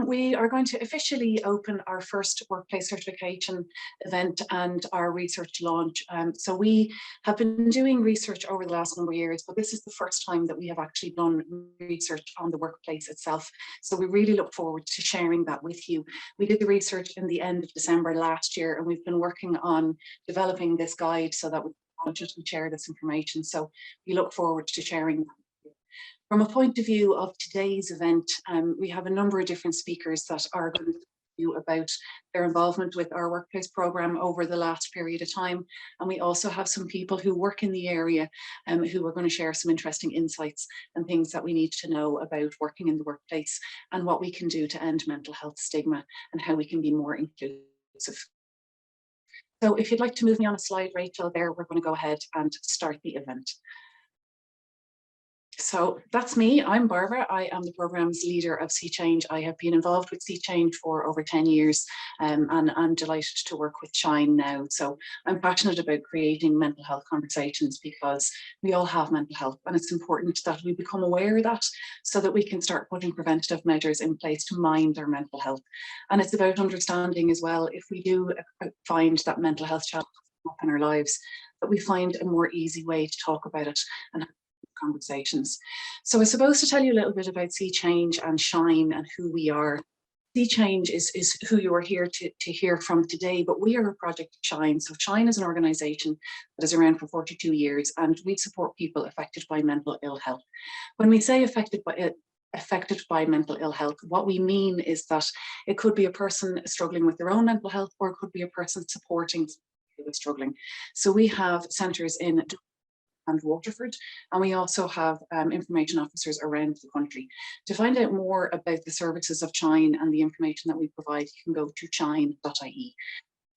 we are going to officially open our first workplace certification event and our research launch. So we have been doing research over the last number of years, but this is the first time that we have actually done research on the workplace itself. So we really look forward to sharing that with you. We did the research in the end of December last year, and we've been working on developing this guide so that we can share this information. So we look forward to sharing that. From a point of view of today's event, we have a number of different speakers that are going to tell you about their involvement with our workplace programme over the last period of time. And we also have some people who work in the area who are going to share some interesting insights and things that we need to know about working in the workplace and what we can do to end mental health stigma and how we can be more inclusive. So if you'd like to move me on a slide, Rachel, there, we're going to go ahead and start the event. So that's me. I'm Barbara. I am the programme's leader of Sea Change. I have been involved with Sea Change for over 10 years and I'm delighted to work with Shine now. So I'm passionate about creating mental health conversations because we all have mental health and it's important that we become aware of that so that we can start putting preventative measures in place to mind our mental health. And it's about understanding as well, if we do find that mental health challenges up in our lives, that we find a more easy way to talk about it and conversations. So I suppose to tell you a little bit about Sea Change and Shine and who we are. Sea Change is who you are here to hear from today, but we are a project of Shine. So Shine is an organisation that is around for 42 years and we support people affected by mental ill health. When we say affected by mental ill health, what we mean is that it could be a person struggling with their own mental health or it could be a person supporting who is struggling. So we have centres in and Waterford, and we also have information officers around the country. To find out more about the services of Shine and the information that we provide, you can go to shine.ie.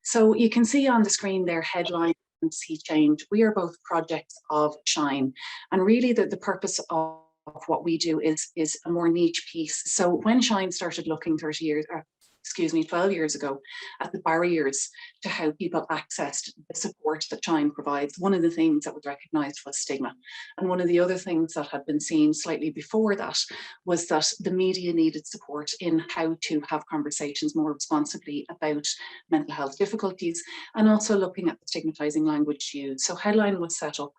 So you can see on the screen there headline and Sea Change. We are both projects of Shine, and really the purpose of what we do is a more niche piece. So when Shine started looking 12 years ago at the barriers to how people accessed the support that Shine provides, one of the things that was recognised was stigma. And one of the other things that had been seen slightly before that was that the media needed support in how to have conversations more responsibly about mental health difficulties and also looking at the stigmatising language used. So Headline was set up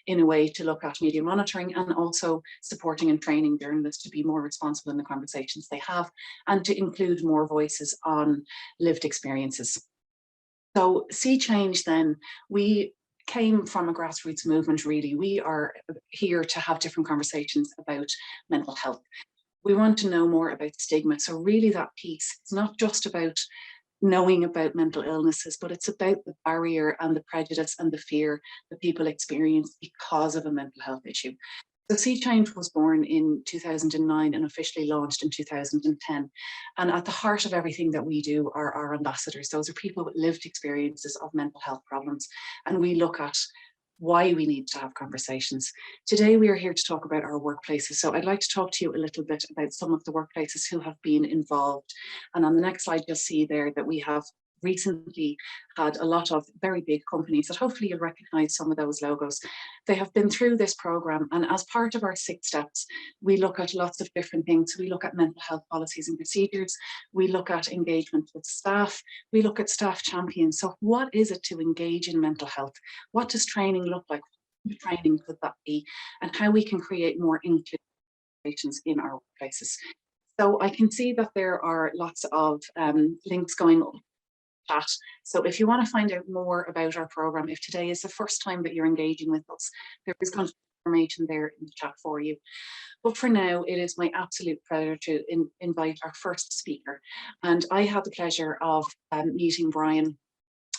in a way to look at media monitoring and also supporting and training journalists to be more responsible in the conversations they have and to include more voices on lived experiences. So Sea Change then, we came from a grassroots movement really. We are here to have different conversations about mental health. We want to know more about stigma. So really that piece, it's not just about knowing about mental illnesses, but it's about the barrier and the prejudice and the fear that people experience because of a mental health issue. So Sea Change was born in 2009 and officially launched in 2010. And at the heart of everything that we do are our ambassadors. Those are people with lived experiences of mental health problems. And we look at why we need to have conversations. Today, we are here to talk about our workplaces. So I'd like to talk to you a little bit about some of the workplaces who have been involved. And on the next slide, you'll see there that we have recently had a lot of very big companies that hopefully you'll recognise some of those logos. They have been through this programme, and as part of our 6 steps, we look at lots of different things. We look at mental health policies and procedures, we look at engagement with staff, we look at staff champions. So what is it to engage in mental health? What does training look like? What training could that be? And how we can create more inclusive situations in our workplaces. So I can see that there are lots of links going up. So if you want to find out more about our programme, if today is the first time that you're engaging with us, there is information there in the chat for you. But for now, it is my absolute pleasure to invite our first speaker. And I had the pleasure of meeting Brian.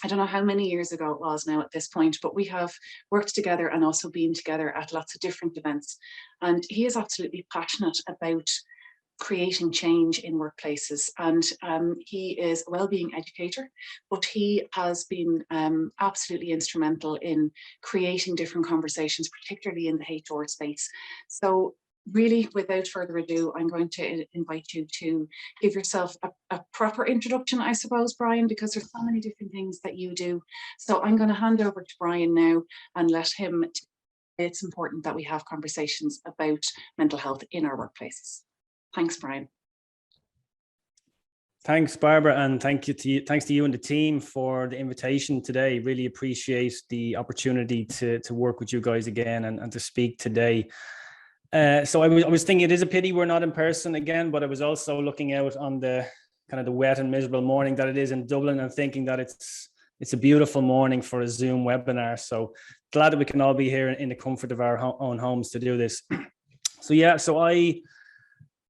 I don't know how many years ago it was now at this point, but we have worked together and also been together at lots of different events. And he is absolutely passionate about creating change in workplaces, and he is a wellbeing educator, but he has been absolutely instrumental in creating different conversations, particularly in the HR space. So really, without further ado, I'm going to invite you to give yourself a proper introduction, I suppose, Brian, because there's so many different things that you do. So I'm going to hand over to Brian now and let him. It's important that we have conversations about mental health in our workplaces. Thanks, Brian. Thanks, Barbara, and thanks to you and the team for the invitation today. Really appreciate the opportunity to work with you guys again and to speak today. So I was thinking it is a pity we're not in person again, but I was also looking out on the kind of the wet and miserable morning that it is in Dublin and thinking that it's a beautiful morning for a Zoom webinar. So glad that we can all be here in the comfort of our own homes to do this. So yeah, so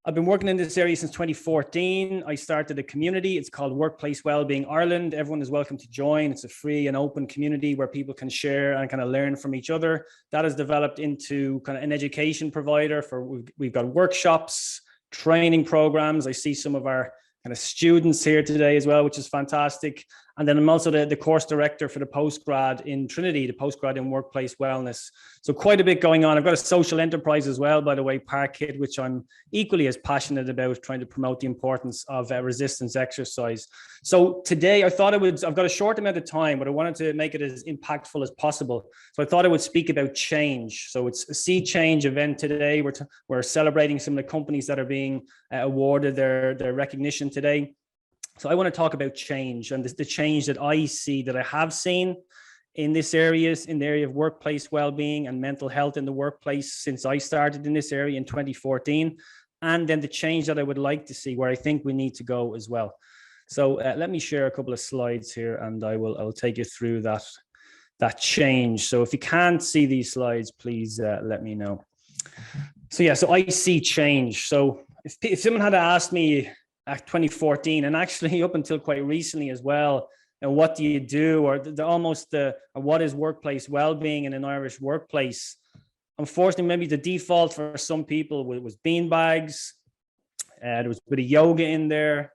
I've been working in this area since 2014. I started a community. It's called Workplace Wellbeing Ireland. Everyone is welcome to join. It's a free and open community where people can share and kind of learn from each other. That has developed into kind of an education provider for, we've got workshops, training programs. I see some of our kind of students here today as well, which is fantastic. And then I'm also the course director for the postgrad in Trinity, the postgrad in workplace wellness. So quite a bit going on. I've got a social enterprise as well, by the way, Parkit, which I'm equally as passionate about, trying to promote the importance of resistance exercise. So today I thought I've got a short amount of time, but I wanted to make it as impactful as possible. So I thought I would speak about change. So it's a Sea Change event today. We're celebrating some of the companies that are being awarded their recognition today. So I want to talk about change and the change that I see, that I have seen in this area, in the area of workplace well-being and mental health in the workplace since I started in this area in 2014, and then the change that I would like to see, where I think we need to go as well. So let me share a couple of slides here, and I'll take you through that change. So if you can't see these slides, please let me know. So yeah, so I see change. So if someone had asked me at 2014, and actually up until quite recently as well, and what do you do, or what is workplace well-being in an Irish workplace? Unfortunately, maybe the default for some people was beanbags. There was a bit of yoga in there.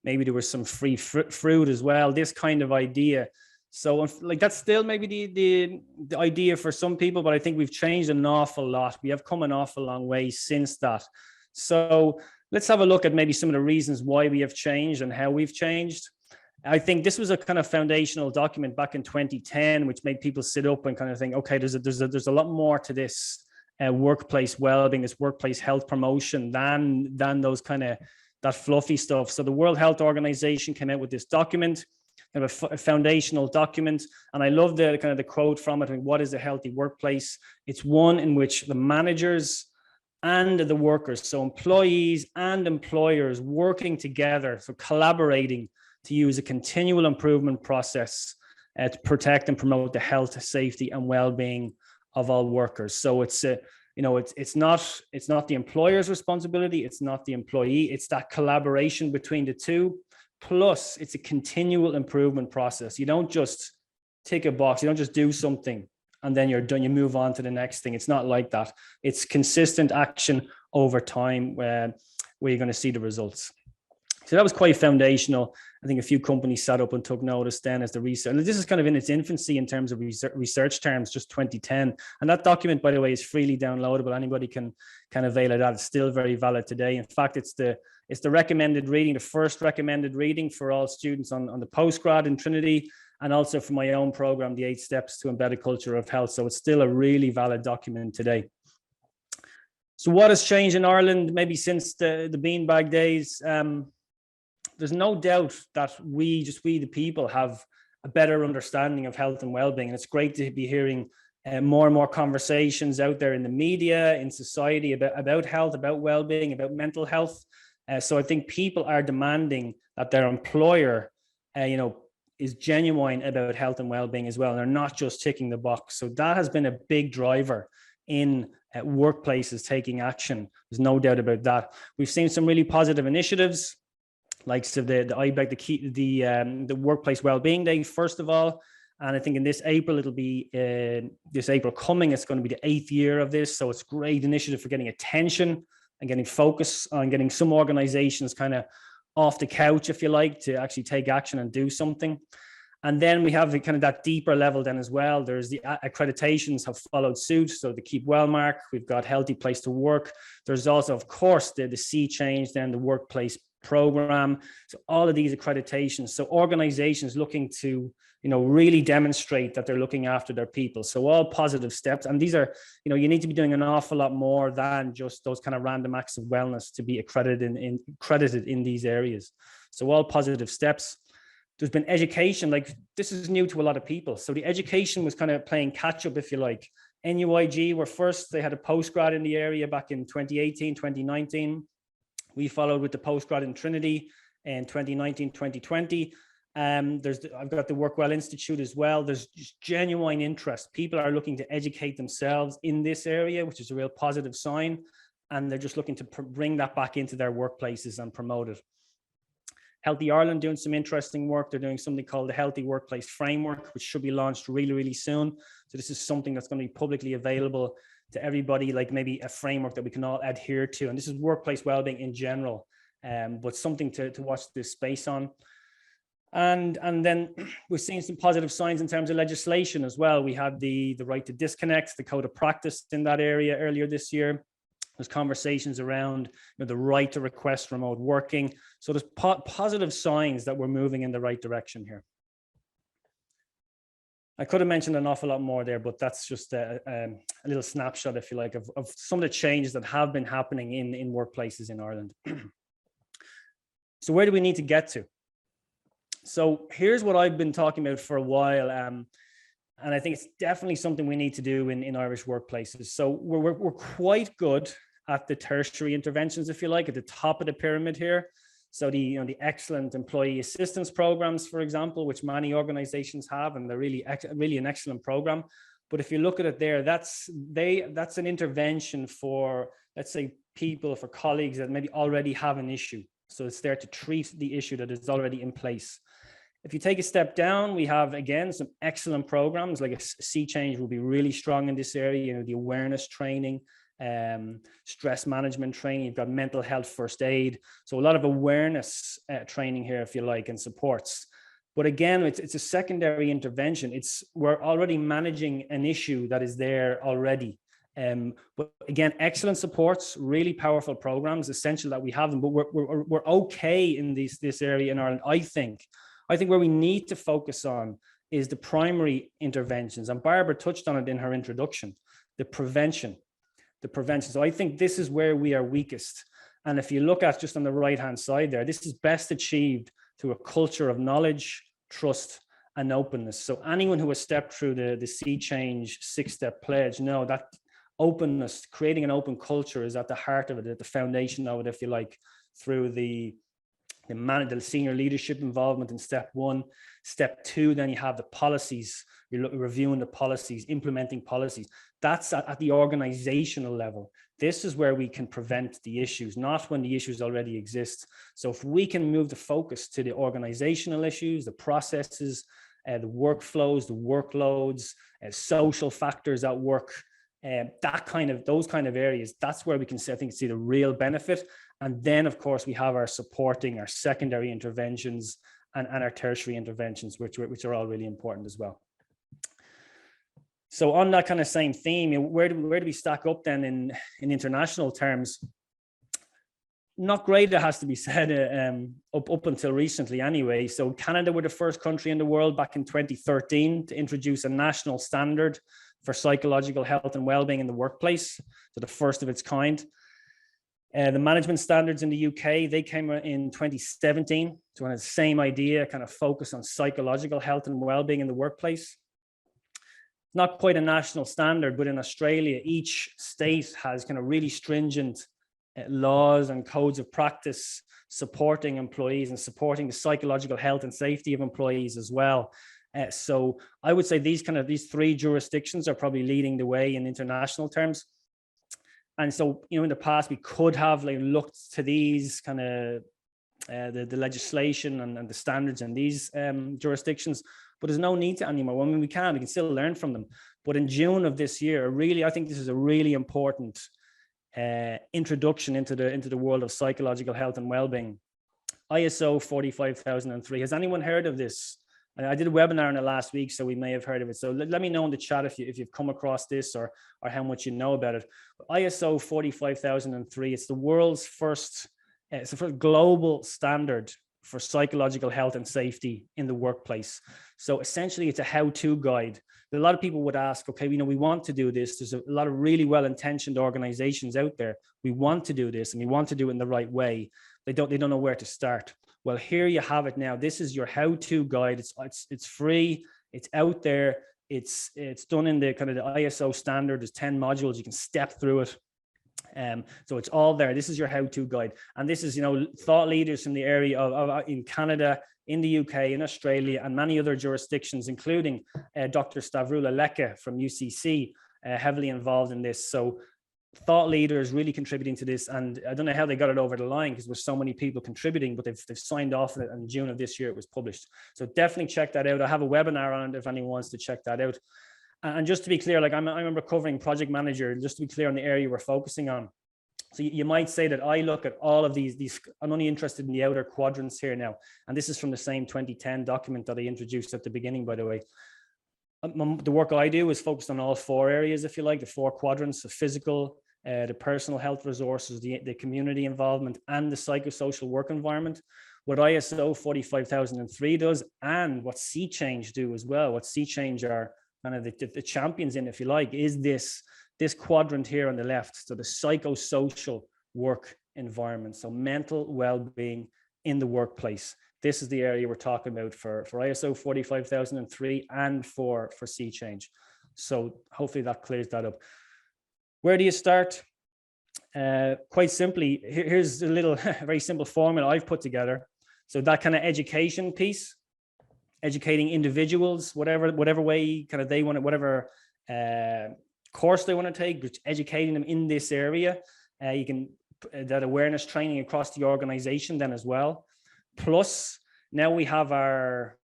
Maybe there was some free fruit as well, this kind of idea. So like that's still maybe the idea for some people, but I think we've changed an awful lot. We have come an awful long way since that. So let's have a look at maybe some of the reasons why we have changed and how we've changed. I think this was a kind of foundational document back in 2010, which made people sit up and kind of think, okay, there's a lot more to this workplace well-being, this workplace health promotion than those kind of that fluffy stuff. So the World Health Organization came out with this document, kind of a foundational document, and I love the kind of the quote from it. I mean, what is a healthy workplace? It's one in which the managers and the workers, so employees and employers working together, so collaborating to use a continual improvement process to protect and promote the health, safety, and well-being of all workers. So it's not the employer's responsibility, it's not the employee, it's that collaboration between the two. Plus, it's a continual improvement process. You don't just tick a box, you don't just do something and then you're done, you move on to the next thing. It's not like that. It's consistent action over time where you're going to see the results. So that was quite foundational. I think a few companies sat up and took notice then as the research. And this is kind of in its infancy in terms of research terms, just 2010. And that document, by the way, is freely downloadable. Anybody can avail of that. It's still very valid today. In fact, it's the recommended reading, the first recommended reading for all students on the postgrad in Trinity, and also for my own program, the 8 Steps to Embed a Culture of Health. So it's still a really valid document today. So what has changed in Ireland, maybe since the beanbag days? There's no doubt that we the people have a better understanding of health and well-being. And it's great to be hearing more and more conversations out there in the media, in society about health, about well-being, about mental health. So I think people are demanding that their employer, is genuine about health and well-being as well. And they're not just ticking the box. So that has been a big driver in workplaces taking action. There's no doubt about that. We've seen some really positive initiatives, like so the IBEC, the Workplace Wellbeing Day, first of all. And I think in this April, it'll be this April coming, it's going to be the 8th year of this. So it's a great initiative for getting attention and getting focus on getting some organizations kind of off the couch, if you like, to actually take action and do something. And then we have the kind of that deeper level then as well. There's the accreditations have followed suit. So the Keep Well mark, we've got Healthy Place to Work. There's also, of course, the Sea Change, then the Workplace program. So all of these accreditations. So organizations looking to, really demonstrate that they're looking after their people. So all positive steps. And these are, you need to be doing an awful lot more than just those kind of random acts of wellness to be accredited in these areas. So all positive steps. There's been education, like this is new to a lot of people. So the education was kind of playing catch up, if you like. NUIG were first, they had a postgrad in the area back in 2018, 2019. We followed with the postgrad in Trinity in 2019, 2020. I've got the Work Well Institute as well. There's just genuine interest. People are looking to educate themselves in this area, which is a real positive sign. And they're just looking to bring that back into their workplaces and promote it. Healthy Ireland doing some interesting work. They're doing something called the Healthy Workplace Framework, which should be launched really, really soon. So this is something that's going to be publicly available to everybody, like maybe a framework that we can all adhere to. And this is workplace wellbeing in general, but something to watch this space on. And then we're seeing some positive signs in terms of legislation as well. We had the right to disconnect, the code of practice in that area earlier this year. There's conversations around the right to request remote working. So there's positive signs that we're moving in the right direction here. I could have mentioned an awful lot more there, but that's just a little snapshot, if you like, of some of the changes that have been happening in workplaces in Ireland. So where do we need to get to? So here's what I've been talking about for a while. And I think it's definitely something we need to do in Irish workplaces. So we're quite good at the tertiary interventions, if you like, at the top of the pyramid here. So the excellent employee assistance programs, for example, which many organizations have, and they're really an excellent program. But if you look at it there, that's an intervention for, let's say, people, for colleagues that maybe already have an issue. So it's there to treat the issue that is already in place. If you take a step down, we have, again, some excellent programs, like a Sea Change will be really strong in this area, the awareness training, stress management training, you've got mental health first aid. So a lot of awareness training here, if you like, and supports. But again, it's a secondary intervention. We're already managing an issue that is there already. But again, excellent supports, really powerful programs, essential that we have them, but we're okay in this area in Ireland, I think. I think where we need to focus on is the primary interventions. And Barbara touched on it in her introduction, the prevention. So I think this is where we are weakest. And if you look at just on the right-hand side there, this is best achieved through a culture of knowledge, trust, and openness. So anyone who has stepped through the Sea Change 6-step pledge, know that openness, creating an open culture is at the heart of it, at the foundation of it, if you like, through the senior leadership involvement in step 1. Step 2, then you have the policies. You're reviewing the policies, implementing policies. That's at the organizational level. This is where we can prevent the issues, not when the issues already exist. So if we can move the focus to the organizational issues, the processes, the workflows, the workloads, social factors at work, those kind of areas, that's where we can see the real benefit. And then, of course, we have our supporting, our secondary interventions and our tertiary interventions, which are all really important as well. So on that kind of same theme, where do we stack up then in international terms? Not great, it has to be said, up until recently anyway. So Canada were the first country in the world back in 2013 to introduce a national standard for psychological health and well-being in the workplace. So the first of its kind. The management standards in the UK, they came in 2017. So on the same idea, kind of focus on psychological health and well-being in the workplace. Not quite a national standard, but in Australia, each state has kind of really stringent laws and codes of practice supporting employees and supporting the psychological health and safety of employees as well. So I would say these 3 jurisdictions are probably leading the way in international terms. And so, in the past, we could have looked to these kind of the legislation and the standards in these jurisdictions, but there's no need to anymore. I mean, we can still learn from them. But in June of this year, I think this is a really important introduction into the world of psychological health and well-being. ISO 45003. Has anyone heard of this? I did a webinar in it last week, so we may have heard of it. So let me know in the chat if you've come across this or how much you know about it. But ISO 45003, it's the world's first so for global standard for psychological health and safety in the workplace. So essentially it's a how-to guide. A lot of people would ask, okay, we want to do this. There's a lot of really well-intentioned organizations out there. We want to do this and we want to do it in the right way. They don't know where to start. Well, here you have it now. This is your how-to guide. It's free. It's out there. It's done in the kind of the ISO standard. There's 10 modules. You can step through it. So it's all there. This is your how-to guide. And this is, thought leaders from the area of in Canada, in the UK, in Australia, and many other jurisdictions, including Dr. Stavrula Leka from UCC, heavily involved in this. So thought leaders really contributing to this. And I don't know how they got it over the line because there's so many people contributing, but they've signed off on it. In June of this year, it was published. So definitely check that out. I have a webinar on it if anyone wants to check that out. And just to be clear, like I'm a recovering project manager, just to be clear on the area we're focusing on. So you might say that I look at all of these, I'm only interested in the outer quadrants here now. And this is from the same 2010 document that I introduced at the beginning, by the way. The work I do is focused on all four areas, if you like, the four quadrants: the physical, the personal health resources, the community involvement, and the psychosocial work environment. What ISO 45003 does, and what Sea Change do as well, what Sea Change are kind of the champions in, if you like, is this quadrant here on the left. So the psychosocial work environment, so mental well-being in the workplace. This is the area we're talking about for ISO 45003 and for Sea Change. So hopefully that clears that up. Where do you start? Quite simply, here's a little very simple formula I've put together. So that kind of education piece, educating individuals, whatever way kind of they want it, whatever course they want to take, educating them in this area. You can that awareness training across the organization then as well. Plus, now we have our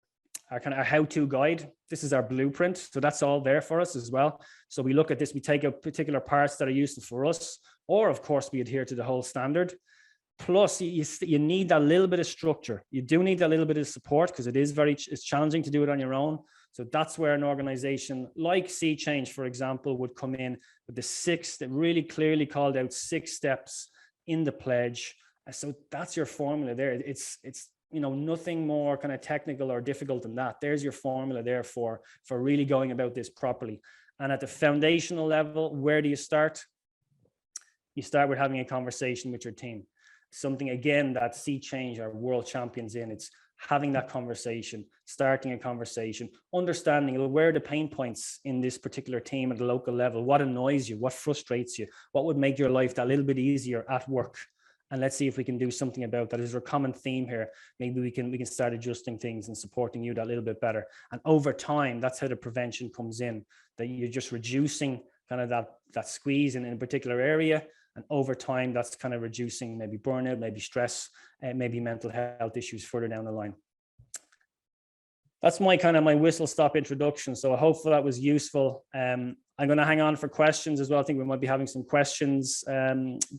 kind of our how-to guide. This is our blueprint. So that's all there for us as well. So we look at this, we take out particular parts that are useful for us, or of course we adhere to the whole standard. Plus you need that little bit of structure. You do need a little bit of support because it's challenging to do it on your own. So that's where an organization like Sea Change, for example, would come in with that really clearly called out 6 steps in the pledge. So that's your formula there. It's nothing more kind of technical or difficult than that. There's your formula there for really going about this properly. And at the foundational level, where do you start? You start with having a conversation with your team. Something, again, that Sea Change are world champions in. It's having that conversation, starting a conversation, understanding where are the pain points in this particular team at the local level, what annoys you, what frustrates you, what would make your life that little bit easier at work. And let's see if we can do something about that. Is there a common theme here? Maybe we can start adjusting things and supporting you that little bit better. And over time, that's how the prevention comes in, that you're just reducing kind of that squeeze in a particular area. And over time, that's kind of reducing maybe burnout, maybe stress, maybe mental health issues further down the line. That's my whistle stop introduction. So I hope that was useful. I'm going to hang on for questions as well. I think we might be having some questions,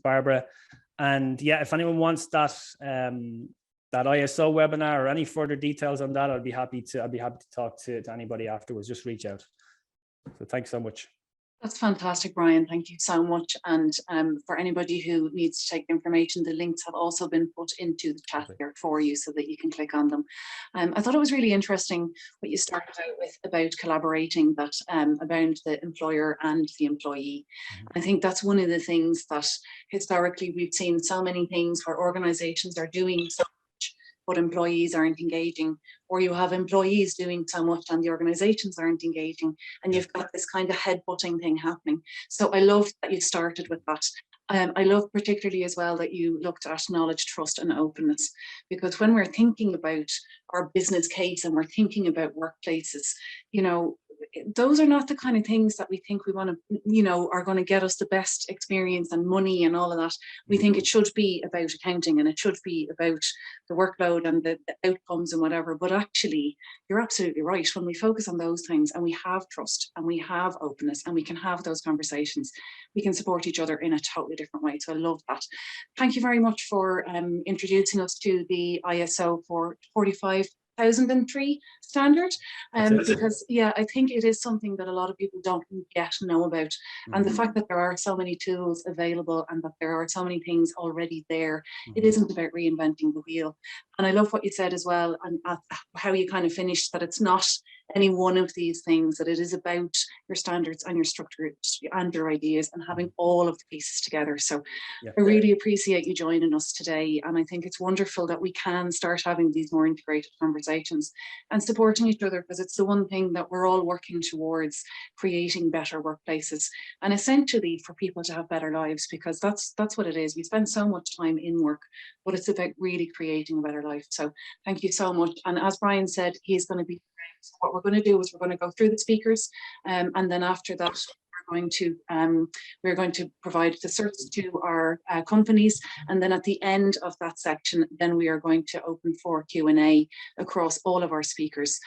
Barbara. And yeah, if anyone wants that ISO webinar or any further details on that, I'd be happy to talk to anybody afterwards. Just reach out. So thanks so much. That's fantastic, Brian. Thank you so much. And for anybody who needs to take information, the links have also been put into the chat here for you so that you can click on them. I thought it was really interesting what you started out with about collaborating, that around the employer and the employee. I think that's one of the things that historically we've seen so many things where organizations are doing so much, but employees aren't engaging, or you have employees doing so much and the organizations aren't engaging, and you've got this kind of head-butting thing happening. So I love that you started with that. I love particularly as well that you looked at knowledge, trust and openness, because when we're thinking about our business case and we're thinking about workplaces, those are not the kind of things that we think we want to, are going to get us the best experience and money and all of that. We think it should be about accounting and it should be about the workload and the outcomes and whatever. But actually, you're absolutely right. When we focus on those things and we have trust and we have openness and we can have those conversations, we can support each other in a totally different way. So I love that. Thank you very much for introducing us to the ISO 45003 2003 standard, because yeah, I think it is something that a lot of people don't yet know about. And the fact that there are so many tools available and that there are so many things already there, it isn't about reinventing the wheel. And I love what you said as well, and how you kind of finished that it's not any one of these things, that it is about your standards and your structure and your ideas and having all of the pieces together. So I really appreciate you joining us today. And I think it's wonderful that we can start having these more integrated conversations and supporting each other, because it's the one thing that we're all working towards, creating better workplaces and essentially for people to have better lives, because that's what it is. We spend so much time in work, but it's about really creating a better life. So thank you so much. And as Brian said, he's going to be, so what we're going to do is we're going to go through the speakers, and then after that we're going to provide the certs to our companies, and then at the end of that section, then we are going to open for Q&A across all of our speakers.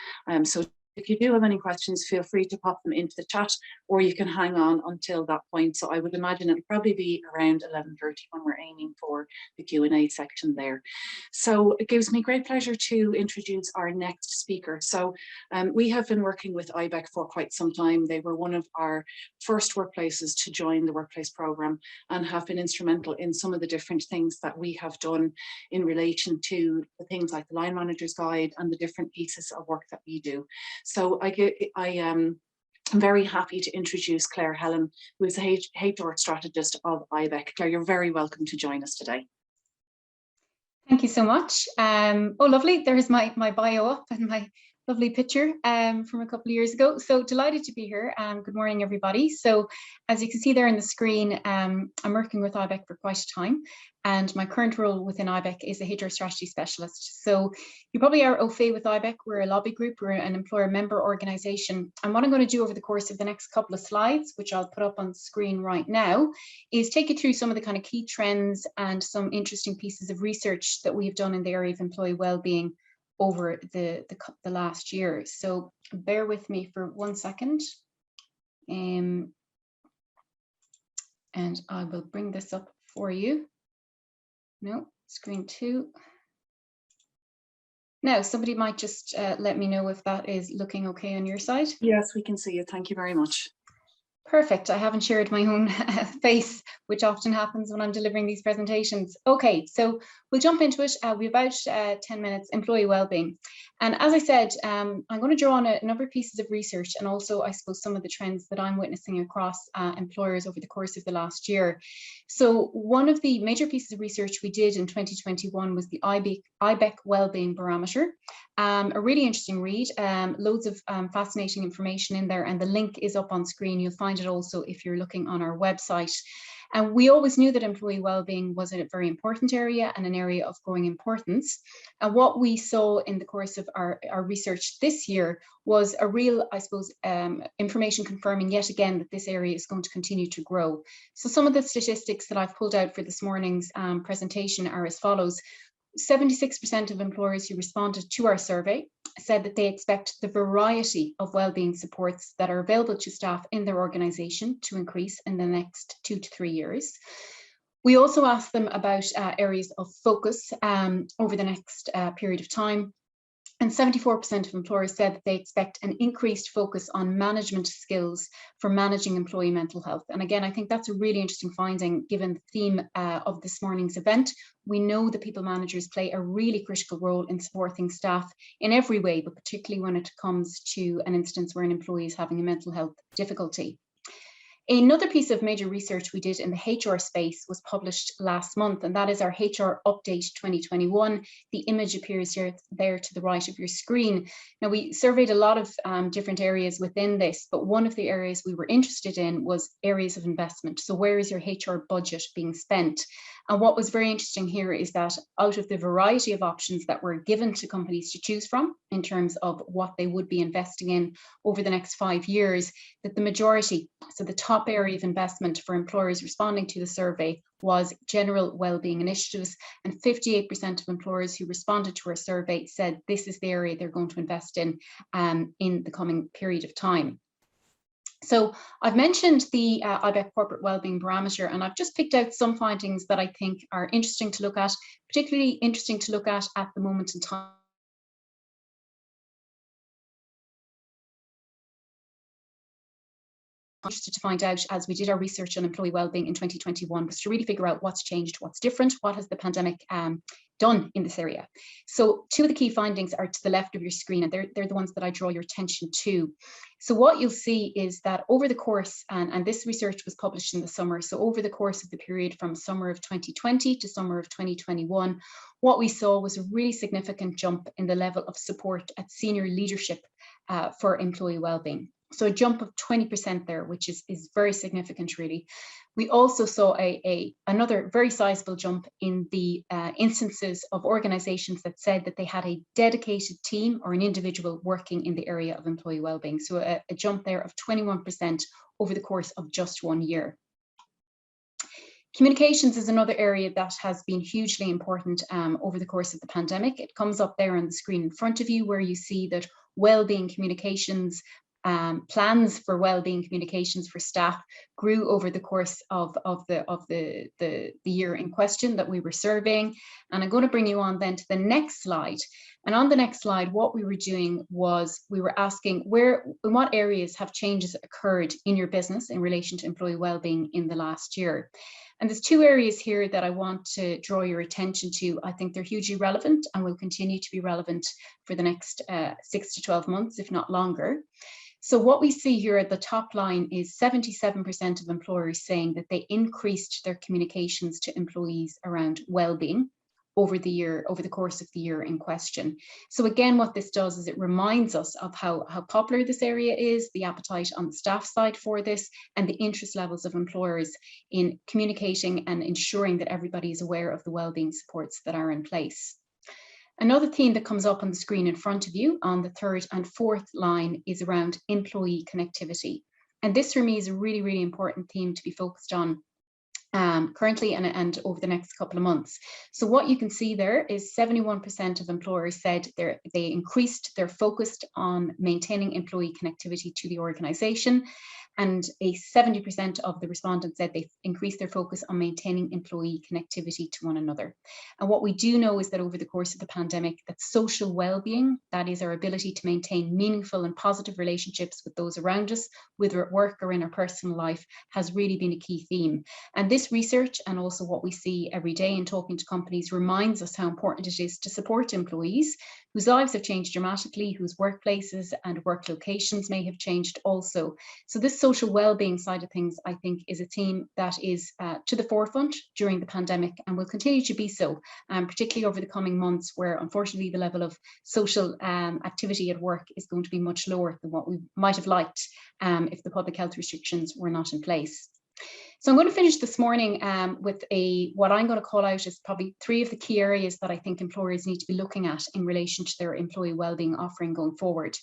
So if you do have any questions, feel free to pop them into the chat, or you can hang on until that point. So I would imagine it'll probably be around 11:30 when we're aiming for the Q&A section there. So it gives me great pleasure to introduce our next speaker. So we have been working with IBEC for quite some time. They were one of our first workplaces to join the workplace programme and have been instrumental in some of the different things that we have done in relation to the things like the line manager's guide and the different pieces of work that we do. So I am very happy to introduce Claire Hellen, who is the HR strategist of IBEC. Claire, you're very welcome to join us today. Thank you so much. Oh, lovely. There's my bio up and my lovely picture from a couple of years ago. So delighted to be here. Good morning, everybody. So as you can see there on the screen, I'm working with IBEC for quite a time, and my current role within IBEC is a HR strategy specialist. So you probably are au fait with IBEC. We're a lobby group, we're an employer member organisation. And what I'm going to do over the course of the next couple of slides, which I'll put up on screen right now, is take you through some of the kind of key trends and some interesting pieces of research that we've done in the area of employee wellbeing over the last year. So bear with me for 1 second. And I will bring this up for you. No, screen 2. Now, somebody might just let me know if that is looking okay on your side. Yes, we can see you. Thank you very much. Perfect. I haven't shared my own face, which often happens when I'm delivering these presentations. Okay, so we'll jump into it. We'll be about 10 minutes, employee wellbeing. And as I said, I'm going to draw on a number of pieces of research, and also, I suppose, some of the trends that I'm witnessing across employers over the course of the last year. So one of the major pieces of research we did in 2021 was the IBEC Wellbeing Barometer. A really interesting read, loads of fascinating information in there, and the link is up on screen. You'll find it also if you're looking on our website. And we always knew that employee wellbeing was a very important area and an area of growing importance. And what we saw in the course of our research this year was a real, I suppose, information confirming yet again that this area is going to continue to grow. So some of the statistics that I've pulled out for this morning's presentation are as follows. 76% of employers who responded to our survey said that they expect the variety of wellbeing supports that are available to staff in their organisation to increase in the next 2 to 3 years. We also asked them about areas of focus over the next period of time. And 74% of employers said that they expect an increased focus on management skills for managing employee mental health. And again, I think that's a really interesting finding given the theme of this morning's event. We know that people managers play a really critical role in supporting staff in every way, but particularly when it comes to an instance where an employee is having a mental health difficulty. Another piece of major research we did in the HR space was published last month, and that is our HR Update 2021. The image appears here, there to the right of your screen. Now, we surveyed a lot of different areas within this, but one of the areas we were interested in was areas of investment. So where is your HR budget being spent? And what was very interesting here is that out of the variety of options that were given to companies to choose from in terms of what they would be investing in over the next 5 years, that the majority, so the top area of investment for employers responding to the survey was general wellbeing initiatives, and 58% of employers who responded to our survey said this is the area they're going to invest in the coming period of time. So I've mentioned the IBEC Corporate Wellbeing Barometer, and I've just picked out some findings that I think are interesting to look at, particularly interesting to look at the moment in time. interested to find out, as we did our research on employee wellbeing in 2021, was to really figure out what's changed, what's different, what has the pandemic done in this area. So two of the key findings are to the left of your screen, and they're the ones that I draw your attention to. So what you'll see is that over the course, and this research was published in the summer, so over the course of the period from summer of 2020 to summer of 2021, what we saw was a really significant jump in the level of support at senior leadership for employee wellbeing. So a jump of 20% there, which is very significant, really. We also saw another very sizable jump in the instances of organizations that said that they had a dedicated team or an individual working in the area of employee wellbeing. So a jump there of 21% over the course of just 1 year. Communications is another area that has been hugely important over the course of the pandemic. It comes up there on the screen in front of you, where you see that wellbeing communications, plans for wellbeing communications for staff grew over the course of the year in question that we were surveying. And I'm going to bring you on then to the next slide. And on the next slide, what we were doing was we were asking in what areas have changes occurred in your business in relation to employee wellbeing in the last year. And there's two areas here that I want to draw your attention to. I think they're hugely relevant and will continue to be relevant for the next 6 to 12 months, if not longer. So what we see here at the top line is 77% of employers saying that they increased their communications to employees around well-being over the course of the year in question. So again, what this does is it reminds us of how popular this area is, the appetite on the staff side for this, and the interest levels of employers in communicating and ensuring that everybody is aware of the well-being supports that are in place. Another theme that comes up on the screen in front of you on the third and fourth line is around employee connectivity. And this for me is a really, really important theme to be focused on currently and over the next couple of months. So what you can see there is 71% of employers said they increased their focus on maintaining employee connectivity to the organization. And 70% of the respondents said they increased their focus on maintaining employee connectivity to one another. And what we do know is that over the course of the pandemic, that social well-being, that is our ability to maintain meaningful and positive relationships with those around us, whether at work or in our personal life, has really been a key theme. And this research, and also what we see every day in talking to companies, reminds us how important it is to support employees whose lives have changed dramatically, whose workplaces and work locations may have changed also. So this social well-being side of things, I think, is a theme that is to the forefront during the pandemic and will continue to be so, particularly over the coming months, where unfortunately the level of social activity at work is going to be much lower than what we might have liked if the public health restrictions were not in place. So I'm going to finish this morning with what I'm going to call out as probably 3 of the key areas that I think employers need to be looking at in relation to their employee wellbeing offering going forward.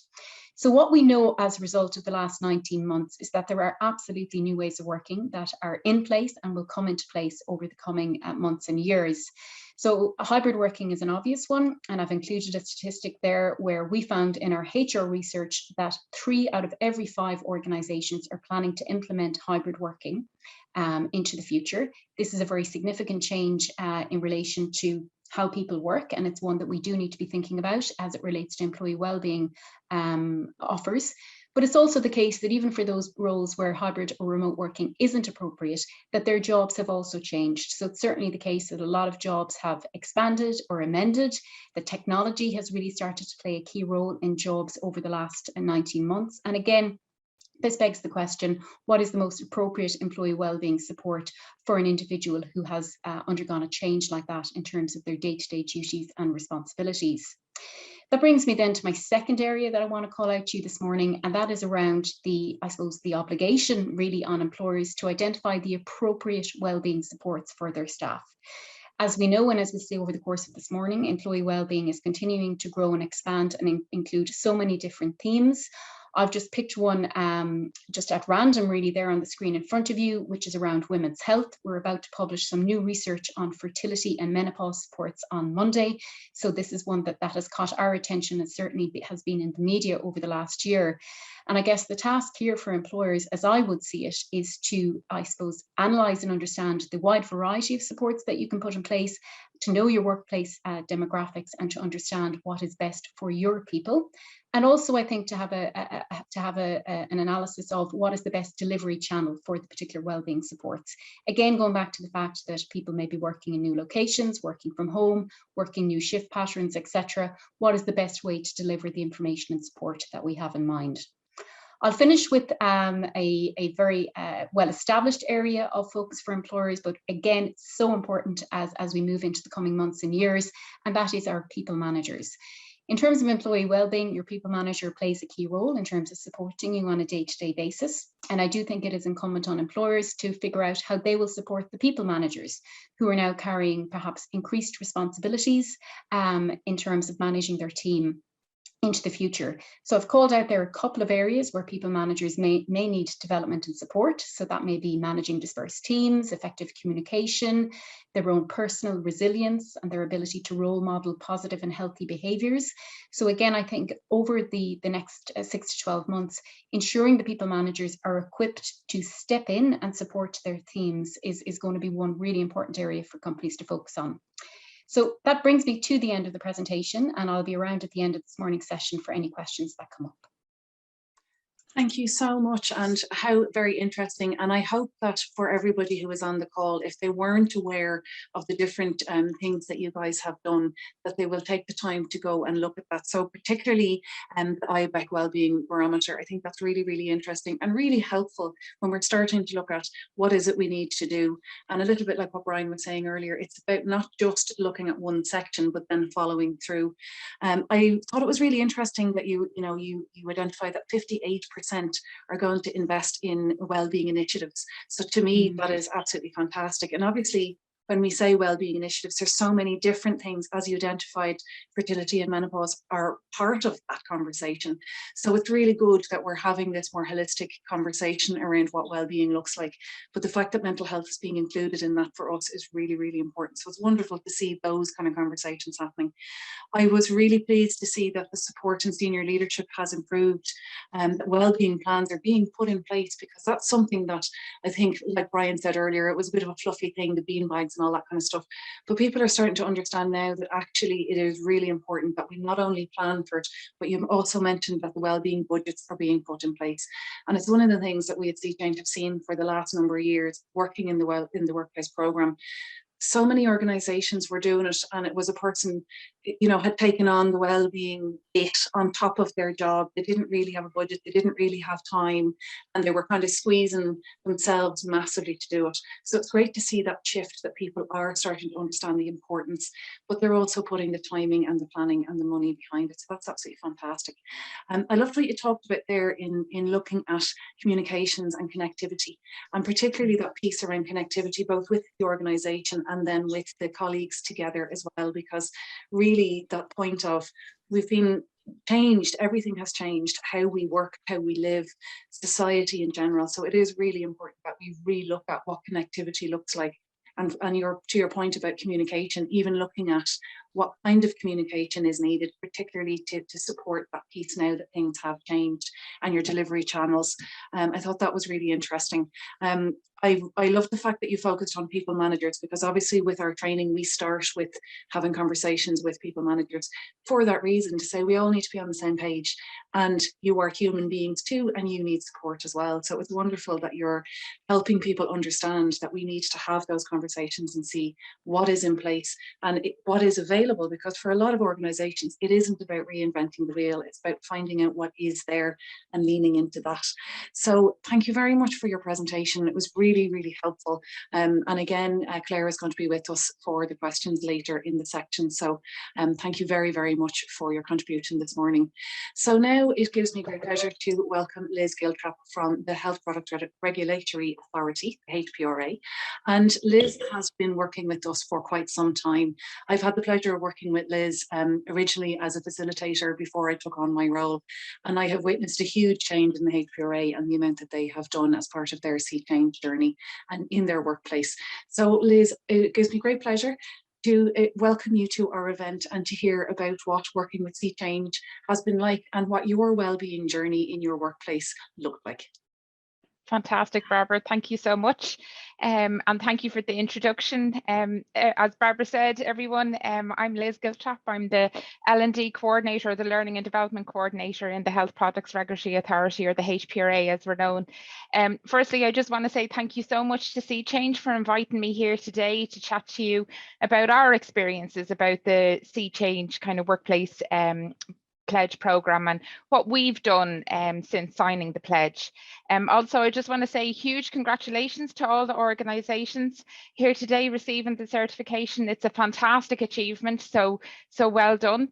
So what we know as a result of the last 19 months is that there are absolutely new ways of working that are in place and will come into place over the coming months and years. So hybrid working is an obvious one, and I've included a statistic there where we found in our HR research that 3 out of every 5 organizations are planning to implement hybrid working into the future. This is a very significant change in relation to how people work, and it's one that we do need to be thinking about as it relates to employee wellbeing offers. But it's also the case that even for those roles where hybrid or remote working isn't appropriate, that their jobs have also changed. So it's certainly the case that a lot of jobs have expanded or amended. The technology has really started to play a key role in jobs over the last 19 months. And again, this begs the question, what is the most appropriate employee wellbeing support for an individual who has undergone a change like that in terms of their day-to-day duties and responsibilities? That brings me then to my second area that I want to call out to you this morning, and that is around the obligation really on employers to identify the appropriate wellbeing supports for their staff. As we know, and as we see over the course of this morning, employee wellbeing is continuing to grow and expand and include so many different themes. I've just picked one just at random really there on the screen in front of you, which is around women's health. We're about to publish some new research on fertility and menopause supports on Monday. So this is one that has caught our attention and certainly has been in the media over the last year. And I guess the task here for employers, as I would see it, is to, I suppose, analyse and understand the wide variety of supports that you can put in place, to know your workplace demographics, and to understand what is best for your people. And also, I think, to have an analysis of what is the best delivery channel for the particular wellbeing supports. Again, going back to the fact that people may be working in new locations, working from home, working new shift patterns, etc. What is the best way to deliver the information and support that we have in mind? I'll finish with a very well-established area of focus for employers, but again, it's so important as we move into the coming months and years, and that is our people managers. In terms of employee wellbeing, your people manager plays a key role in terms of supporting you on a day-to-day basis. And I do think it is incumbent on employers to figure out how they will support the people managers who are now carrying perhaps increased responsibilities in terms of managing their team into the future. So I've called out there a couple of areas where people managers may need development and support. So that may be managing dispersed teams, effective communication, their own personal resilience, and their ability to role model positive and healthy behaviours. So again, I think over the next 6 to 12 months, ensuring the people managers are equipped to step in and support their teams is going to be one really important area for companies to focus on. So that brings me to the end of the presentation, and I'll be around at the end of this morning's session for any questions that come up. Thank you so much, and how very interesting. And I hope that for everybody who is on the call, if they weren't aware of the different things that you guys have done, that they will take the time to go and look at that. So particularly the IBEC Wellbeing Barometer, I think that's really, really interesting and really helpful when we're starting to look at what is it we need to do. And a little bit like what Brian was saying earlier, it's about not just looking at one section, but then following through. I thought it was really interesting that you identify that 58% are going to invest in wellbeing initiatives. So to me, that is absolutely fantastic. And obviously, when we say wellbeing initiatives, there's so many different things, as you identified, fertility and menopause are part of that conversation. So it's really good that we're having this more holistic conversation around what wellbeing looks like. But the fact that mental health is being included in that for us is really, really important. So it's wonderful to see those kind of conversations happening. I was really pleased to see that the support and senior leadership has improved, that wellbeing plans are being put in place, because that's something that I think, like Brian said earlier, it was a bit of a fluffy thing, the beanbags and all that kind of stuff. But people are starting to understand now that actually it is really important that we not only plan for it, but you've also mentioned that the wellbeing budgets are being put in place. And it's one of the things that we at CChange have seen for the last number of years working in the workplace programme. So many organizations were doing it, and it was a person, had taken on the wellbeing bit on top of their job. They didn't really have a budget, they didn't really have time, and they were kind of squeezing themselves massively to do it. So it's great to see that shift, that people are starting to understand the importance, but they're also putting the timing and the planning and the money behind it. So that's absolutely fantastic. I loved what you talked about there in looking at communications and connectivity, and particularly that piece around connectivity, both with the organization and then with the colleagues together as well, because really that point of we've been changed, everything has changed, how we work, how we live, society in general. So it is really important that we re-look at what connectivity looks like. And to your point about communication, even looking at what kind of communication is needed, particularly to support that piece now that things have changed, and your delivery channels. I thought that was really interesting. I love the fact that you focused on people managers, because obviously with our training, we start with having conversations with people managers for that reason, to say we all need to be on the same page, and you are human beings too, and you need support as well. So it's wonderful that you're helping people understand that we need to have those conversations and see what is in place and what is available, because for a lot of organizations, it isn't about reinventing the wheel, it's about finding out what is there and leaning into that. So thank you very much for your presentation. It was really, really helpful. And again, Claire is going to be with us for the questions later in the section. So thank you very, very much for your contribution this morning. So now it gives me great pleasure to welcome Liz Giltrap from the Health Product Regulatory Authority, HPRA. And Liz has been working with us for quite some time. I've had the pleasure of working with Liz originally as a facilitator before I took on my role. And I have witnessed a huge change in the HPRA and the amount that they have done as part of their CChange journey and in their workplace. So Liz, it gives me great pleasure to welcome you to our event and to hear about what working with Sea Change has been like and what your wellbeing journey in your workplace looked like. Fantastic, Barbara. Thank you so much. And thank you for the introduction. As Barbara said, everyone, I'm Liz Giltrap. I'm the L&D coordinator, the Learning and Development Coordinator in the Health Products Regulatory Authority, or the HPRA as we're known. Firstly, I just want to say thank you so much to Sea Change for inviting me here today to chat to you about our experiences about the Sea Change kind of workplace pledge program and what we've done since signing the pledge. Also, I just want to say huge congratulations to all the organisations here today receiving the certification. It's a fantastic achievement, so well done.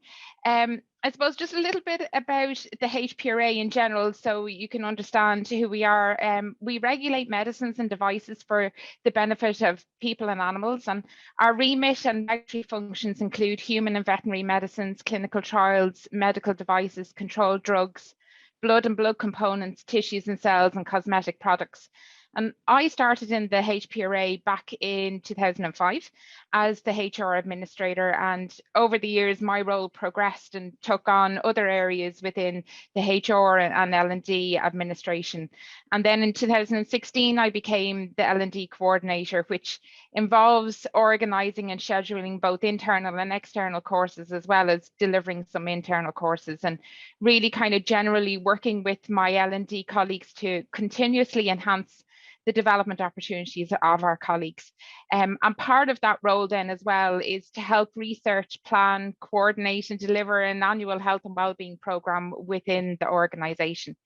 I suppose just a little bit about the HPRA in general, so you can understand who we are. We regulate medicines and devices for the benefit of people and animals, and our remit and regulatory functions include human and veterinary medicines, clinical trials, medical devices, controlled drugs, blood and blood components, tissues and cells, and cosmetic products. And I started in the HPRA back in 2005 as the HR administrator, and over the years my role progressed and took on other areas within the HR and L&D administration. And then in 2016 I became the L&D coordinator, which involves organising and scheduling both internal and external courses, as well as delivering some internal courses, and really kind of generally working with my L&D colleagues to continuously enhance the development opportunities of our colleagues. And part of that role then as well is to help research, plan, coordinate and deliver an annual health and wellbeing programme within the organisation.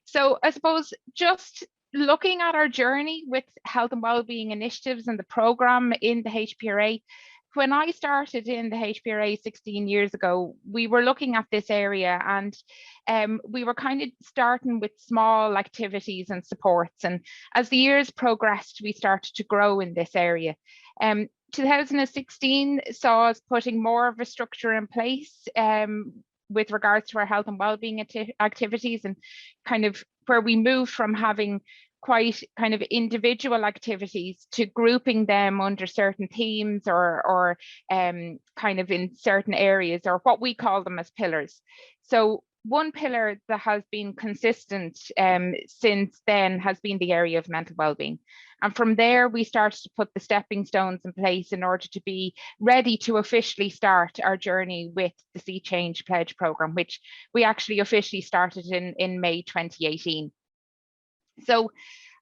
So I suppose just looking at our journey with health and wellbeing initiatives and the programme in the HPRA, when I started in the HPRA 16 years ago, we were looking at this area, and we were kind of starting with small activities and supports. And as the years progressed, we started to grow in this area. 2016 saw us putting more of a structure in place with regards to our health and wellbeing activities, and kind of where we moved from having quite kind of individual activities to grouping them under certain themes or kind of in certain areas, or what we call them as pillars. So one pillar that has been consistent since then has been the area of mental wellbeing. And from there, we started to put the stepping stones in place in order to be ready to officially start our journey with the Sea Change Pledge Programme, which we actually officially started in May 2018. So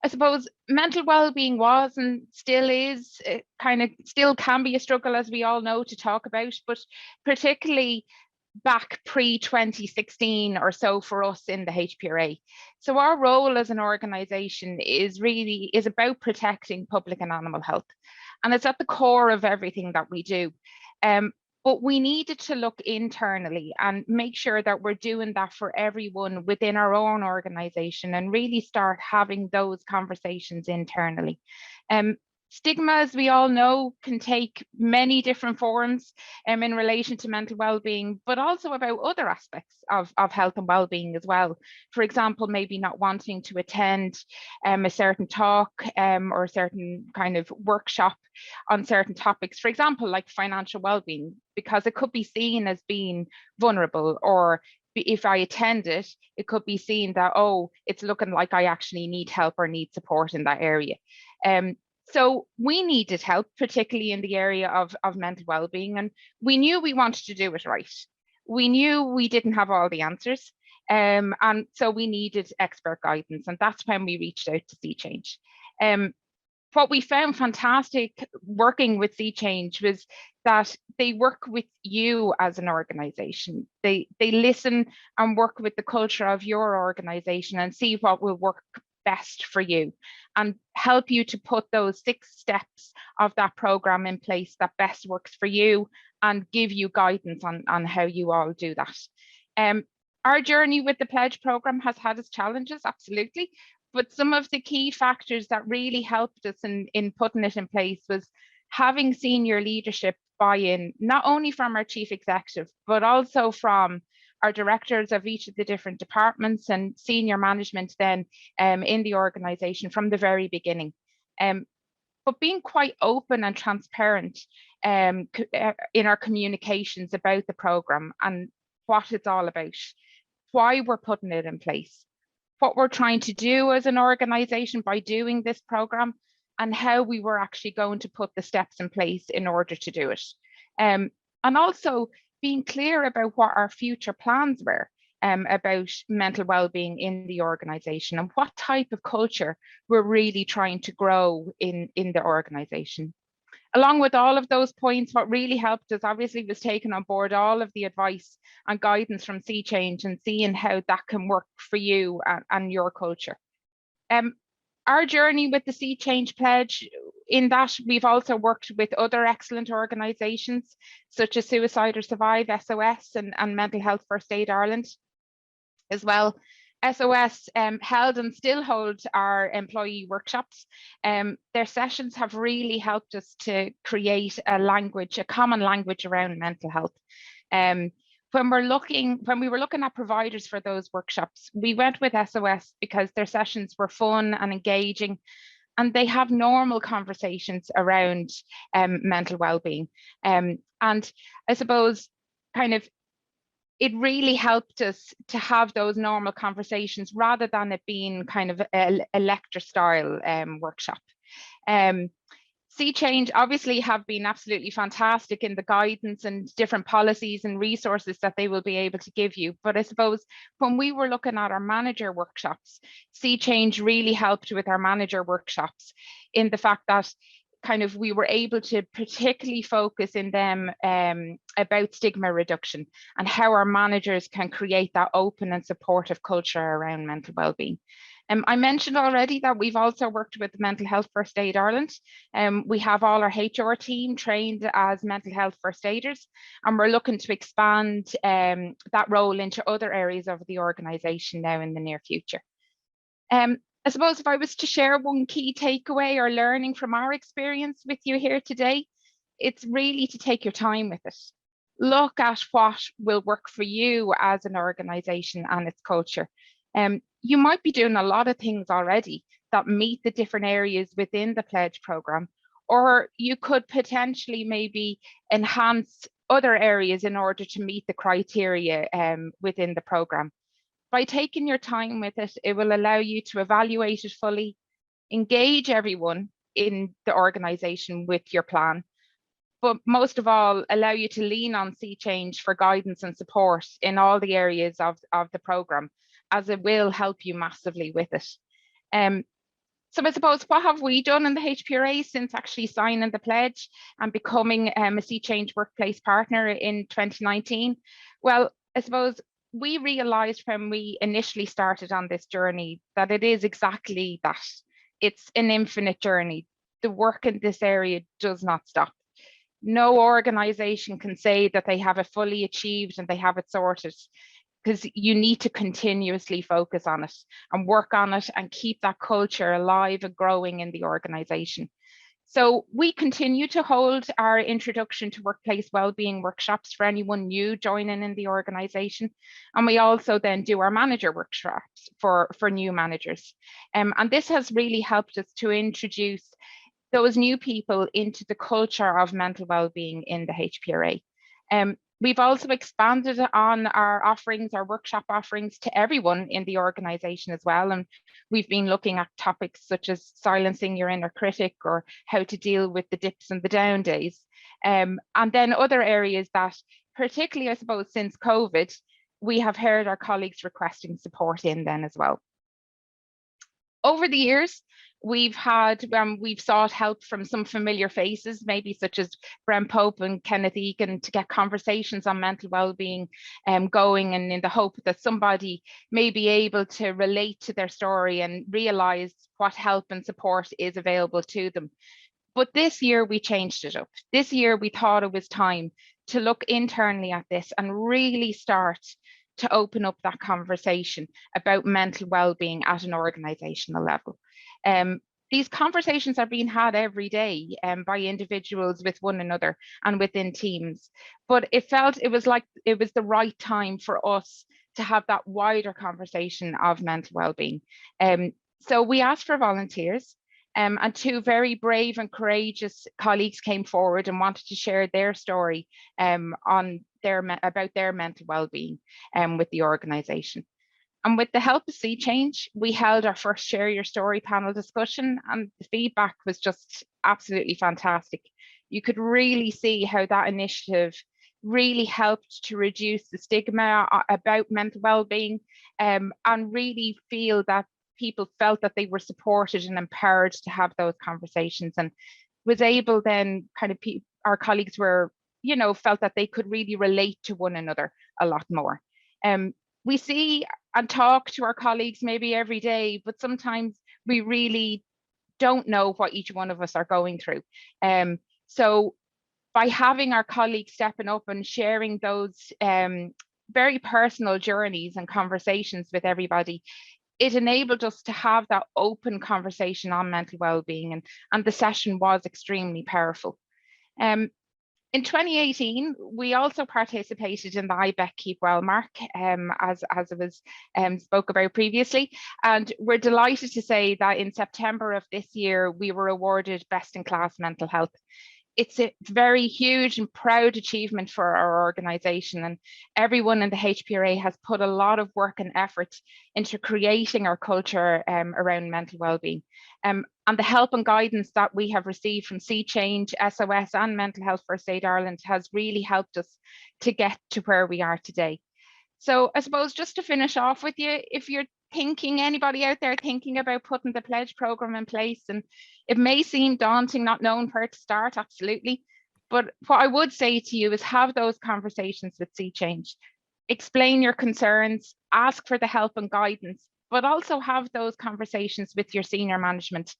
I suppose mental well-being was and still is kind of still can be a struggle, as we all know, to talk about, but particularly back pre-2016 or so for us in the HPRA. So our role as an organisation is about protecting public and animal health, and it's at the core of everything that we do. But we needed to look internally and make sure that we're doing that for everyone within our own organisation, and really start having those conversations internally. Stigma, as we all know, can take many different forms in relation to mental well-being, but also about other aspects of health and well-being as well. For example, maybe not wanting to attend a certain talk or a certain kind of workshop on certain topics, for example, like financial well-being, because it could be seen as being vulnerable, or if I attend it, it could be seen that, oh, it's looking like I actually need help or need support in that area. So we needed help, particularly in the area of mental well-being, and we knew we wanted to do it right. We knew we didn't have all the answers, and so we needed expert guidance, and that's when we reached out to Sea Change. What we found fantastic working with Sea Change was that they work with you as an organisation. They listen and work with the culture of your organisation and see what will work best for you, and help you to put those 6 steps of that programme in place that best works for you, and give you guidance on how you all do that. Our journey with the Pledge programme has had its challenges, absolutely, but some of the key factors that really helped us in putting it in place was having senior leadership buy-in, not only from our chief executive, but also from our directors of each of the different departments and senior management then in the organisation from the very beginning. But being quite open and transparent in our communications about the programme and what it's all about, why we're putting it in place, what we're trying to do as an organisation by doing this programme, and how we were actually going to put the steps in place in order to do it. And also being clear about what our future plans were about mental well-being in the organisation and what type of culture we're really trying to grow in the organisation. Along with all of those points, what really helped us obviously was taking on board all of the advice and guidance from Sea Change and seeing how that can work for you and your culture. Our journey with the Sea Change Pledge, in that we've also worked with other excellent organisations such as Suicide or Survive, SOS, and Mental Health First Aid Ireland as well. SOS held and still hold our employee workshops. Their sessions have really helped us to create a common language around mental health. When we were looking at providers for those workshops, we went with SOS because their sessions were fun and engaging, and they have normal conversations around mental well-being. And I suppose it really helped us to have those normal conversations rather than it being kind of a lecture style workshop. Sea Change obviously have been absolutely fantastic in the guidance and different policies and resources that they will be able to give you. But I suppose when we were looking at our manager workshops, Sea Change really helped with our manager workshops in the fact that we were able to particularly focus in them about stigma reduction and how our managers can create that open and supportive culture around mental well-being. I mentioned already that we've also worked with Mental Health First Aid Ireland. We have all our HR team trained as mental health first aiders, and we're looking to expand that role into other areas of the organisation now in the near future. I suppose if I was to share one key takeaway or learning from our experience with you here today, it's really to take your time with it. Look at what will work for you as an organisation and its culture. You might be doing a lot of things already that meet the different areas within the pledge programme, or you could potentially maybe enhance other areas in order to meet the criteria within the programme. By taking your time with it, it will allow you to evaluate it fully, engage everyone in the organisation with your plan, but most of all, allow you to lean on Sea Change for guidance and support in all the areas of the programme, as it will help you massively with it. So I suppose, what have we done in the HPRA since actually signing the pledge and becoming a Sea Change workplace partner in 2019? Well, I suppose we realised when we initially started on this journey that it is exactly that. It's an infinite journey. The work in this area does not stop. No organisation can say that they have it fully achieved and they have it sorted, because you need to continuously focus on it and work on it and keep that culture alive and growing in the organisation. So we continue to hold our introduction to workplace wellbeing workshops for anyone new joining in the organisation. And we also then do our manager workshops for new managers. And this has really helped us to introduce those new people into the culture of mental wellbeing in the HPRA. We've also expanded on our offerings, our workshop offerings, to everyone in the organisation as well. And we've been looking at topics such as silencing your inner critic, or how to deal with the dips and the down days. And then other areas that, particularly, I suppose, since COVID, we have heard our colleagues requesting support in then as well. Over the years, we've sought help from some familiar faces, maybe such as Brennan Pope and Kenneth Egan, to get conversations on mental wellbeing going, and in the hope that somebody may be able to relate to their story and realise what help and support is available to them. But this year we changed it up. This year we thought it was time to look internally at this and really start to open up that conversation about mental wellbeing at an organisational level. These conversations are being had every day by individuals with one another and within teams, but it felt it was the right time for us to have that wider conversation of mental wellbeing. So we asked for volunteers. And two very brave and courageous colleagues came forward and wanted to share their story about their mental well-being with the organisation. And with the help of Sea Change, we held our first Share Your Story panel discussion, and the feedback was just absolutely fantastic. You could really see how that initiative really helped to reduce the stigma about mental well-being, and really feel that people felt that they were supported and empowered to have those conversations, and was able then kind of, our colleagues were, you know, felt that they could really relate to one another a lot more. We see and talk to our colleagues maybe every day, but sometimes we really don't know what each one of us are going through. So by having our colleagues stepping up and sharing those very personal journeys and conversations with everybody, it enabled us to have that open conversation on mental well-being, and the session was extremely powerful. In 2018, we also participated in the IBEC Keep Well mark, as it was spoke about previously, and we're delighted to say that in September of this year, we were awarded Best in Class Mental Health. It's a very huge and proud achievement for our organisation, and everyone in the HPRA has put a lot of work and effort into creating our culture around mental wellbeing. And the help and guidance that we have received from Sea Change, SOS and Mental Health First Aid Ireland has really helped us to get to where we are today. So I suppose just to finish off with you, if you're thinking, anybody out there thinking about putting the pledge program in place, and it may seem daunting not knowing where to start, absolutely, but what I would say to you is have those conversations with Sea Change, explain your concerns, ask for the help and guidance, but also have those conversations with your senior management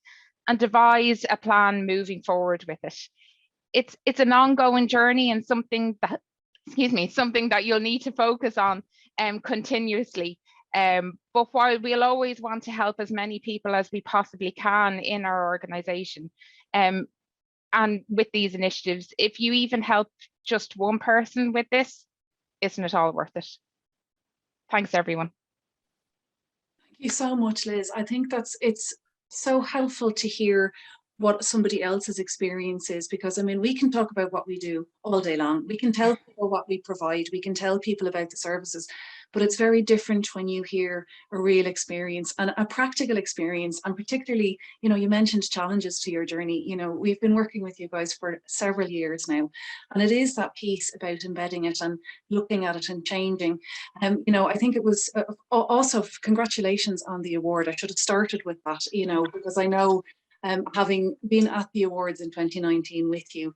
and devise a plan moving forward with it. It's an ongoing journey, and something that, something that you'll need to focus on continuously. But while we'll always want to help as many people as we possibly can in our organisation, and with these initiatives, if you even help just one person with this, isn't it all worth it? Thanks, everyone. Thank you so much, Liz. I think it's so helpful to hear what somebody else's experience is, because I mean, we can talk about what we do all day long. We can tell people what we provide. We can tell people about the services, but it's very different when you hear a real experience and a practical experience. And particularly, you know, you mentioned challenges to your journey. You know, we've been working with you guys for several years now, and it is that piece about embedding it and looking at it and changing. You know, I think it was also congratulations on the award. I should have started with that, you know, because I know, having been at the awards in 2019 with you,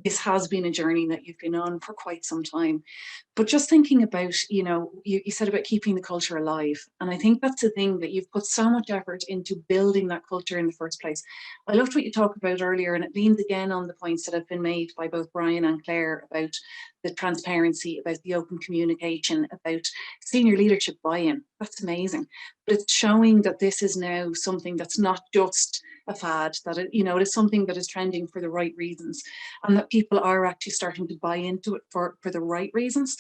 this has been a journey that you've been on for quite some time. But just thinking about, you know, you said about keeping the culture alive. And I think that's the thing, that you've put so much effort into building that culture in the first place. I loved what you talked about earlier, and it leans again on the points that have been made by both Brian and Claire about the transparency, about the open communication, about senior leadership buy-in. That's amazing. But it's showing that this is now something that's not just a fad, that it, you know, it is something that is trending for the right reasons, and that people are actually starting to buy into it for the right reasons.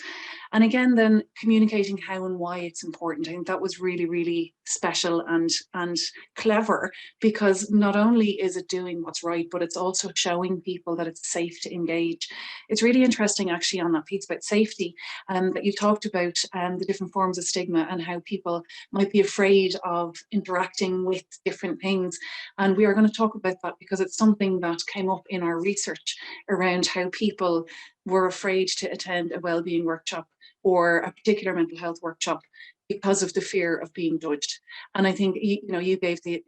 And again, then communicating how and why it's important. I think that was really, really special and clever, because not only is it doing what's right, but it's also showing people that it's safe to engage. It's really interesting actually on that piece about safety, that you talked about the different forms of stigma and how people might be afraid of interacting with different things. And we are going to talk about that because it's something that came up in our research around how people were afraid to attend a wellbeing workshop or a particular mental health workshop because of the fear of being judged. And I think, you know, you gave the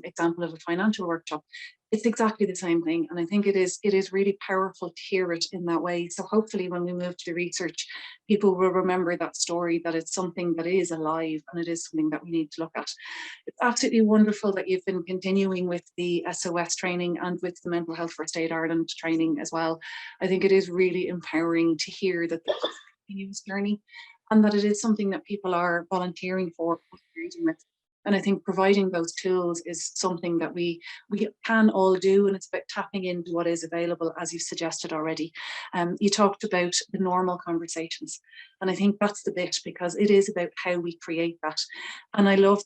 example of a financial workshop. It's exactly the same thing. And I think it is really powerful to hear it in that way. So hopefully when we move to the research, people will remember that story, that it's something that is alive and it is something that we need to look at. It's absolutely wonderful that you've been continuing with the SOS training and with the Mental Health First Aid Ireland training as well. I think it is really empowering to hear that this is a continuous journey, and that it is something that people are volunteering for, engaging with. And I think providing those tools is something that we can all do, and it's about tapping into what is available, as you've suggested already. You talked about the normal conversations, and I think that's the bit, because it is about how we create that. And I love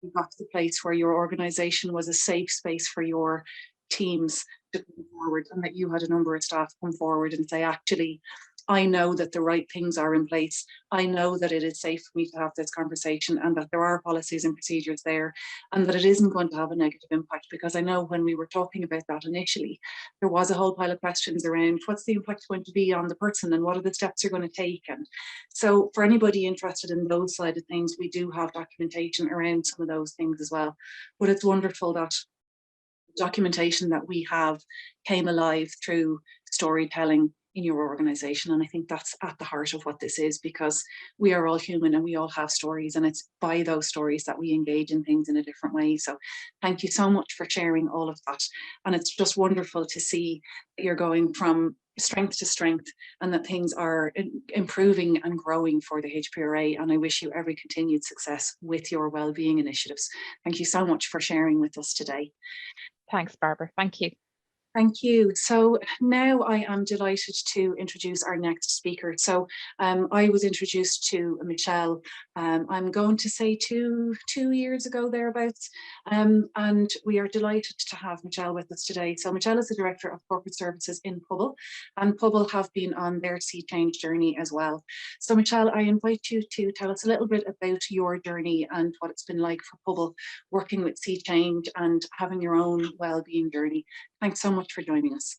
you got to the place where your organization was a safe space for your teams to come forward, and that you had a number of staff come forward and say, actually, I know that the right things are in place. I know that it is safe for me to have this conversation, and that there are policies and procedures there, and that it isn't going to have a negative impact. Because I know when we were talking about that initially, there was a whole pile of questions around what's the impact going to be on the person and what are the steps you're going to take. And so for anybody interested in those side of things, we do have documentation around some of those things as well. But it's wonderful that documentation that we have came alive through storytelling in your organization. And I think that's at the heart of what this is, because we are all human and we all have stories, and it's by those stories that we engage in things in a different way. So thank you so much for sharing all of that. And it's just wonderful to see that you're going from strength to strength, and that things are improving and growing for the HPRA. And I wish you every continued success with your wellbeing initiatives. Thank you so much for sharing with us today. Thanks, Barbara. Thank you. Thank you. So now I am delighted to introduce our next speaker. So I was introduced to Michelle, I'm going to say two years ago thereabouts, and we are delighted to have Michelle with us today. So Michelle is the Director of Corporate Services in Pobal, and Pobal have been on their sea change journey as well. So Michelle, I invite you to tell us a little bit about your journey and what it's been like for Pobal working with sea change and having your own wellbeing journey. Thanks so much for joining us.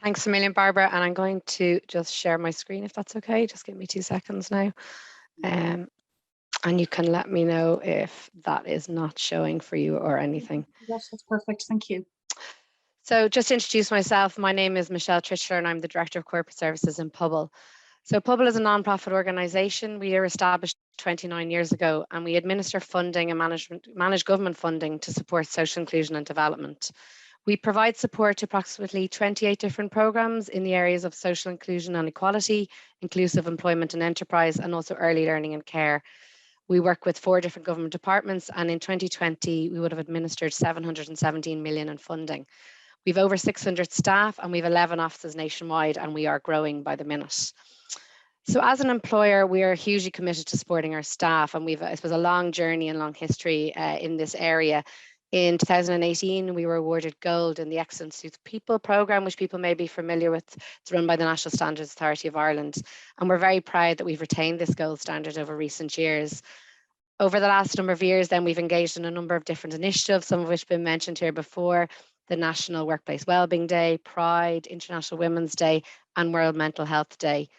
Thanks a million, Barbara. And I'm going to just share my screen if that's okay. Just give me 2 seconds now. And you can let me know if that is not showing for you or anything. Yes, that's perfect. Thank you. So just to introduce myself, my name is Michelle Tritschler and I'm the Director of Corporate Services in Pobal. So Pobal is a non-profit organisation. We were established 29 years ago, and we administer funding and manage government funding to support social inclusion and development. We provide support to approximately 28 different programs in the areas of social inclusion and equality, inclusive employment and enterprise, and also early learning and care. We work with 4 different government departments, and in 2020, we would have administered 717 million in funding. We've over 600 staff and we've 11 offices nationwide, and we are growing by the minute. So as an employer, we are hugely committed to supporting our staff, and we've, I suppose, a long journey and long history in this area. In 2018, we were awarded gold in the Excellence Suits People programme, which people may be familiar with. It's run by the National Standards Authority of Ireland. And we're very proud that we've retained this gold standard over recent years. Over the last number of years, then, we've engaged in a number of different initiatives, some of which have been mentioned here before: the National Workplace Wellbeing Day, Pride, International Women's Day, and World Mental Health Day.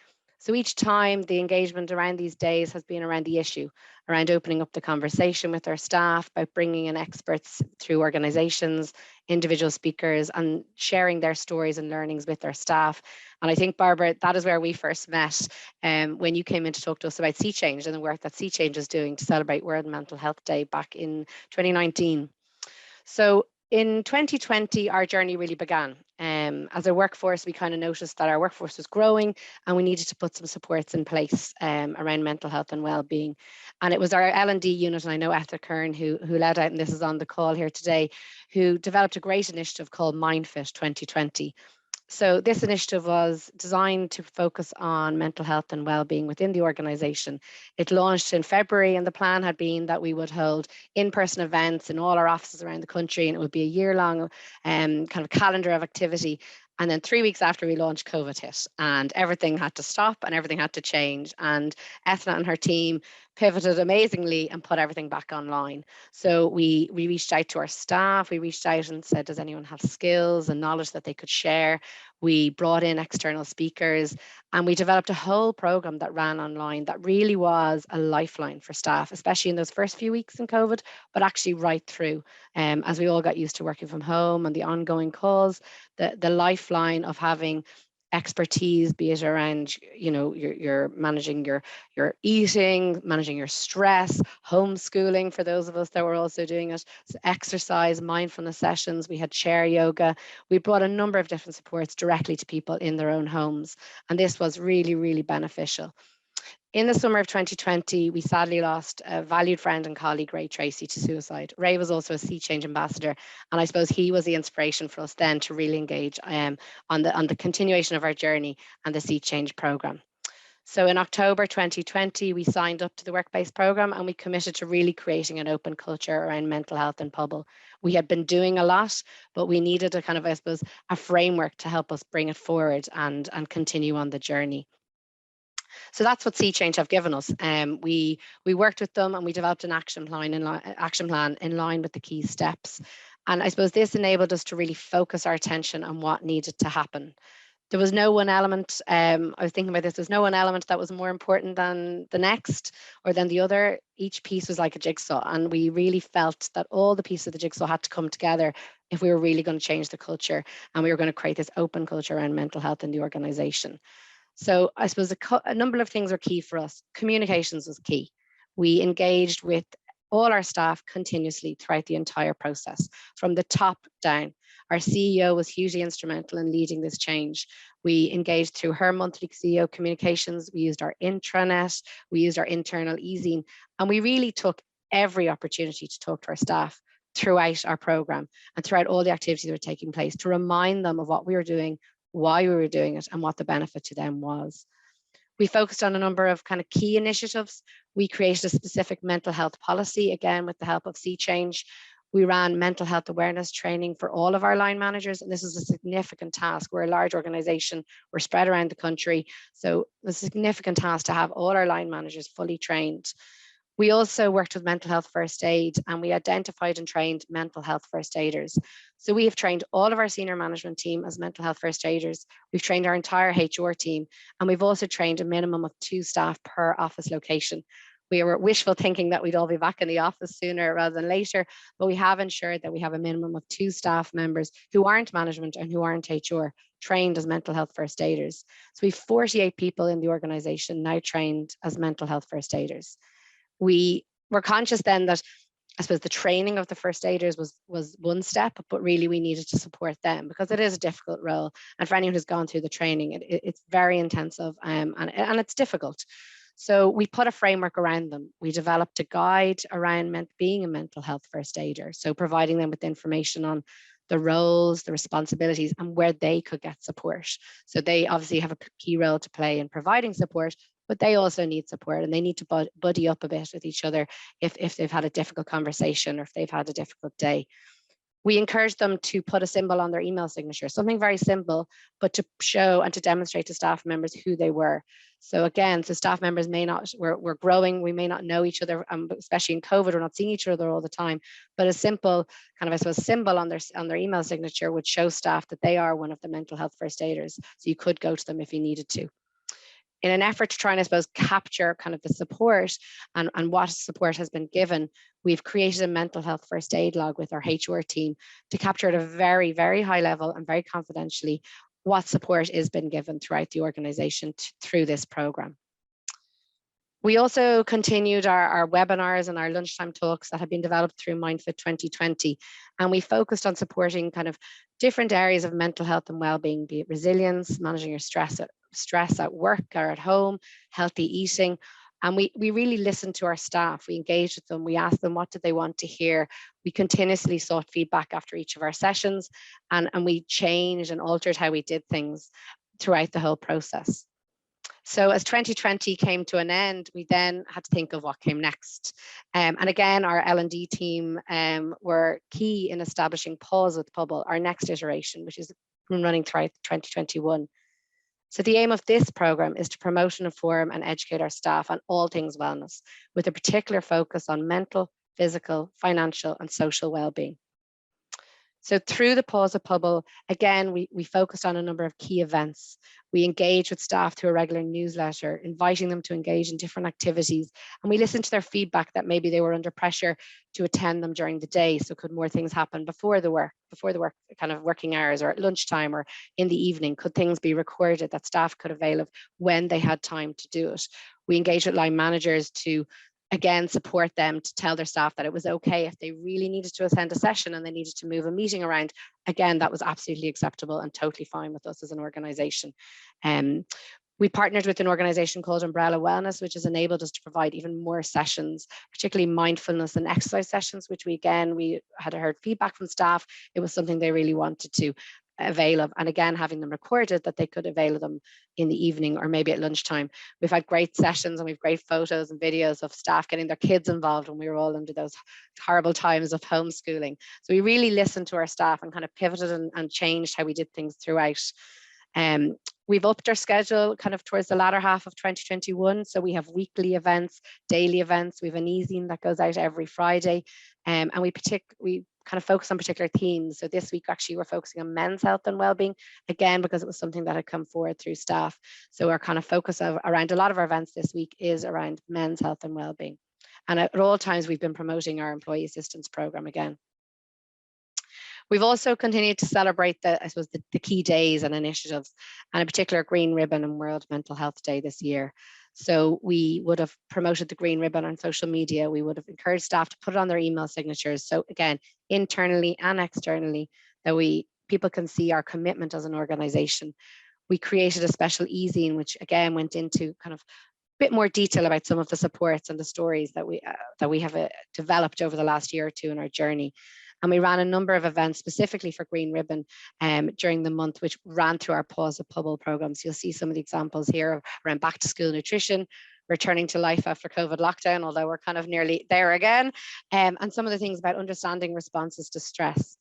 So each time the engagement around these days has been around the issue, around opening up the conversation with our staff, about bringing in experts through organisations, individual speakers, and sharing their stories and learnings with our staff. And I think, Barbara, that is where we first met when you came in to talk to us about Sea Change and the work that Sea Change is doing to celebrate World Mental Health Day back in 2019. So in 2020, our journey really began. As a workforce, we kind of noticed that our workforce was growing and we needed to put some supports in place around mental health and well-being. And it was our L&D unit, and I know Ethel Kern, who led out, and this is on the call here today, who developed a great initiative called MindFit 2020. So this initiative was designed to focus on mental health and well-being within the organisation. It launched in February, and the plan had been that we would hold in-person events in all our offices around the country, and it would be a year-long kind of calendar of activity. And then 3 weeks after we launched, COVID hit, and everything had to stop and everything had to change. And Ethna and her team pivoted amazingly and put everything back online. So we reached out to our staff. We reached out and said, does anyone have skills and knowledge that they could share? We brought in external speakers, and we developed a whole program that ran online that really was a lifeline for staff, especially in those first few weeks in COVID, but actually right through as we all got used to working from home and the ongoing calls, the lifeline of having expertise, be it around, you know, you're managing your eating, managing your stress, homeschooling for those of us that were also doing it, so exercise, mindfulness sessions. We had chair yoga. We brought a number of different supports directly to people in their own homes, and this was really, really beneficial. In the summer of 2020, we sadly lost a valued friend and colleague, Ray Tracy, to suicide. Ray was also a Sea Change ambassador, and I suppose he was the inspiration for us then to really engage on the continuation of our journey and the Sea Change programme. So in October 2020, we signed up to the work-based program and we committed to really creating an open culture around mental health in Pobal. We had been doing a lot, but we needed a kind of, I suppose, a framework to help us bring it forward and continue on the journey. So that's what Sea Change have given us. We worked with them and we developed an action plan in line with the key steps. And I suppose this enabled us to really focus our attention on what needed to happen. There was no one element, I was thinking about this, there's no one element that was more important than the next or than the other. Each piece was like a jigsaw, and we really felt that all the pieces of the jigsaw had to come together if we were really going to change the culture and we were going to create this open culture around mental health in the organisation. So I suppose a number of things were key for us. Communications was key. We engaged with all our staff continuously throughout the entire process, from the top down. Our CEO was hugely instrumental in leading this change. We engaged through her monthly CEO communications. We used our intranet, we used our internal e-zine, and we really took every opportunity to talk to our staff throughout our program and throughout all the activities that were taking place to remind them of what we were doing, why we were doing it, and what the benefit to them was. We focused on a number of kind of key initiatives. We created a specific mental health policy, again, with the help of Sea Change. We ran mental health awareness training for all of our line managers, and this is a significant task. We're a large organization, we're spread around the country, so it's a significant task to have all our line managers fully trained. We also worked with mental health first aid, and we identified and trained mental health first aiders. So we have trained all of our senior management team as mental health first aiders. We've trained our entire HR team, and we've also trained a minimum of 2 staff per office location. We were wishful thinking that we'd all be back in the office sooner rather than later, but we have ensured that we have a minimum of 2 staff members who aren't management and who aren't HR trained as mental health first aiders. So we have 48 people in the organisation now trained as mental health first aiders. We were conscious then that, I suppose, the training of the first aiders was one step, but really we needed to support them because it is a difficult role. And for anyone who's gone through the training, it's very intensive and it's difficult. So we put a framework around them. We developed a guide around being a mental health first aider. So providing them with information on the roles, the responsibilities, and where they could get support. So they obviously have a key role to play in providing support, but they also need support and they need to buddy up a bit with each other if they've had a difficult conversation or if they've had a difficult day. We encourage them to put a symbol on their email signature, something very simple, but to show and to demonstrate to staff members who they were. So again, so staff members we're growing, we may not know each other, especially in COVID, we're not seeing each other all the time, but a simple kind of, I suppose, symbol on their email signature would show staff that they are one of the mental health first aiders. So you could go to them if you needed to. In an effort to try and, I suppose, capture kind of the support and what support has been given, we've created a mental health first aid log with our HR team to capture at a very, very high level and very confidentially what support is been given throughout the organisation through this programme. We also continued our webinars and our lunchtime talks that have been developed through MindFit 2020, and we focused on supporting kind of different areas of mental health and well-being, be it resilience, managing your stress at work or at home, healthy eating. And we really listened to our staff. We engaged with them. We asked them what did they want to hear. We continuously sought feedback after each of our sessions, and we changed and altered how we did things throughout the whole process. So as 2020 came to an end, we then had to think of what came next. And again, our L&D team were key in establishing Pause with Pobal, our next iteration, which is running throughout 2021. So the aim of this programme is to promote and inform and educate our staff on all things wellness, with a particular focus on mental, physical, financial and social well-being. So through the Pause of Pobal, again, we focused on a number of key events. We engaged with staff through a regular newsletter, inviting them to engage in different activities. And we listened to their feedback that maybe they were under pressure to attend them during the day. So could more things happen before the work kind of working hours or at lunchtime or in the evening? Could things be recorded that staff could avail of when they had time to do it? We engaged with line managers to again, support them to tell their staff that it was okay if they really needed to attend a session and they needed to move a meeting around. Again, that was absolutely acceptable and totally fine with us as an organisation. We partnered with an organisation called Umbrella Wellness, which has enabled us to provide even more sessions, particularly mindfulness and exercise sessions, which we had heard feedback from staff. It was something they really wanted to. avail of, and again having them recorded that they could avail of them in the evening or maybe at lunchtime. We've had great sessions and we've great photos and videos of staff getting their kids involved when we were all under those horrible times of homeschooling. So we really listened to our staff and kind of pivoted and changed how we did things throughout. We've upped our schedule kind of towards the latter half of 2021. So we have weekly events, daily events. We have an e-zine that goes out every Friday. And we kind of focus on particular themes. So this week, actually, we're focusing on men's health and wellbeing, again, because it was something that had come forward through staff. So our kind of focus around a lot of our events this week is around men's health and wellbeing. And at all times, we've been promoting our employee assistance program again. We've also continued to celebrate the key days and initiatives, and in particular Green Ribbon and World Mental Health Day this year. So we would have promoted the Green Ribbon on social media. We would have encouraged staff to put it on their email signatures. So again, internally and externally, that people can see our commitment as an organization. We created a special e-zine, which again went into kind of bit more detail about some of the supports and the stories that we have developed over the last year or two in our journey. And we ran a number of events specifically for Green Ribbon during the month, which ran through our Pause at Pobal programs. You'll see some of the examples here around back to school nutrition, returning to life after COVID lockdown, although we're kind of nearly there again, and some of the things about understanding responses to stress.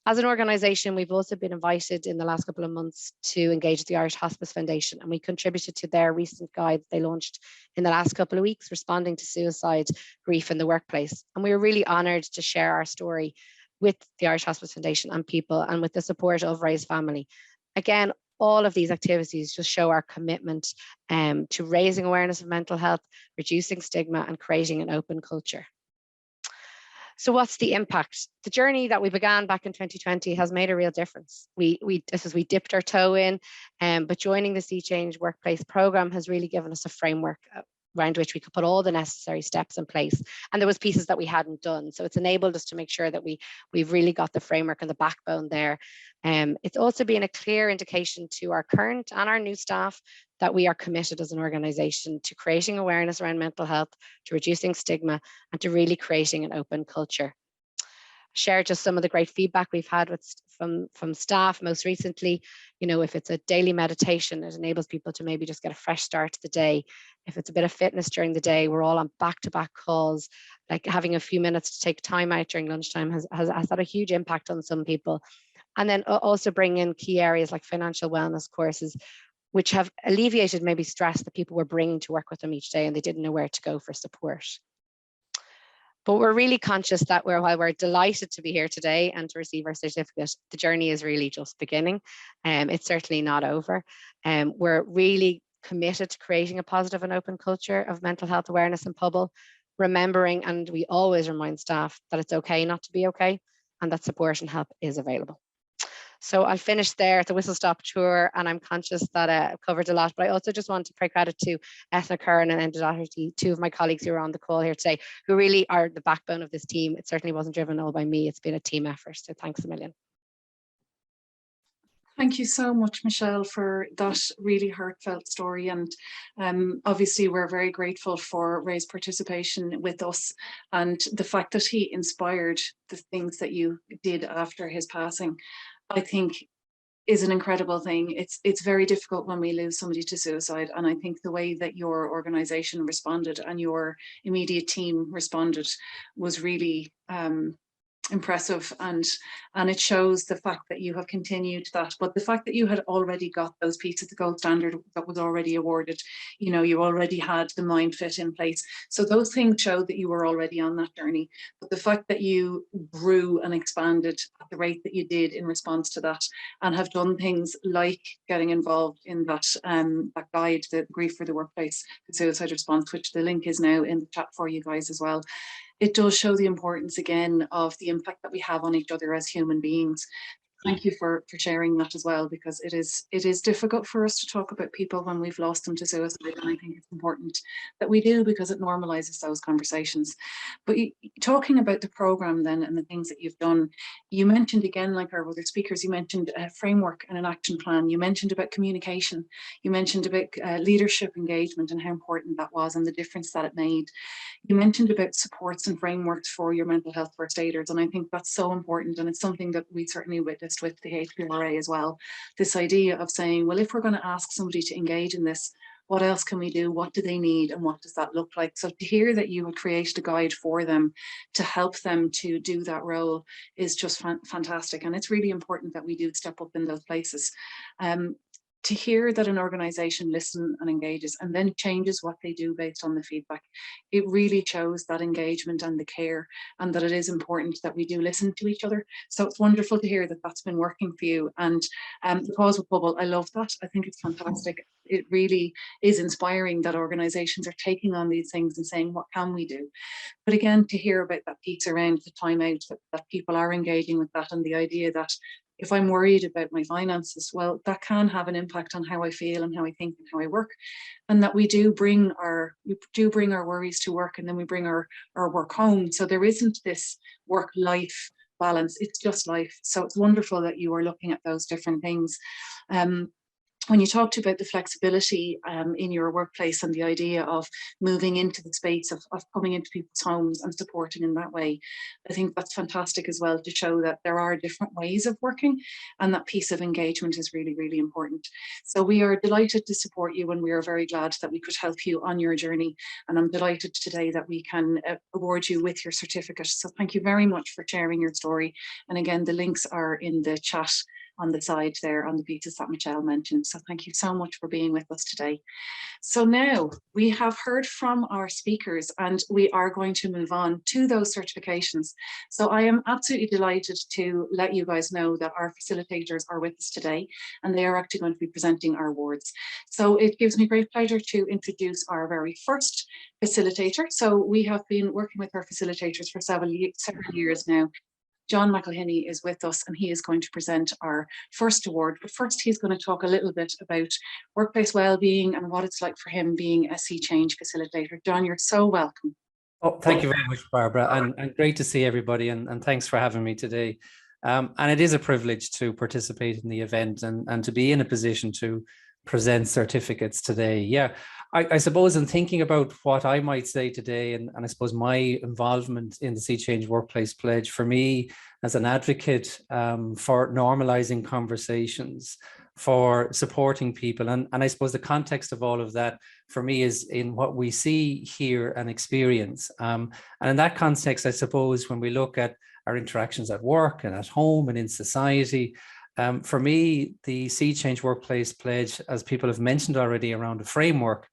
As an organisation, we've also been invited in the last couple of months to engage with the Irish Hospice Foundation, and we contributed to their recent guide they launched in the last couple of weeks, responding to suicide, grief in the workplace. And we were really honoured to share our story with the Irish Hospice Foundation and people, and with the support of Ray's family. Again, all of these activities just show our commitment to raising awareness of mental health, reducing stigma, and creating an open culture. So what's the impact? The journey that we began back in 2020 has made a real difference. We dipped our toe in, but joining the Sea Change Workplace program has really given us a framework around which we could put all the necessary steps in place. And there was pieces that we hadn't done. So it's enabled us to make sure that we've really got the framework and the backbone there. It's also been a clear indication to our current and our new staff that we are committed as an organisation to creating awareness around mental health, to reducing stigma, and to really creating an open culture. Share just some of the great feedback we've had from staff most recently. You know, if it's a daily meditation, it enables people to maybe just get a fresh start to the day. If it's a bit of fitness during the day, we're all on back-to-back calls. Like having a few minutes to take time out during lunchtime has had a huge impact on some people. And then also bring in key areas like financial wellness courses, which have alleviated maybe stress that people were bringing to work with them each day and they didn't know where to go for support. But we're really conscious that while we're delighted to be here today and to receive our certificate, the journey is really just beginning. It's certainly not over. We're really committed to creating a positive and open culture of mental health awareness in Pobal, remembering, and we always remind staff that it's okay not to be okay and that support and help is available. So I'll finish there at the whistle stop tour, and I'm conscious that I've covered a lot, but I also just want to pay credit to Ethna Curran and Enda Doherty, two of my colleagues who are on the call here today, who really are the backbone of this team. It certainly wasn't driven all by me, it's been a team effort, so thanks a million. Thank you so much, Michelle, for that really heartfelt story. And obviously, we're very grateful for Ray's participation with us and the fact that he inspired the things that you did after his passing, I think is an incredible thing. It's very difficult when we lose somebody to suicide. And I think the way that your organization responded and your immediate team responded was really impressive, and it shows the fact that you have continued that, but the fact that you had already got those pieces, the gold standard that was already awarded, you know, you already had the mind fit in place, so those things show that you were already on that journey. But the fact that you grew and expanded at the rate that you did in response to that, and have done things like getting involved in that that guide, the Grief for the Workplace, the suicide response, which the link is now in the chat for you guys as well. It does show the importance again of the impact that we have on each other as human beings. Thank you for sharing that as well, because it is difficult for us to talk about people when we've lost them to suicide, and I think it's important that we do, because it normalizes those conversations. But talking about the program then and the things that you've done, you mentioned again, like our other speakers, you mentioned a framework and an action plan. You mentioned about communication. You mentioned about leadership engagement and how important that was and the difference that it made. You mentioned about supports and frameworks for your mental health first aiders, and I think that's so important, and it's something that we certainly witnessed experienced with the HPRA as well. This idea of saying, well, if we're going to ask somebody to engage in this, what else can we do? What do they need? And what does that look like? So to hear that you had created a guide for them to help them to do that role is just fantastic. And it's really important that we do step up in those places. To hear that an organization listens and engages and then changes what they do based on the feedback, it really shows that engagement and the care, and that it is important that we do listen to each other. So it's wonderful to hear that that's been working for you. And the cause with Pobal, I love that. I think it's fantastic. It really is inspiring that organizations are taking on these things and saying, what can we do? But again, to hear about that piece around the time out, that people are engaging with that, and the idea that if I'm worried about my finances, well, that can have an impact on how I feel and how I think and how I work. And that we do bring our worries to work, and then we bring our work home. So there isn't this work-life balance, it's just life. So it's wonderful that you are looking at those different things. When you talked about the flexibility in your workplace and the idea of moving into the space of coming into people's homes and supporting in that way, I think that's fantastic as well, to show that there are different ways of working, and that piece of engagement is really, really important. So we are delighted to support you, and we are very glad that we could help you on your journey. And I'm delighted today that we can award you with your certificate. So thank you very much for sharing your story. And again, the links are in the chat on the side there on the pieces that Michelle mentioned. So thank you so much for being with us today. So now we have heard from our speakers, and we are going to move on to those certifications. So I am absolutely delighted to let you guys know that our facilitators are with us today, and they are actually going to be presenting our awards. So it gives me great pleasure to introduce our very first facilitator. So we have been working with our facilitators for several years now. John McElhinney is with us, and he is going to present our first award. But first, he's going to talk a little bit about workplace wellbeing and what it's like for him being a Sea Change facilitator. John, you're so welcome. Oh, thank you very much, Barbara, and great to see everybody, and thanks for having me today. And it is a privilege to participate in the event and to be in a position to present certificates today. Yeah, I suppose in thinking about what I might say today, and I suppose my involvement in the Sea Change Workplace Pledge, for me as an advocate for normalizing conversations, for supporting people, and I suppose the context of all of that for me is in what we see, hear and experience. And in that context, I suppose when we look at our interactions at work and at home and in society, for me, the Sea Change Workplace Pledge, as people have mentioned already around a framework,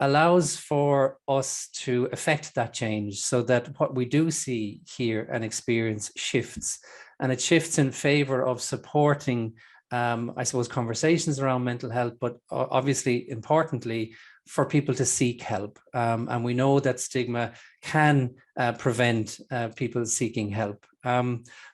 allows for us to affect that change so that what we do see, hear and experience shifts. And it shifts in favor of supporting, I suppose, conversations around mental health, but obviously, importantly, for people to seek help. And we know that stigma can prevent people seeking help.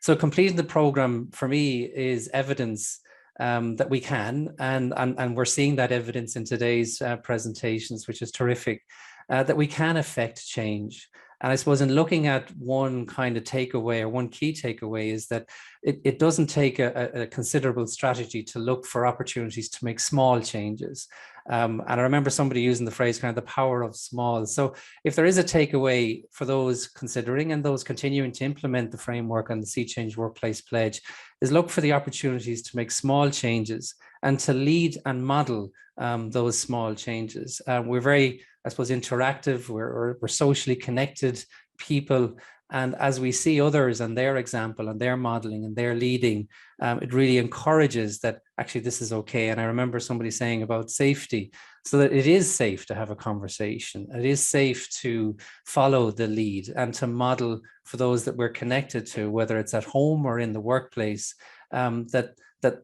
So completing the program for me is evidence that we can, and we're seeing that evidence in today's presentations, which is terrific, that we can affect change. And I suppose in looking at one kind of takeaway, or one key takeaway, is that it doesn't take a considerable strategy to look for opportunities to make small changes. And I remember somebody using the phrase kind of the power of small. So if there is a takeaway for those considering and those continuing to implement the framework and the Sea Change Workplace Pledge, is look for the opportunities to make small changes and to lead and model those small changes. We're very, I suppose, interactive, we're socially connected people. And as we see others and their example and their modeling and their leading, it really encourages that actually this is okay. And I remember somebody saying about safety, so that it is safe to have a conversation. It is safe to follow the lead and to model for those that we're connected to, whether it's at home or in the workplace, that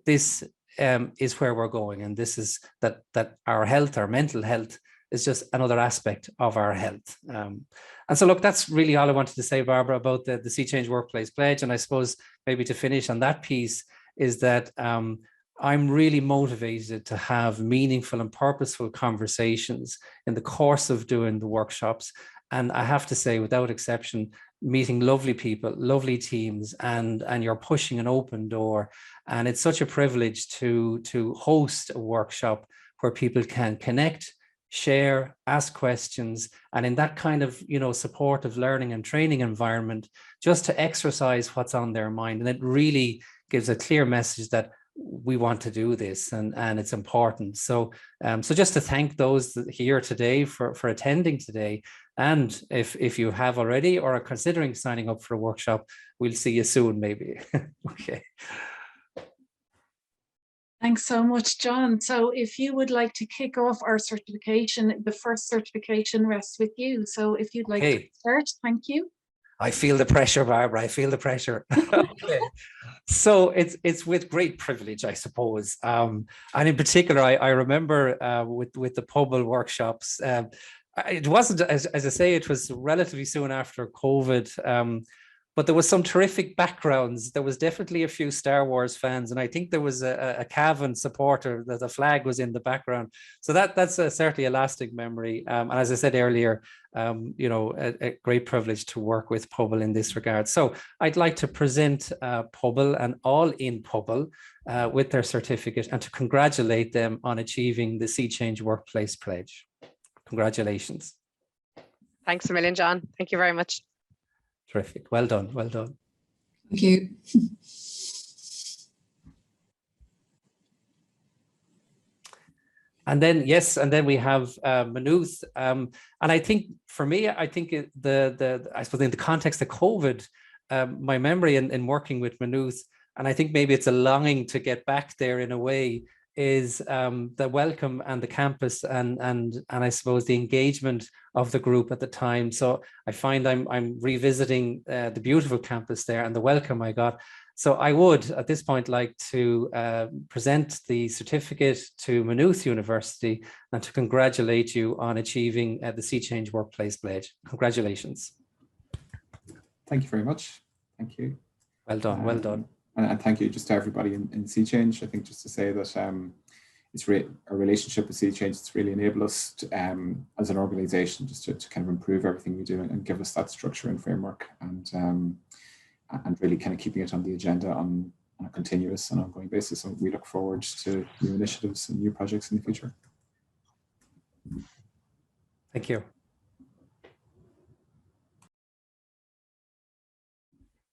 this is where we're going. And this is that our health, our mental health, is just another aspect of our health. And so look, that's really all I wanted to say, Barbara, about the Sea Change Workplace Pledge. And I suppose maybe to finish on that piece is that I'm really motivated to have meaningful and purposeful conversations in the course of doing the workshops. And I have to say, without exception, meeting lovely people, lovely teams, and you're pushing an open door. And it's such a privilege to host a workshop where people can connect, share, ask questions, and in that kind of, supportive learning and training environment, just to exercise what's on their mind. And it really gives a clear message that we want to do this and it's important. So so just to thank those here today for attending today. And if you have already or are considering signing up for a workshop, we'll see you soon, maybe. Okay. Thanks so much, John. So if you would like to kick off our certification, the first certification rests with you. So if you'd like to start, thank you. I feel the pressure, Barbara. I feel the pressure. Okay. So it's with great privilege, I suppose. And in particular, I remember with the Pobal workshops, it wasn't, as I say, it was relatively soon after COVID. But there was some terrific backgrounds. There was definitely a few Star Wars fans, and I think there was a Cavan supporter that the flag was in the background. So that's certainly a lasting memory. And as I said earlier, you know, a great privilege to work with Pobal in this regard. So I'd like to present Pobal and all in Pobal with their certificate and to congratulate them on achieving the Sea Change Workplace Pledge. Congratulations. Thanks a million, John. Thank you very much. Terrific. Well done. Well done. Thank you. And then, yes, and then we have Maynooth. And I think for me, I think I suppose in the context of COVID, my memory in working with Maynooth, and I think maybe it's a longing to get back there in a way, is the welcome and the campus and I suppose the engagement of the group at the time. So I find I'm revisiting the beautiful campus there and the welcome I got. So I would at this point like to present the certificate to Maynooth University and to congratulate you on achieving the Sea Change Workplace Pledge. Congratulations. Thank you very much. Thank you. Well done. Well done. And thank you just to everybody in Sea Change. I think just to say that it's our relationship with Sea Change, it's really enabled us to, as an organization just to kind of improve everything we do and give us that structure and framework and really kind of keeping it on the agenda on a continuous and ongoing basis. And we look forward to new initiatives and new projects in the future. Thank you.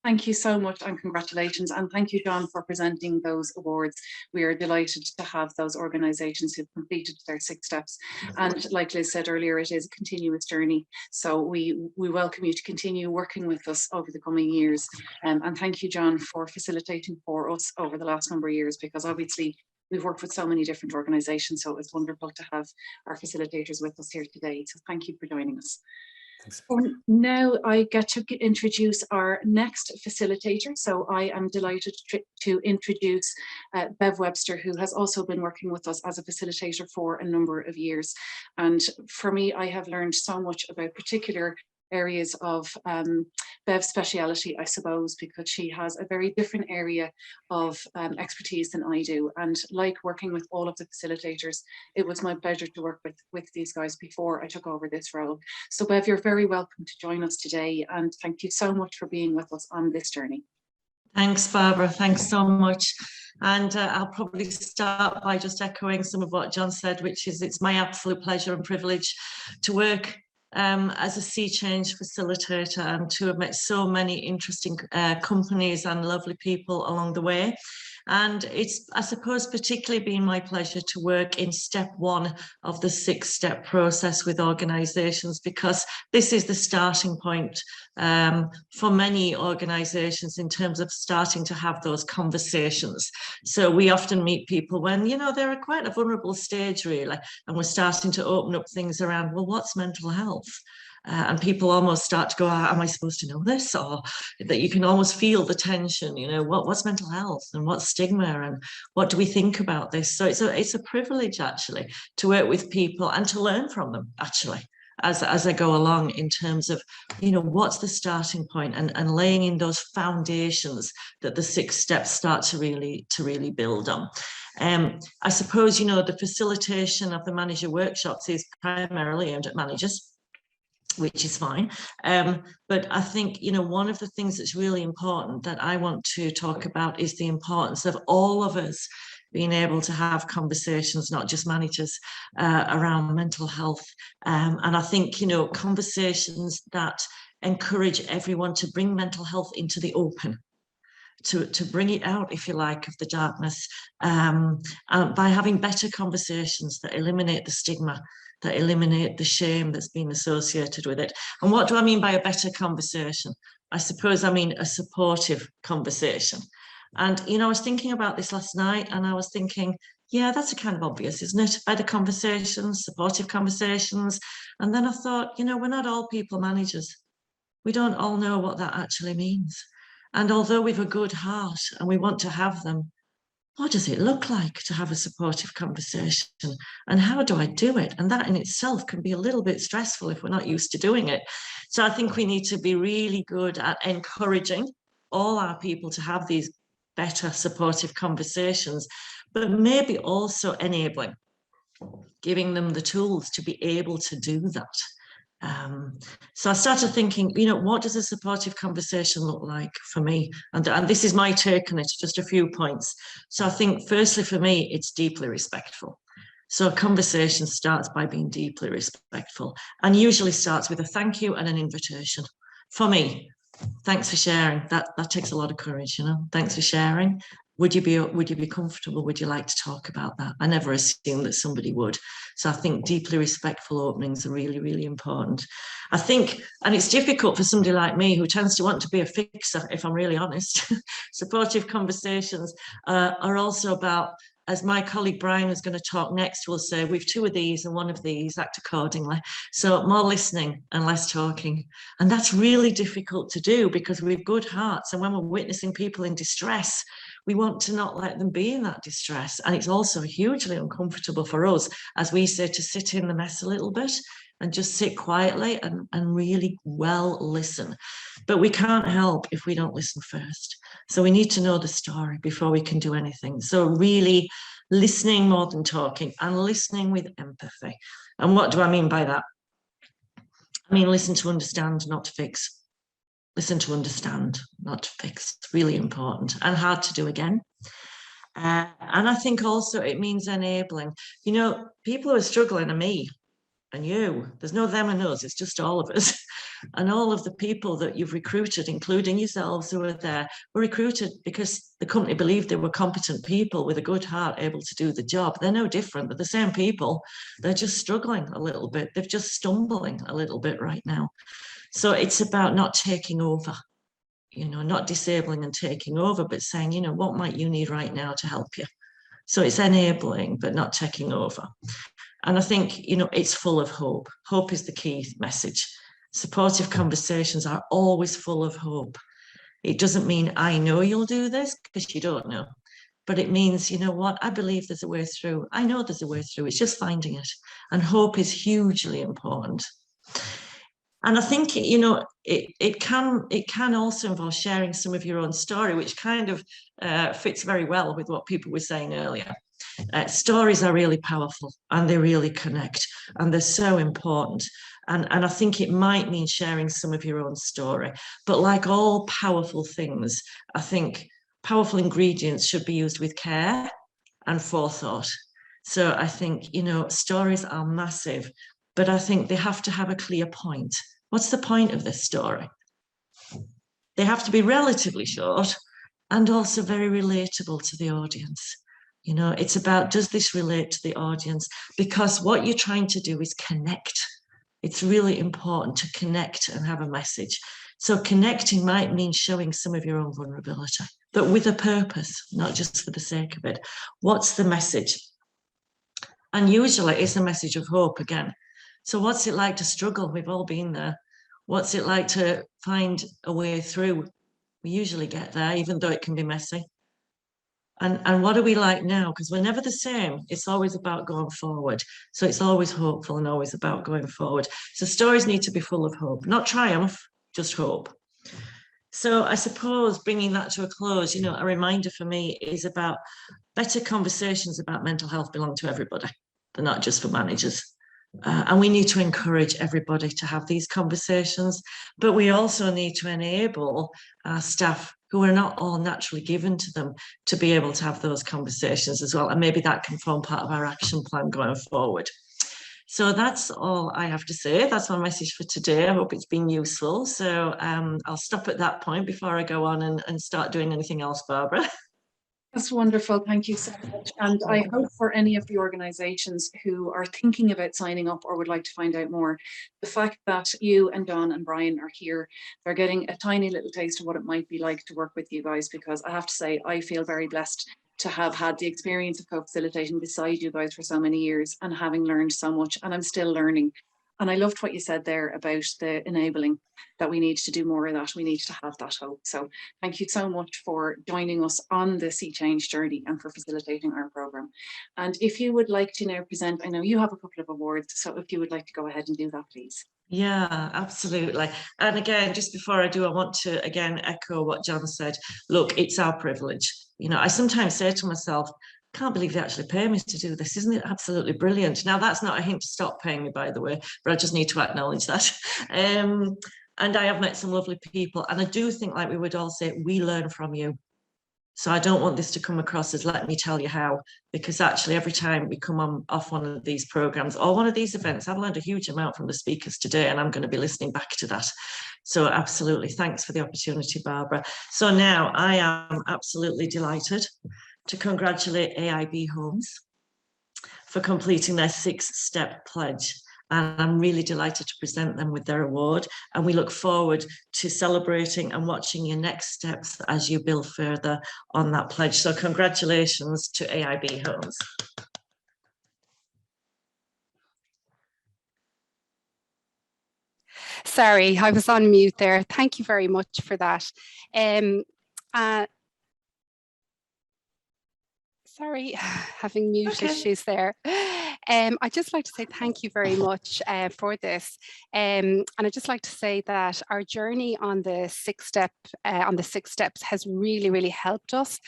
Thank you so much and congratulations. And thank you, John, for presenting those awards. We are delighted to have those organisations who've completed their 6 steps. And like Liz said earlier, it is a continuous journey. So we welcome you to continue working with us over the coming years. And thank you, John, for facilitating for us over the last number of years, because obviously we've worked with so many different organisations. So it's wonderful to have our facilitators with us here today. So thank you for joining us. Now I get to introduce our next facilitator. So I am delighted to introduce Bev Webster, who has also been working with us as a facilitator for a number of years. And for me, I have learned so much about particular areas of Bev's speciality, I suppose, because she has a very different area of expertise than I do. And like working with all of the facilitators, it was my pleasure to work with these guys before I took over this role. So Bev, you're very welcome to join us today, and thank you so much for being with us on this journey. Thanks, Barbara. Thanks so much. And I'll probably start by just echoing some of what John said, which is it's my absolute pleasure and privilege to work as a Sea Change facilitator and to have met so many interesting companies and lovely people along the way. And it's, I suppose, particularly been my pleasure to work in step 1 of the 6-step process with organisations, because this is the starting point for many organisations in terms of starting to have those conversations. So we often meet people when, you know, they're at quite a vulnerable stage, really, and we're starting to open up things around, well, what's mental health? And people almost start to go, am I supposed to know this? Or that you can almost feel the tension, you know, what's mental health and what's stigma and what do we think about this? So it's a privilege, actually, to work with people and to learn from them, actually, as I go along in terms of, you know, what's the starting point and laying in those foundations that the 6 steps start to really build on. I suppose, you know, the facilitation of the manager workshops is primarily aimed at managers, which is fine. But I think, you know, one of the things that's really important that I want to talk about is the importance of all of us being able to have conversations, not just managers, around mental health. And I think, you know, conversations that encourage everyone to bring mental health into the open. to bring it out, if you like, of the darkness, by having better conversations that eliminate the stigma, that eliminate the shame that's been associated with it. And what do I mean by a better conversation? I suppose I mean a supportive conversation. And, you know, I was thinking about this last night, and I was thinking, yeah, that's a kind of obvious, isn't it? Better conversations, supportive conversations. And then I thought, you know, we're not all people managers. We don't all know what that actually means. And although we've a good heart and we want to have them, what does it look like to have a supportive conversation? And how do I do it? And that in itself can be a little bit stressful if we're not used to doing it. So I think we need to be really good at encouraging all our people to have these better supportive conversations, but maybe also enabling, giving them the tools to be able to do that. So I started thinking, you know, what does a supportive conversation look like for me? And this is my take on it, just a few points. So I think firstly for me, it's deeply respectful. So a conversation starts by being deeply respectful, and usually starts with a thank you and an invitation. For me, thanks for sharing. That takes a lot of courage, you know. Thanks for sharing. Would you be comfortable? Would you like to talk about that? I never assumed that somebody would. So I think deeply respectful openings are really, really important. I think, and it's difficult for somebody like me who tends to want to be a fixer, if I'm really honest. Supportive conversations are also about, as my colleague Brian is going to talk next, will say, we've 2 of these and 1 of these, act accordingly. So more listening and less talking. And that's really difficult to do because we've good hearts. And when we're witnessing people in distress, we want to not let them be in that distress. And it's also hugely uncomfortable for us, as we say, to sit in the mess a little bit and just sit quietly and really well listen. But we can't help if we don't listen first. So we need to know the story before we can do anything. So really listening more than talking, and listening with empathy. And what do I mean by that? I mean, listen to understand, not to fix. Listen to understand, not to fix. It's really important and hard to do again. And I think also it means enabling. You know, people who are struggling are me and you. There's no them and us, it's just all of us. And all of the people that you've recruited, including yourselves who are there, were recruited because the company believed they were competent people with a good heart able to do the job. They're no different, but the same people. They're just struggling a little bit. They're just stumbling a little bit right now. So it's about not taking over, you know, not disabling and taking over, but saying, you know, what might you need right now to help you? So it's enabling, but not taking over. And I think, you know, it's full of hope. Hope is the key message. Supportive conversations are always full of hope. It doesn't mean I know you'll do this, because you don't know. But it means, you know what, I believe there's a way through. I know there's a way through. It's just finding it. And hope is hugely important. And I think, you know, it can also involve sharing some of your own story, which kind of fits very well with what people were saying earlier. Stories are really powerful and they really connect and they're so important. And I think it might mean sharing some of your own story. But like all powerful things, I think powerful ingredients should be used with care and forethought. So I think, you know, stories are massive, but I think they have to have a clear point. What's the point of this story? They have to be relatively short and also very relatable to the audience. You know, it's about, does this relate to the audience? Because what you're trying to do is connect. It's really important to connect and have a message. So connecting might mean showing some of your own vulnerability, but with a purpose, not just for the sake of it. What's the message? And usually it's a message of hope again. So what's it like to struggle? We've all been there. What's it like to find a way through? We usually get there, even though it can be messy. And what are we like now? Because we're never the same. It's always about going forward. So it's always hopeful and always about going forward. So stories need to be full of hope, not triumph, just hope. So I suppose bringing that to a close, you know, a reminder for me is about better conversations about mental health belong to everybody. They're not just for managers. And we need to encourage everybody to have these conversations, but we also need to enable our staff who are not all naturally given to them to be able to have those conversations as well. And maybe that can form part of our action plan going forward. So that's all I have to say. That's my message for today. I hope it's been useful. So I'll stop at that point before I go on and start doing anything else, Barbara. That's wonderful. Thank you so much. And I hope for any of the organisations who are thinking about signing up or would like to find out more, the fact that you and Don and Brian are here, they're getting a tiny little taste of what it might be like to work with you guys, because I have to say, I feel very blessed to have had the experience of co-facilitating beside you guys for so many years and having learned so much, and I'm still learning. And I loved what you said there about the enabling, that we need to do more of that. We need to have that hope. So thank you so much for joining us on the Sea Change journey and for facilitating our programme. And if you would like to now present, I know you have a couple of awards, so if you would like to go ahead and do that, please. Yeah, absolutely. And again, just before I do, I want to again echo what John said. Look, it's our privilege. You know, I sometimes say to myself, can't believe they actually pay me to do this. Isn't it absolutely brilliant? Now, that's not a hint to stop paying me, by the way, but I just need to acknowledge that. And I have met some lovely people. And I do think, like we would all say, we learn from you. So I don't want this to come across as let me tell you how, because actually every time we come off one of these programs or one of these events, I've learned a huge amount from the speakers today, and I'm going to be listening back to that. So absolutely, thanks for the opportunity, Barbara. So now I am absolutely delighted to congratulate AIB Homes for completing their 6-step pledge. And I'm really delighted to present them with their award. And we look forward to celebrating and watching your next steps as you build further on that pledge. So congratulations to AIB Homes. Sorry, I was on mute there. Thank you very much for that. Sorry, having mute issues there. I'd just like to say thank you very much for this. And I'd just like to say that our journey on the 6 steps has really, really helped us.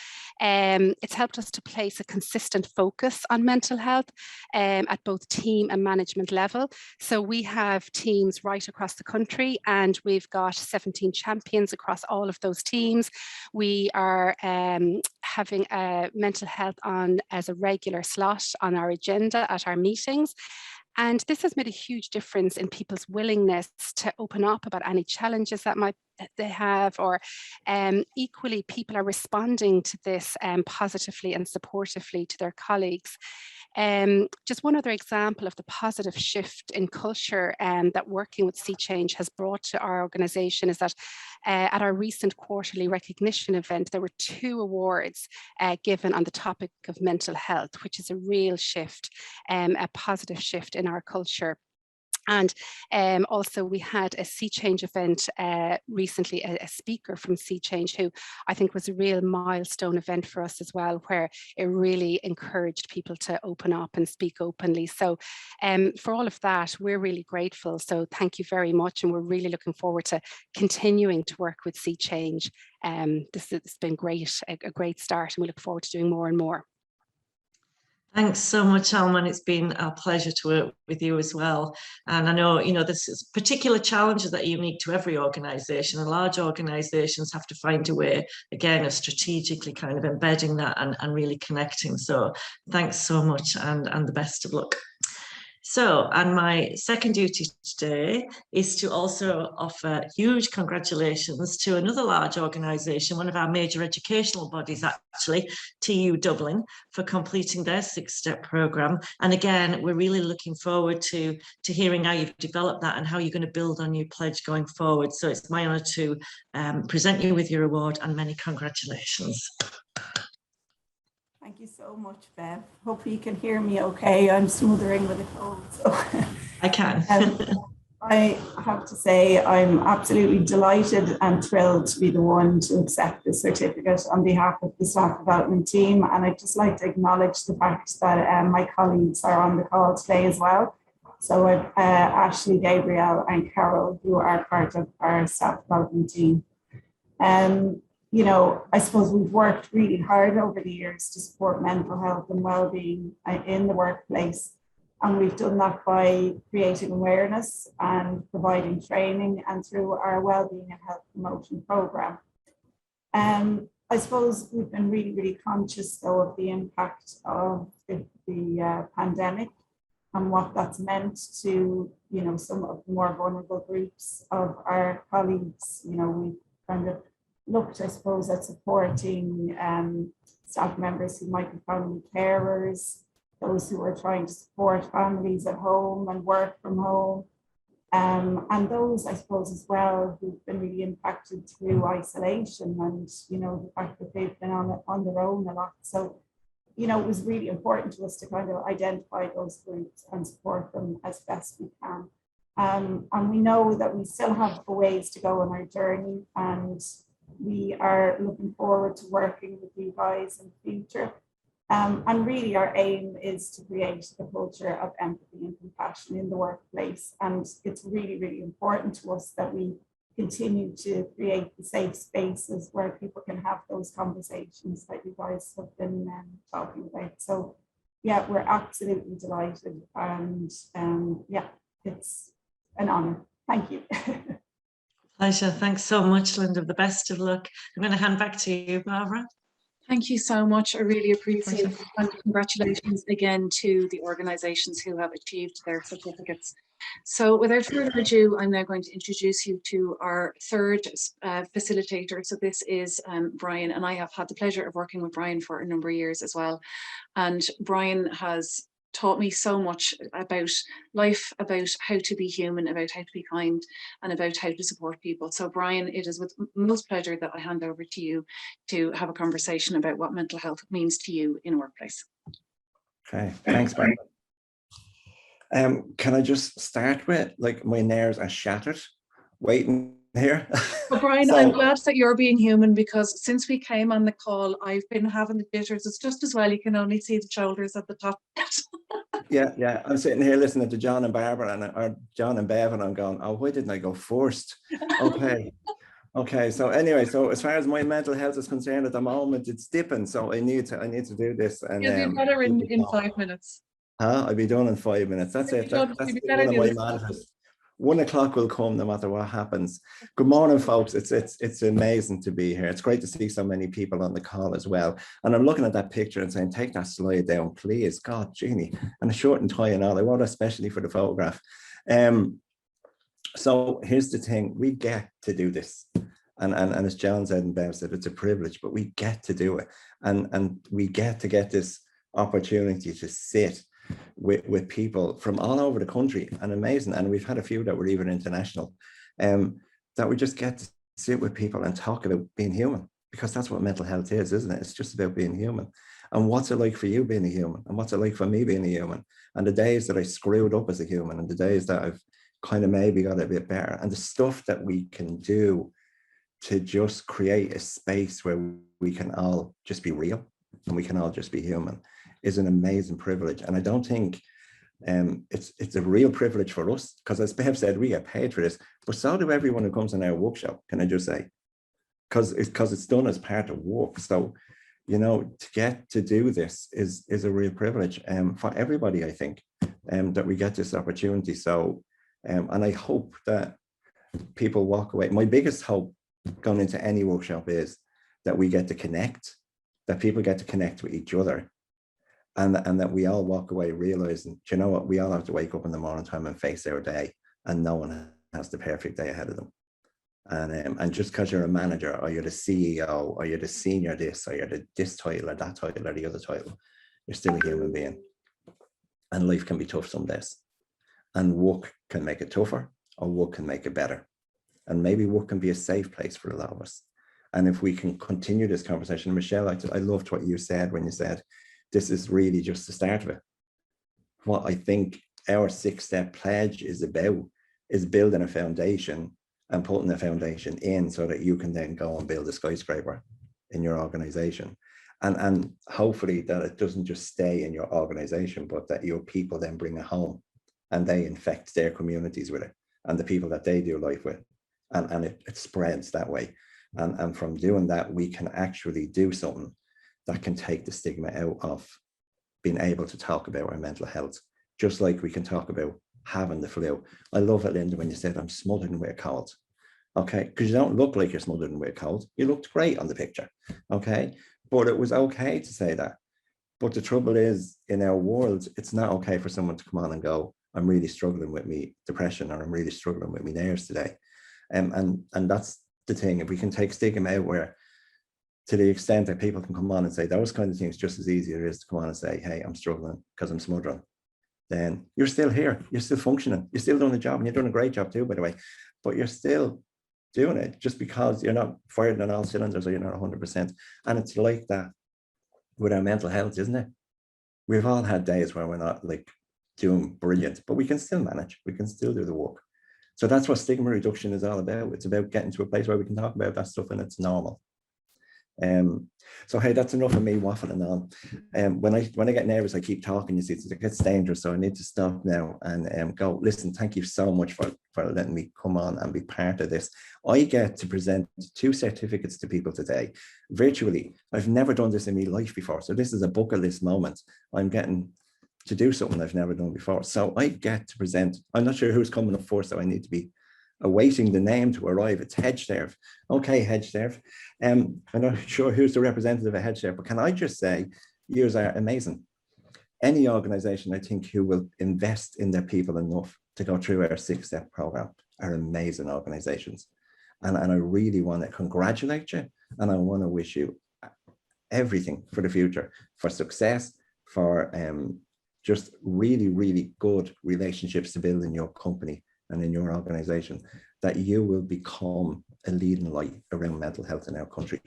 It's helped us to place a consistent focus on mental health at both team and management level. So we have teams right across the country, and we've got 17 champions across all of those teams. We are having mental health on as a regular slot on our agenda at our meetings. And this has made a huge difference in people's willingness to open up about any challenges that they have, or equally people are responding to this positively and supportively to their colleagues. Just one other example of the positive shift in culture that working with Sea Change has brought to our organisation is that at our recent quarterly recognition event, there were 2 awards given on the topic of mental health, which is a real shift, a positive shift in our culture. And also we had a Sea Change event recently, a speaker from Sea Change, who I think was a real milestone event for us as well, where it really encouraged people to open up and speak openly. So for all of that, we're really grateful. So thank you very much. And we're really looking forward to continuing to work with Sea Change. This has been great, a great start, and we look forward to doing more and more. Thanks so much, Alma. It's been a pleasure to work with you as well. And I know, you know, there's particular challenges that are unique to every organisation, and large organisations have to find a way, again, of strategically kind of embedding that and really connecting. So thanks so much, and the best of luck. So, and my second duty today is to also offer huge congratulations to another large organisation, one of our major educational bodies actually, TU Dublin, for completing their 6-step programme. And again, we're really looking forward to hearing how you've developed that and how you're going to build on your pledge going forward. So it's my honour to present you with your award, and many congratulations. Thank you so much, Bev. Hopefully you can hear me okay. I'm smothering with a cold. So. I can. I have to say I'm absolutely delighted and thrilled to be the one to accept this certificate on behalf of the staff development team. And I'd just like to acknowledge the fact that my colleagues are on the call today as well. So Ashley, Gabrielle and Carol, who are part of our staff development team. You know, I suppose we've worked really hard over the years to support mental health and well-being in the workplace. And we've done that by creating awareness and providing training, and through our Wellbeing and Health Promotion Programme. I suppose we've been really, really conscious though of the impact of the pandemic. and what that's meant to, you know, some of the more vulnerable groups of our colleagues. You know, we kind of looked, I suppose, at supporting staff members who might be family carers, those who are trying to support families at home and work from home, and those, I suppose, as well, who've been really impacted through isolation and, you know, the fact that they've been on their own a lot. So, you know, it was really important to us to kind of identify those groups and support them as best we can. And we know that we still have a ways to go on our journey, and we are looking forward to working with you guys in the future. And really our aim is to create a culture of empathy and compassion in the workplace. And it's really, really important to us that we continue to create the safe spaces where people can have those conversations that you guys have been talking about. So yeah, we're absolutely delighted, and yeah, it's an honor. Thank you. Pleasure. Thanks so much, Linda. The best of luck. I'm going to hand back to you, Barbara. Thank you so much. I really appreciate it. And congratulations again to the organisations who have achieved their certificates. So without further ado, I'm now going to introduce you to our third facilitator. So this is Brian, and I have had the pleasure of working with Brian for a number of years as well. And Brian has taught me so much about life, about how to be human, about how to be kind, and about how to support people. So Brian, it is with most pleasure that I hand over to you to have a conversation about what mental health means to you in a workplace. Okay, thanks, Barbara. Can I just start with, like, my nerves are shattered waiting here. But Brian, so, I'm glad that you're being human, because since we came on the call, I've been having the jitters. It's just as well you can only see the shoulders at the top. Yeah. I'm sitting here listening to John and Barbara, or John and Bev, and I'm going, oh, why didn't I go first? Okay. So anyway, so as far as my mental health is concerned at the moment, it's dipping. So I need to do this. And you'll be better in 5 minutes. I'll be done in 5 minutes. That's it. That's one of my mantras. 1 o'clock will come no matter what happens. Good morning, folks. It's amazing to be here. It's great to see so many people on the call as well. And I'm looking at that picture and saying, take that slide down, please. God, Jeannie, and a shirt and tie and all. I wore that especially for the photograph. So here's the thing: we get to do this, and as John said and Bev said, it's a privilege, but we get to do it, and we get this opportunity to sit with people from all over the country, and amazing. And we've had a few that were even international, that we just get to sit with people and talk about being human, because that's what mental health is, isn't it? It's just about being human. And what's it like for you being a human? And what's it like for me being a human? And the days that I screwed up as a human, and the days that I've kind of maybe got a bit better, and the stuff that we can do to just create a space where we can all just be real and we can all just be human, is an amazing privilege. And I don't think it's a real privilege for us, because as Bev said, we get paid for this, but so do everyone who comes in our workshop, can I just say, because it's done as part of work. So, you know, to get to do this is a real privilege for everybody, I think, that we get this opportunity. So, and I hope that people walk away. My biggest hope going into any workshop is that we get to connect, that people get to connect with each other, and that we all walk away realizing, you know what, we all have to wake up in the morning time and face our day, and no one has the perfect day ahead of them. And just because you're a manager, or you're the CEO, or you're the senior this, or you're this title or that title or the other title, you're still a human being. And life can be tough some days. And work can make it tougher, or work can make it better. And maybe work can be a safe place for a lot of us. And if we can continue this conversation, Michelle, I loved what you said when you said, this is really just the start of it. What I think our 6-step pledge is about is building a foundation and putting a foundation in so that you can then go and build a skyscraper in your organization. And hopefully that it doesn't just stay in your organization, but that your people then bring it home and they infect their communities with it and the people that they do life with. And it spreads that way. And from doing that, we can actually do something that can take the stigma out of being able to talk about our mental health, just like we can talk about having the flu. I love it, Linda, when you said, I'm smothered with a cold. Okay, because you don't look like you're smothered with a cold. You looked great on the picture. Okay, but it was okay to say that. But the trouble is, in our world, it's not okay for someone to come on and go, I'm really struggling with me depression, or I'm really struggling with me nerves today. And that's the thing. If we can take stigma out, where to the extent that people can come on and say those kind of things just as easy as it is to come on and say, hey, I'm struggling because I'm smothering, then you're still here, you're still functioning, you're still doing the job, and you're doing a great job too, by the way, but you're still doing it just because you're not firing on all cylinders, or you're not 100%. And it's like that with our mental health, isn't it? We've all had days where we're not like doing brilliant, but we can still manage, we can still do the work. So that's what stigma reduction is all about. It's about getting to a place where we can talk about that stuff and it's normal. So hey, that's enough of me waffling on. When I get nervous, I keep talking, you see, it gets dangerous. So I need to stop now and go. Listen, thank you so much for letting me come on and be part of this. I get to present 2 certificates to people today, virtually. I've never done this in my life before. So this is a bucket list moment. I'm getting to do something I've never done before. So I get to present. I'm not sure who's coming up first, so I need to be awaiting the name to arrive. It's HPRA. Okay, HPRA. I'm not sure who's the representative of HPRA, but can I just say, you are amazing. Any organization, I think, who will invest in their people enough to go through our 6-step program are amazing organizations. And I really want to congratulate you, and I want to wish you everything for the future, for success, for just really, really good relationships to build in your company and in your organization, that you will become a leading light around mental health in our country.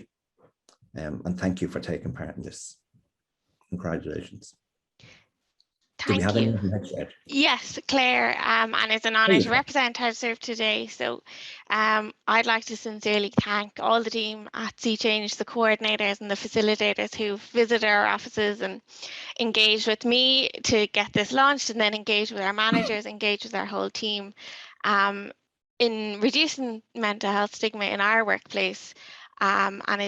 And thank you for taking part in this. Congratulations. Thank you. Yes, Claire, and it's an honour to represent HeadServe today. So I'd like to sincerely thank all the team at Sea Change, the coordinators and the facilitators who visited our offices and engaged with me to get this launched, and then engaged with our managers, engaged with our whole team in reducing mental health stigma in our workplace. And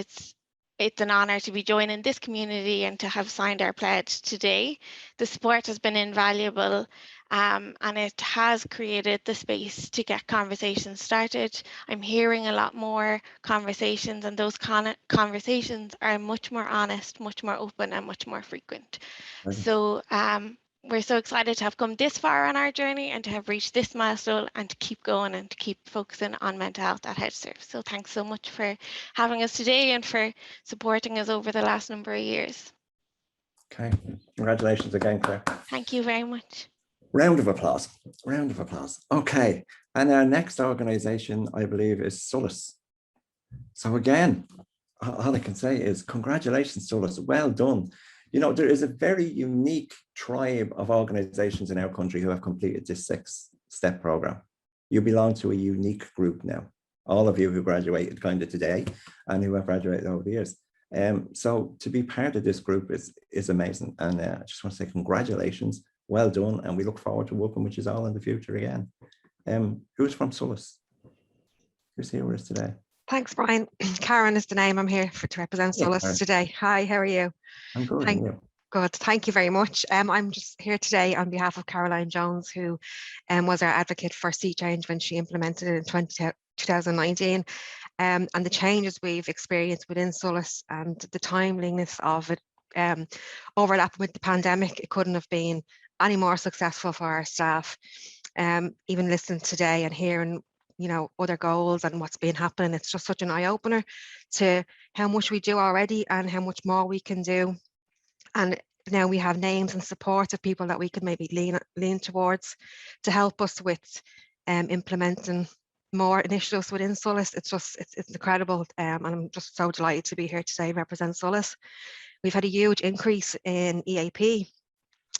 it's an honour to be joining this community and to have signed our pledge today. The support has been invaluable, and it has created the space to get conversations started. I'm hearing a lot more conversations, and those conversations are much more honest, much more open, and much more frequent. So we're so excited to have come this far on our journey and to have reached this milestone, and to keep going and to keep focusing on mental health at HeadServe. So thanks so much for having us today and for supporting us over the last number of years. Okay, congratulations again, Claire. Thank you very much. Round of applause, round of applause. Okay, and our next organization, I believe, is Solace. So again, all I can say is congratulations, Solace, well done. You know, there is a very unique tribe of organizations in our country who have completed this 6-step program. You belong to a unique group now, all of you who graduated kind of today and who have graduated over the years. So to be part of this group is amazing. And I just want to say congratulations, well done. And we look forward to working with you all in the future again. Who's from Solace? Who's here with us today? Thanks, Brian. Karen is the name. I'm here to represent Solace today. Hi, how are you? I'm good. Good. Thank you very much. I'm just here today on behalf of Caroline Jones, who was our advocate for Sea Change when she implemented it in 2019. And the changes we've experienced within Solace and the timeliness of it overlapping with the pandemic, it couldn't have been any more successful for our staff. Even listening today and hearing other goals and what's been happening, it's just such an eye-opener to how much we do already and how much more we can do. And now we have names and support of people that we could maybe lean towards to help us with implementing more initiatives within Solace. It's incredible, and I'm just so delighted to be here today to represent Solace. We've had a huge increase in EAP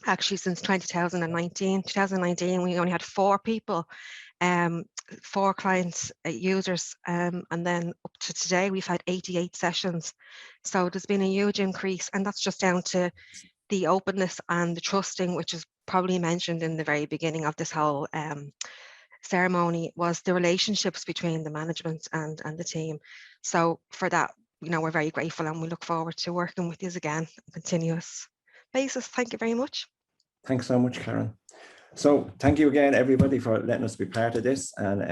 actually since 2019. 2019 we only had 4 people, 4 clients, users, and then up to today we've had 88 sessions. So there's been a huge increase, and that's just down to the openness and the trusting, which is probably mentioned in the very beginning of this whole ceremony, was the relationships between the management and the team. So for that, we're very grateful, and we look forward to working with you again on a continuous basis. Thank you very much. Thanks so much, Karen. So thank you again, everybody, for letting us be part of this. And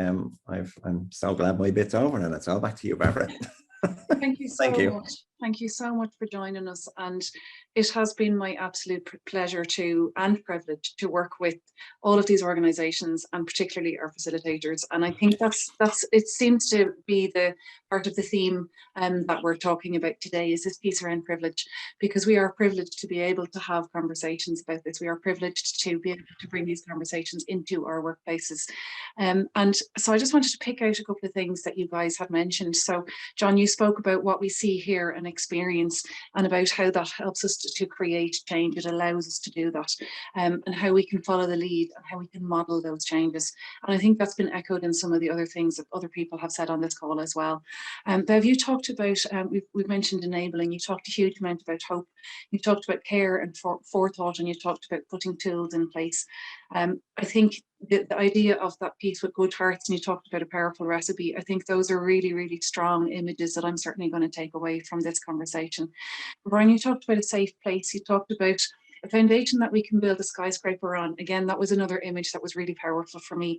I'm so glad my bit's over, and it's all back to you, Barbara. Thank you so much. Thank you so much for joining us, and it has been my absolute pleasure and privilege to work with all of these organisations, and particularly our facilitators. And I think it seems to be the part of the theme that we're talking about today, is this piece around privilege, because we are privileged to be able to have conversations about this. We are privileged to be able to bring these conversations into our workplaces. And so I just wanted to pick out a couple of things that you guys had mentioned. So John, you spoke about what we see here and experience, and about how that helps us to create change. It allows us to do that, and how we can follow the lead and how we can model those changes. And I think that's been echoed in some of the other things that other people have said on this call as well. Bev, you talked about, we've mentioned enabling, you talked a huge amount about hope, you talked about care and forethought, and you talked about putting tools in place. I think the idea of that piece with good hearts, and you talked about a powerful recipe, I think those are really, really strong images that I'm certainly going to take away from this conversation. Brian, you talked about a safe place, you talked about a foundation that we can build a skyscraper on. Again, that was another image that was really powerful for me.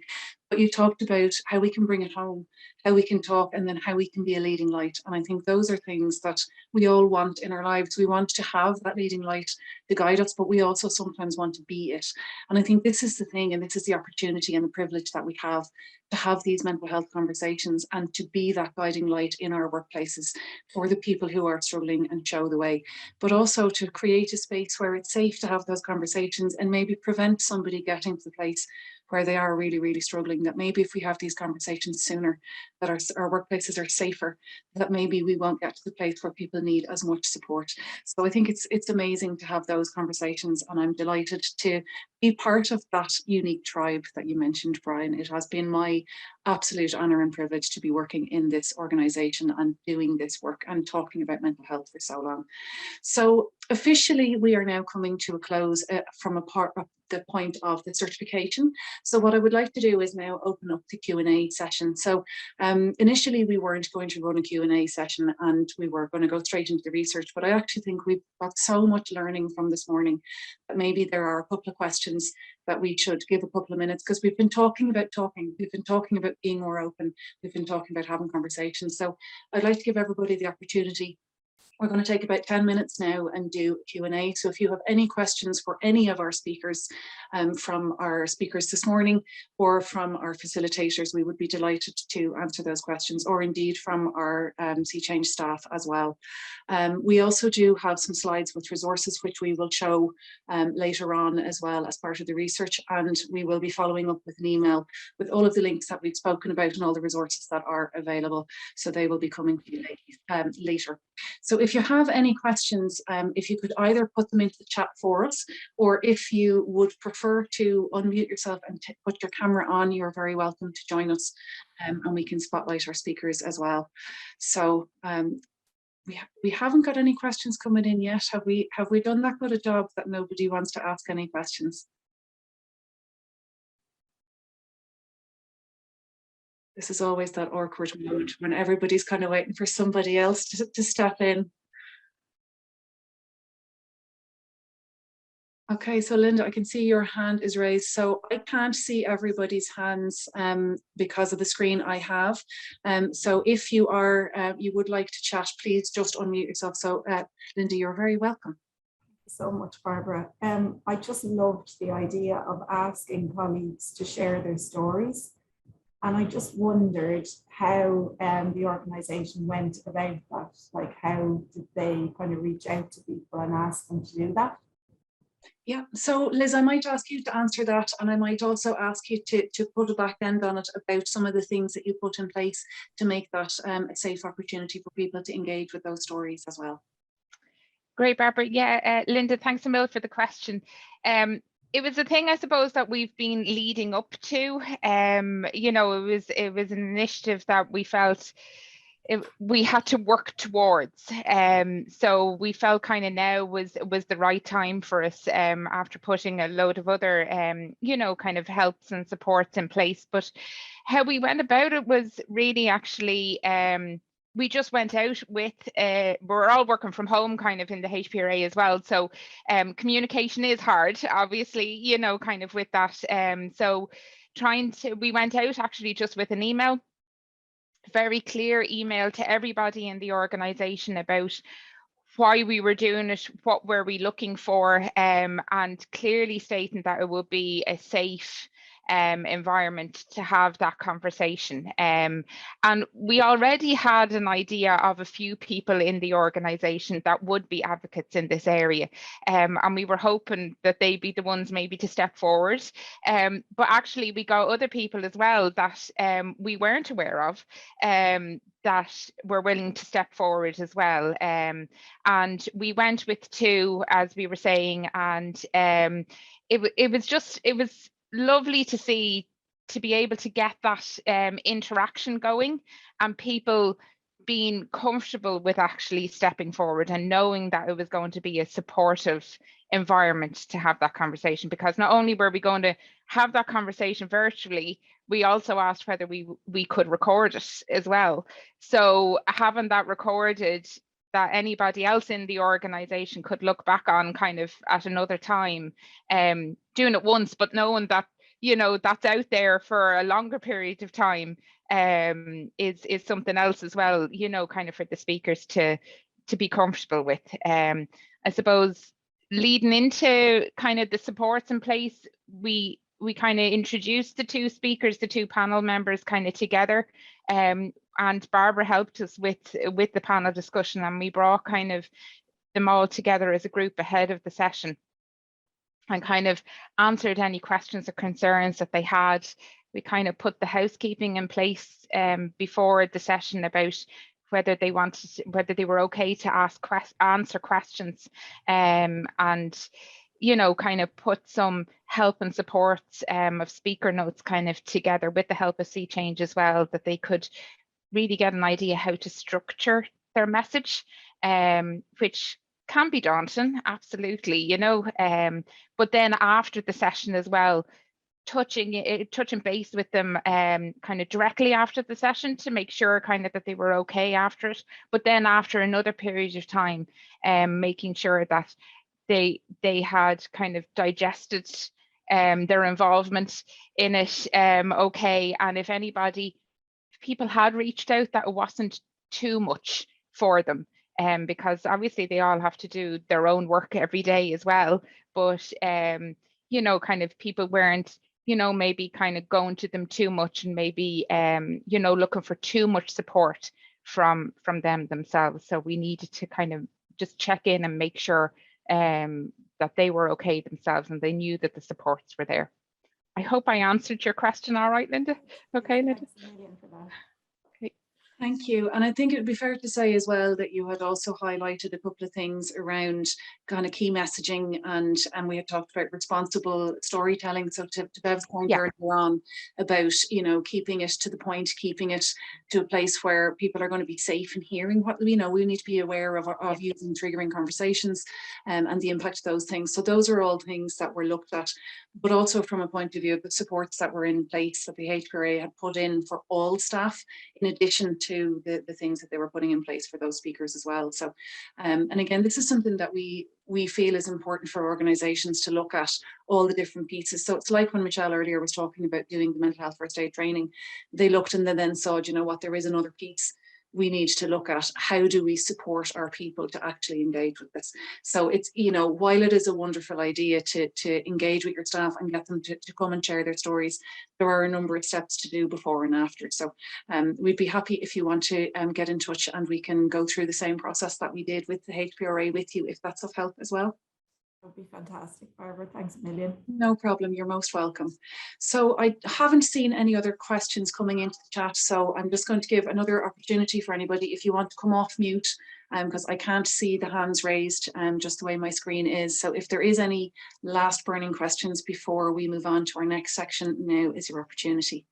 But you talked about how we can bring it home, how we can talk, and then how we can be a leading light. And I think those are things that we all want in our lives. We want to have that leading light to guide us, but we also sometimes want to be it. And I think this is the thing, and this is the opportunity and the privilege that we have to have these mental health conversations and to be that guiding light in our workplaces for the people who are struggling and show the way, but also to create a space where it's safe to have those conversations and maybe prevent somebody getting to the place where they are really, really struggling. That maybe if we have these conversations sooner, that our workplaces are safer, that maybe we won't get to the place where people need as much support. So I think it's amazing to have those conversations, and I'm delighted to be part of that unique tribe that you mentioned, Brian. It has been my absolute honour and privilege to be working in this organisation and doing this work and talking about mental health for so long. So officially, we are now coming to a close from the point of the certification. So what I would like to do is now open up the Q&A session. So initially we weren't going to run a Q&A session and we were going to go straight into the research, but I actually think we've got so much learning from this morning that maybe there are a couple of questions that we should give a couple of minutes, because we've been talking about we've been talking about being more open, we've been talking about having conversations. So I'd like to give everybody the opportunity. We're going to take about 10 minutes now and do a Q&A. So if you have any questions for any of our speakers, from our speakers this morning or from our facilitators, we would be delighted to answer those questions, or indeed from our Sea Change staff as well. We also do have some slides with resources which we will show later on as well as part of the research, and we will be following up with an email with all of the links that we've spoken about and all the resources that are available. So they will be coming to you later. So if you have any questions, if you could either put them into the chat for us, or if you would prefer to unmute yourself and put your camera on, you're very welcome to join us, and we can spotlight our speakers as well. So we haven't got any questions coming in yet. Have we done that good a job that nobody wants to ask any questions? This is always that awkward moment when everybody's kind of waiting for somebody else to step in. Okay, so Linda, I can see your hand is raised. So I can't see everybody's hands because of the screen I have. So if you would like to chat, please just unmute yourself. So Linda, you're very welcome. Thank you so much, Barbara. I just loved the idea of asking colleagues to share their stories. And I just wondered how the organisation went about that. Like, how did they kind of reach out to people and ask them to do that? Yeah, so Liz, I might ask you to answer that, and I might also ask you to put a back end on it about some of the things that you put in place to make that a safe opportunity for people to engage with those stories as well. Great, Barbara. Yeah, Linda, thanks a million for the question. It was a thing, I suppose, that we've been leading up to. You know, it was an initiative that we felt we had to work towards. So we felt kind of now was the right time for us, after putting a load of other, you know, kind of helps and supports in place. But how we went about it was really actually, we just went out with, we're all working from home kind of in the HPRA as well. So communication is hard, obviously, you know, kind of with that. So we went out actually just with an email, very clear email to everybody in the organisation about why we were doing it, what were we looking for, and clearly stating that it would be a safe environment to have that conversation. And we already had an idea of a few people in the organisation that would be advocates in this area, and we were hoping that they'd be the ones maybe to step forward. But actually we got other people as well that we weren't aware of, that were willing to step forward as well. And we went with 2, as we were saying, and it was lovely to see, to be able to get that interaction going and people being comfortable with actually stepping forward and knowing that it was going to be a supportive environment to have that conversation. Because not only were we going to have that conversation virtually, we also asked whether we could record it as well. So having that recorded, that anybody else in the organisation could look back on kind of at another time, doing it once, but knowing that, you know, that's out there for a longer period of time, is something else as well, you know, kind of for the speakers to be comfortable with. I suppose leading into kind of the supports in place, we kind of introduced the 2 speakers, the 2 panel members kind of together, and Barbara helped us with the panel discussion, and we brought kind of them all together as a group ahead of the session and kind of answered any questions or concerns that they had. We kind of put the housekeeping in place before the session about whether they were okay to answer questions, and you know, kind of put some help and support of speaker notes kind of together with the help of Sea Change as well, that they could really get an idea how to structure their message, which can be daunting, absolutely, you know, but then after the session as well, touching base with them kind of directly after the session to make sure kind of that they were okay after it, but then after another period of time, making sure that they had kind of digested their involvement in it okay, and if people had reached out, that it wasn't too much for them, because obviously they all have to do their own work every day as well, but you know, kind of people weren't, you know, maybe kind of going to them too much and maybe you know, looking for too much support from them themselves. So we needed to kind of just check in and make sure that they were okay themselves and they knew that the supports were there. I hope I answered your question all right, Linda. Okay, Linda. Okay. Thank you. And I think it would be fair to say as well that you had also highlighted a couple of things around kind of key messaging, and we had talked about responsible storytelling. So to Bev's point earlier on about, you know, keeping it to the point, keeping it to a place where people are going to be safe in hearing what, you know, we need to be aware of using triggering conversations and the impact of those things. So those are all things that were looked at, but also from a point of view of the supports that were in place that the HPRA had put in for all staff, in addition to the things that they were putting in place for those speakers as well. So, and again, this is something that we feel is important for organisations to look at all the different pieces. So it's like when Michelle earlier was talking about doing the mental health first aid training, they looked and they then saw, you know what, there is another piece we need to look at. How do we support our people to actually engage with this? So it's, you know, while it is a wonderful idea to engage with your staff and get them to come and share their stories, there are a number of steps to do before and after. So we'd be happy if you want to get in touch and we can go through the same process that we did with the HPRA with you, if that's of help as well. That would be fantastic, Barbara. Thanks a million. No problem. You're most welcome. So I haven't seen any other questions coming into the chat, so I'm just going to give another opportunity for anybody if you want to come off mute, because I can't see the hands raised just the way my screen is. So if there is any last burning questions before we move on to our next section, now is your opportunity.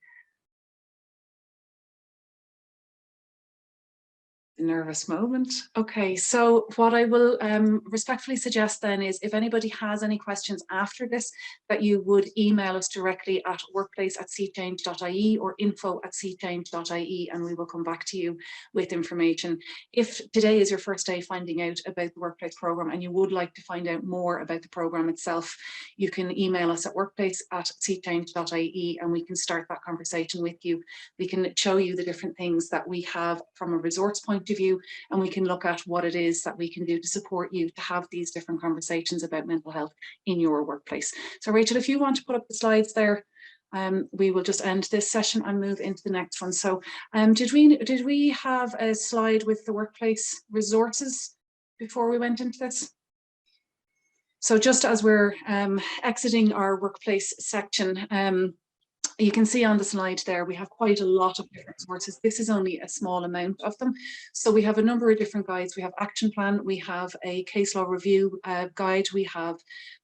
Nervous moment. Okay, so what I will respectfully suggest then is if anybody has any questions after this, that you would email us directly at workplace@seachange.ie or info@seachange.ie, and we will come back to you with information. If today is your first day finding out about the workplace programme and you would like to find out more about the programme itself, you can email us at workplace@seachange.ie and we can start that conversation with you. We can show you the different things that we have from a resource point of view, and we can look at what it is that we can do to support you to have these different conversations about mental health in your workplace. So Rachel, if you want to put up the slides there, we will just end this session and move into the next one. So did we have a slide with the workplace resources before we went into this? So just as we're exiting our workplace section, you can see on the slide there, we have quite a lot of different resources. This is only a small amount of them. So we have a number of different guides. We have action plan, we have a case law review guide, we have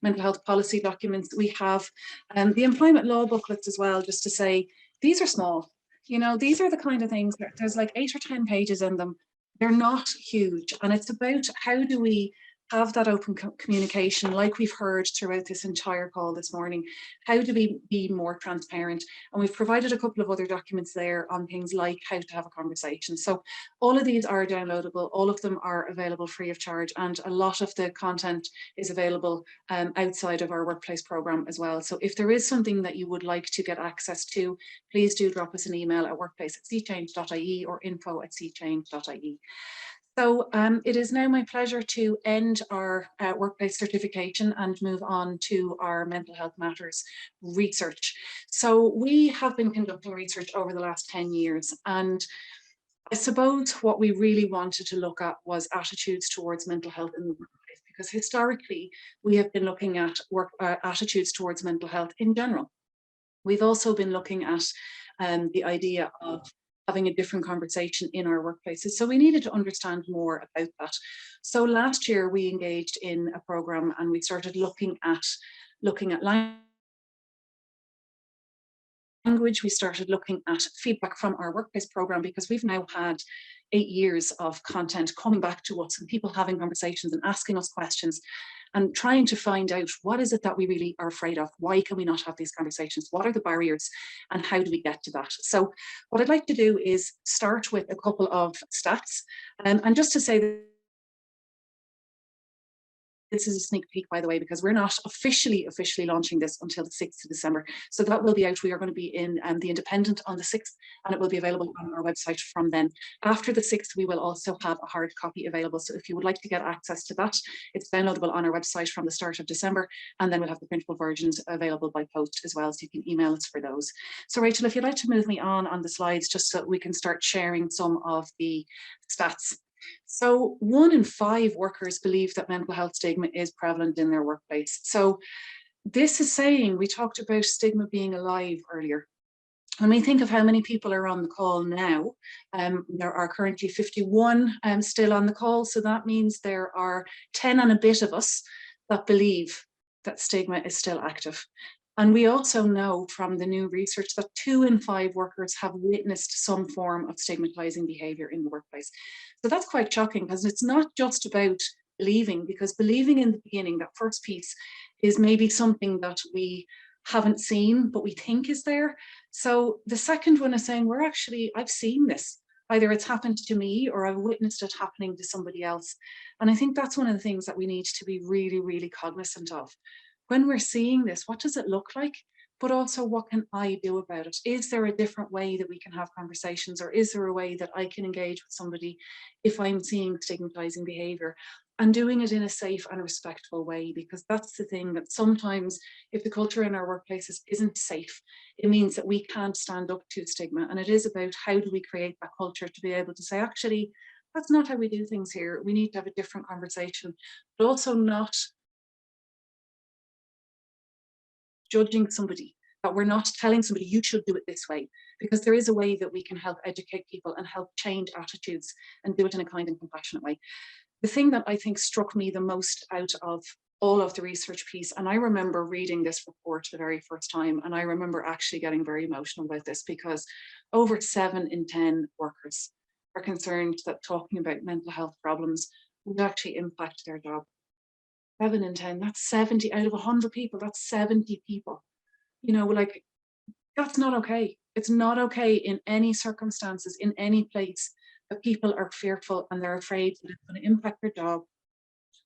mental health policy documents, we have the employment law booklets as well, just to say, these are small. You know, these are the kind of things that there's like 8 or 10 pages in them. They're not huge. And it's about how do we have that open communication, like we've heard throughout this entire call this morning. How do we be more transparent? And we've provided a couple of other documents there on things like how to have a conversation. So all of these are downloadable, all of them are available free of charge, and a lot of the content is available outside of our workplace program as well. So if there is something that you would like to get access to, please do drop us an email at workplace@seechange.ie or info@seechange.ie. So it is now my pleasure to end our workplace certification and move on to our mental health matters research. So we have been conducting research over the last 10 years, and I suppose what we really wanted to look at was attitudes towards mental health in the workplace, because historically we have been looking at attitudes towards mental health in general. We've also been looking at the idea of having a different conversation in our workplaces. So we needed to understand more about that. So last year we engaged in a program and we started looking at language. We started looking at feedback from our workplace program, because we've now had 8 years of content coming back to us and people having conversations and asking us questions and trying to find out what is it that we really are afraid of? Why can we not have these conversations? What are the barriers and how do we get to that? So what I'd like to do is start with a couple of stats, and just to say that this is a sneak peek, by the way, because we're not officially launching this until the 6th of December. So that will be out. We are going to be in the Independent on the 6th, and it will be available on our website from then. After the 6th, we will also have a hard copy available. So if you would like to get access to that, it's downloadable on our website from the start of December, and then we'll have the printable versions available by post as well, so you can email us for those. So Rachel, if you'd like to move me on the slides, just so we can start sharing some of the stats. So 1 in 5 workers believe that mental health stigma is prevalent in their workplace. So this is saying, we talked about stigma being alive earlier. When we think of how many people are on the call now, there are currently 51 still on the call. So that means there are 10 and a bit of us that believe that stigma is still active. And we also know from the new research that 2 in 5 workers have witnessed some form of stigmatizing behavior in the workplace. So that's quite shocking, because it's not just about believing, because believing in the beginning, that first piece, is maybe something that we haven't seen, but we think is there. So the second one is saying, I've seen this. Either it's happened to me or I've witnessed it happening to somebody else. And I think that's one of the things that we need to be really, really cognizant of. When we're seeing this, what does it look like? But also, what can I do about it? Is there a different way that we can have conversations, or is there a way that I can engage with somebody if I'm seeing stigmatizing behavior, and doing it in a safe and respectful way? Because that's the thing, that sometimes if the culture in our workplaces isn't safe, it means that we can't stand up to stigma. And it is about how do we create that culture to be able to say, actually, that's not how we do things here. We need to have a different conversation, but also not judging somebody, that we're not telling somebody you should do it this way, because there is a way that we can help educate people and help change attitudes and do it in a kind and compassionate way. The thing that I think struck me the most out of all of the research piece, and I remember reading this report the very first time, and I remember actually getting very emotional about this, because over 7 in 10 workers are concerned that talking about mental health problems would actually impact their job. 7 in 10, that's 70 out of 100 people, that's 70 people. You know, like, that's not okay. It's not okay in any circumstances, in any place, that people are fearful and they're afraid that it's going to impact their job,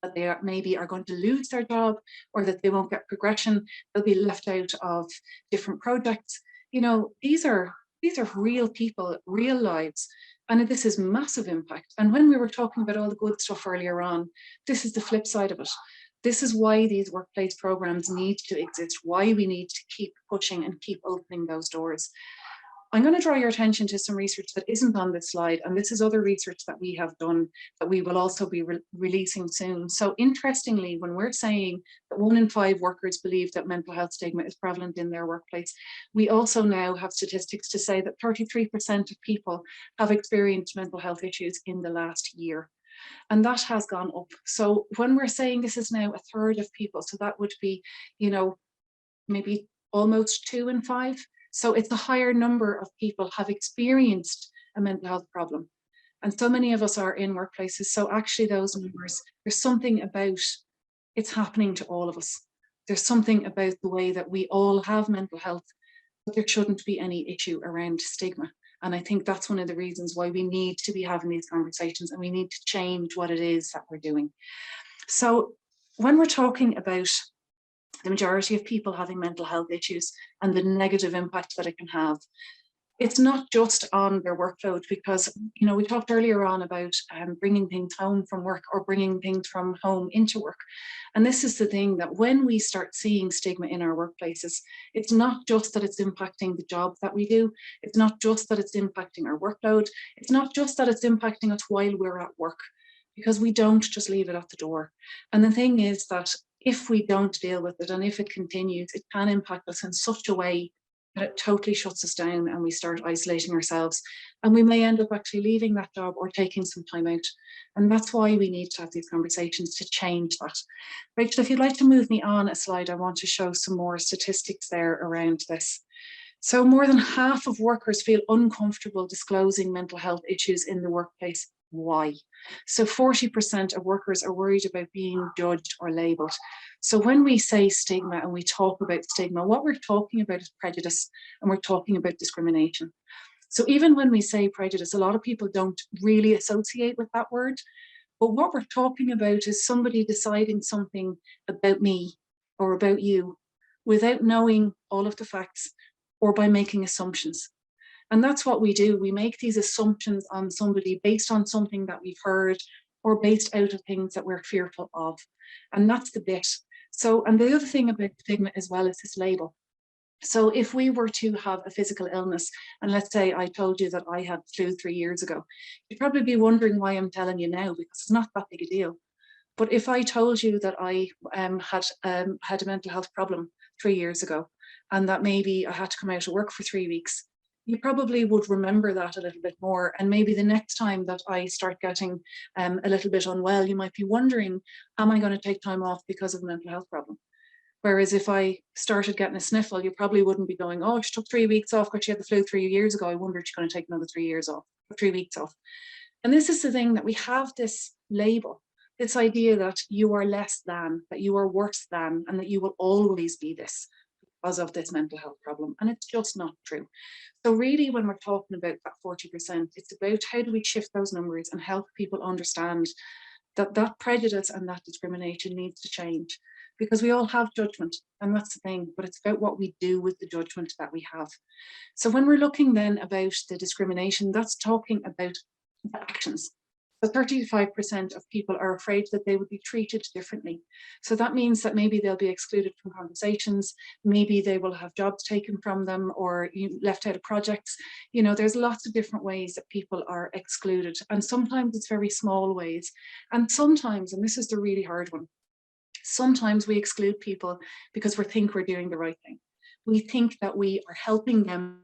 that they maybe are going to lose their job, or that they won't get progression, they'll be left out of different projects. You know, these are real people, real lives. And this is massive impact. And when we were talking about all the good stuff earlier on, this is the flip side of it. This is why these workplace programs need to exist, why we need to keep pushing and keep opening those doors. I'm going to draw your attention to some research that isn't on this slide, and this is other research that we have done that we will also be releasing soon. So interestingly, when we're saying that 1 in 5 workers believe that mental health stigma is prevalent in their workplace, we also now have statistics to say that 33% of people have experienced mental health issues in the last year. And that has gone up. So when we're saying this is now 1/3 of people, so that would be, you know, maybe almost 2 in 5. So it's a higher number of people have experienced a mental health problem. And so many of us are in workplaces. So actually those numbers, there's something about it's happening to all of us. There's something about the way that we all have mental health, but there shouldn't be any issue around stigma. And I think that's one of the reasons why we need to be having these conversations, and we need to change what it is that we're doing. So when we're talking about the majority of people having mental health issues and the negative impact that it can have, it's not just on their workload, because, you know, we talked earlier on about bringing things home from work or bringing things from home into work. And this is the thing, that when we start seeing stigma in our workplaces, it's not just that it's impacting the job that we do. It's not just that it's impacting our workload. It's not just that it's impacting us while we're at work, because we don't just leave it at the door. And the thing is that if we don't deal with it, and if it continues, it can impact us in such a way that it totally shuts us down and we start isolating ourselves. And we may end up actually leaving that job or taking some time out. And that's why we need to have these conversations to change that. Rachel, if you'd like to move me on a slide, I want to show some more statistics there around this. So more than half of workers feel uncomfortable disclosing mental health issues in the workplace. Why? So 40% of workers are worried about being judged or labelled. So when we say stigma and we talk about stigma, what we're talking about is prejudice, and we're talking about discrimination. So even when we say prejudice, a lot of people don't really associate with that word. But what we're talking about is somebody deciding something about me or about you without knowing all of the facts, or by making assumptions. And that's what we do. We make these assumptions on somebody based on something that we've heard, or based out of things that we're fearful of. And that's the bit. So, and the other thing about stigma as well is this label. So if we were to have a physical illness, and let's say I told you that I had flu 3 years ago, you'd probably be wondering why I'm telling you now, because it's not that big a deal. But if I told you that I had a mental health problem 3 years ago, and that maybe I had to come out of work for 3 weeks, you probably would remember that a little bit more. And maybe the next time that I start getting a little bit unwell, you might be wondering, am I going to take time off because of a mental health problem? Whereas if I started getting a sniffle, you probably wouldn't be going, oh, she took 3 weeks off because she had the flu 3 years ago. I wonder if she's going to take another 3 years off, or 3 weeks off. And this is the thing, that we have this label, this idea that you are less than, that you are worse than, and that you will always be this because of this mental health problem. And it's just not true. So really, when we're talking about that 40%, it's about how do we shift those numbers and help people understand that that prejudice and that discrimination needs to change, because we all have judgment, and that's the thing, but it's about what we do with the judgment that we have. So when we're looking then about the discrimination, that's talking about the actions. So 35% of people are afraid that they would be treated differently. So that means that maybe they'll be excluded from conversations, maybe they will have jobs taken from them, or left out of projects. You know, there's lots of different ways that people are excluded, and sometimes it's very small ways. And sometimes, and this is the really hard one, sometimes we exclude people because we think we're doing the right thing. We think that we are helping them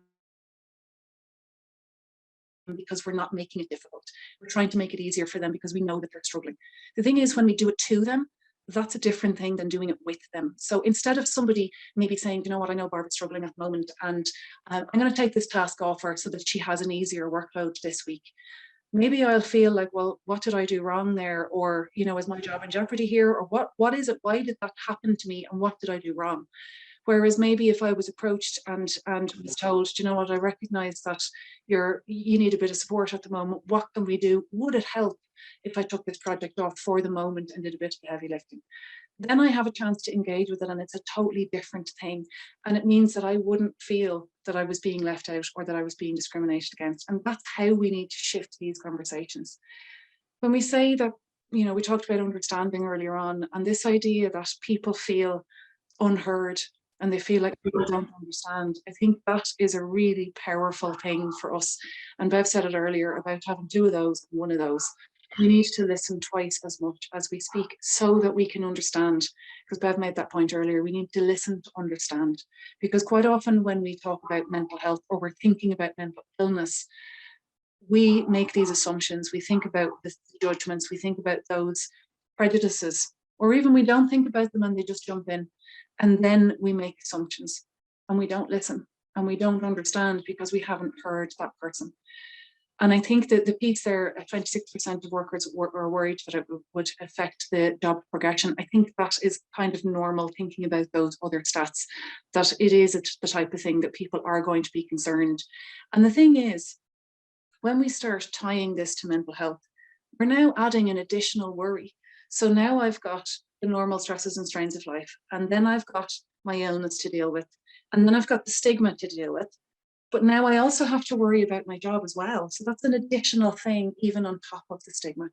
because we're not making it difficult. We're trying to make it easier for them because we know that they're struggling. The thing is, when we do it to them, that's a different thing than doing it with them. So instead of somebody maybe saying, you know what, I know Barbara's struggling at the moment, and I'm going to take this task off her so that she has an easier workload this week. Maybe I'll feel like, well, what did I do wrong there? Or, you know, is my job in jeopardy here? Or what is it? Why did that happen to me? And what did I do wrong? Whereas maybe if I was approached and was told, do you know what, I recognize that you need a bit of support at the moment. What can we do? Would it help if I took this project off for the moment and did a bit of heavy lifting? Then I have a chance to engage with it, and it's a totally different thing. And it means that I wouldn't feel that I was being left out or that I was being discriminated against. And that's how we need to shift these conversations. When we say that, you know, we talked about understanding earlier on, and this idea that people feel unheard and they feel like people don't understand, I think that is a really powerful thing for us. And Bev said it earlier about having two of those and one of those. We need to listen twice as much as we speak so that we can understand, because Bev made that point earlier, we need to listen to understand. Because quite often when we talk about mental health or we're thinking about mental illness, we make these assumptions, we think about the judgments, we think about those prejudices, or even we don't think about them and they just jump in. And then we make assumptions and we don't listen and we don't understand because we haven't heard that person. And I think that the piece there, 26% of workers were worried that it would affect the job progression. I think that is kind of normal thinking about those other stats, that it is the type of thing that people are going to be concerned. And the thing is, when we start tying this to mental health, we're now adding an additional worry. So now I've got the normal stresses and strains of life, and then I've got my illness to deal with, and then I've got the stigma to deal with. But now I also have to worry about my job as well. So that's an additional thing, even on top of the stigma.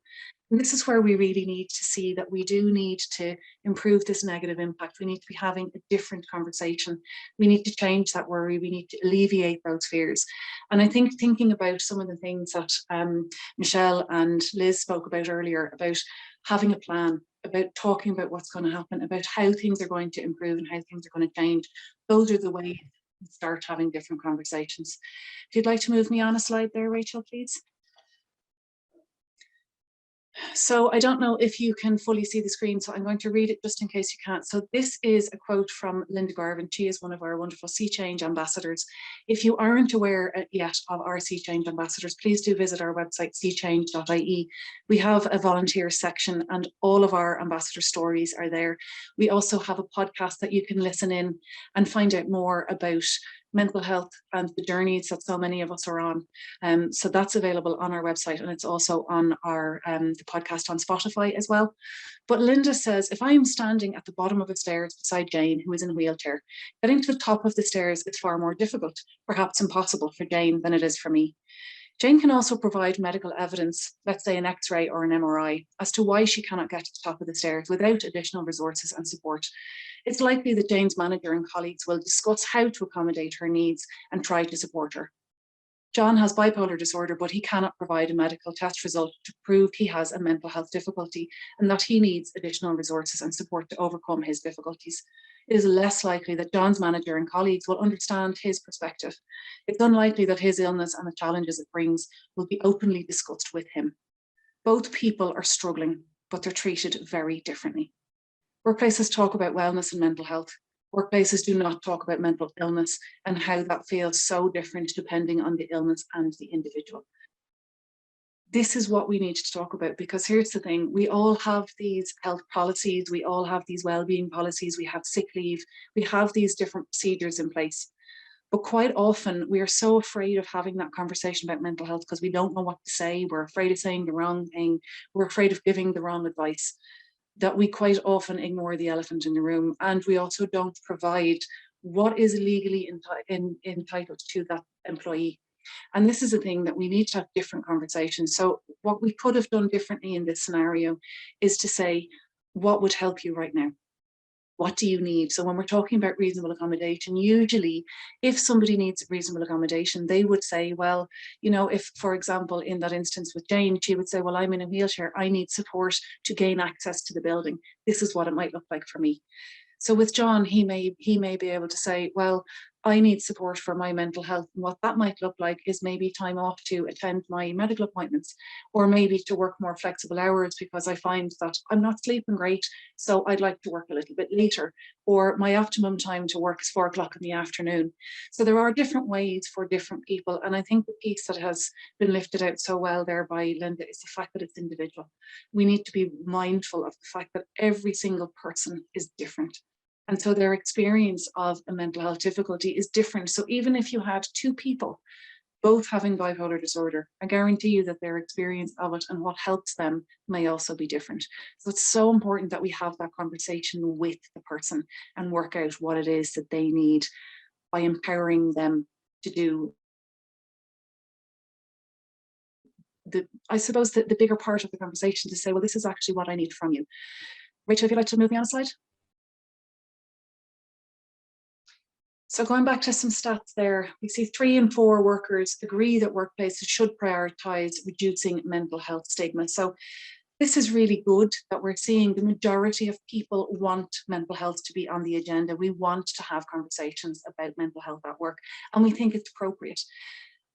And this is where we really need to see that we do need to improve this negative impact. We need to be having a different conversation. We need to change that worry. We need to alleviate those fears. And I think thinking about some of the things that Michelle and Liz spoke about earlier, about having a plan, about talking about what's going to happen, about how things are going to improve and how things are going to change. Those are the ways to start having different conversations. If you'd like to move me on a slide there, Rachel, please. So I don't know if you can fully see the screen, so I'm going to read it just in case you can't. So this is a quote from Linda Garvin. She is one of our wonderful Sea Change ambassadors. If you aren't aware yet of our Sea Change ambassadors, please do visit our website, seachange.ie. We have a volunteer section and all of our ambassador stories are there. We also have a podcast that you can listen in and find out more about mental health and the journeys that so many of us are on. So that's available on our website, and it's also on our the podcast on Spotify as well. But Linda says, if I am standing at the bottom of the stairs beside Jane, who is in a wheelchair, getting to the top of the stairs is far more difficult, perhaps impossible for Jane than it is for me. Jane can also provide medical evidence, let's say an X-ray or an MRI, as to why she cannot get to the top of the stairs without additional resources and support. It's likely that Jane's manager and colleagues will discuss how to accommodate her needs and try to support her. John has bipolar disorder, but he cannot provide a medical test result to prove he has a mental health difficulty and that he needs additional resources and support to overcome his difficulties. It is less likely that John's manager and colleagues will understand his perspective. It's unlikely that his illness and the challenges it brings will be openly discussed with him. Both people are struggling, but they're treated very differently. Workplaces talk about wellness and mental health. Workplaces do not talk about mental illness and how that feels so different depending on the illness and the individual. This is what we need to talk about, because here's the thing, we all have these health policies, we all have these well-being policies, we have sick leave, we have these different procedures in place. But quite often we are so afraid of having that conversation about mental health because we don't know what to say, we're afraid of saying the wrong thing, we're afraid of giving the wrong advice, that we quite often ignore the elephant in the room, and we also don't provide what is legally entitled to that employee. And this is a thing that we need to have different conversations. So what we could have done differently in this scenario is to say, what would help you right now? What do you need? So when we're talking about reasonable accommodation, usually if somebody needs reasonable accommodation, they would say, well, you know, if, for example, in that instance with Jane, she would say, well, I'm in a wheelchair, I need support to gain access to the building. This is what it might look like for me. So with John, he may be able to say, well, I need support for my mental health. And what that might look like is maybe time off to attend my medical appointments, or maybe to work more flexible hours because I find that I'm not sleeping great, so I'd like to work a little bit later, or my optimum time to work is 4 o'clock in the afternoon. So there are different ways for different people. And I think the piece that has been lifted out so well there by Linda is the fact that it's individual. We need to be mindful of the fact that every single person is different. And so their experience of a mental health difficulty is different. So even if you had two people both having bipolar disorder, I guarantee you that their experience of it and what helps them may also be different. So it's so important that we have that conversation with the person and work out what it is that they need by empowering them to do I suppose the bigger part of the conversation, to say, well, this is actually what I need from you. Rachel, if you'd like to move me on a slide. So going back to some stats there, we see 3 in 4 workers agree that workplaces should prioritise reducing mental health stigma. So this is really good that we're seeing the majority of people want mental health to be on the agenda. We want to have conversations about mental health at work, and we think it's appropriate.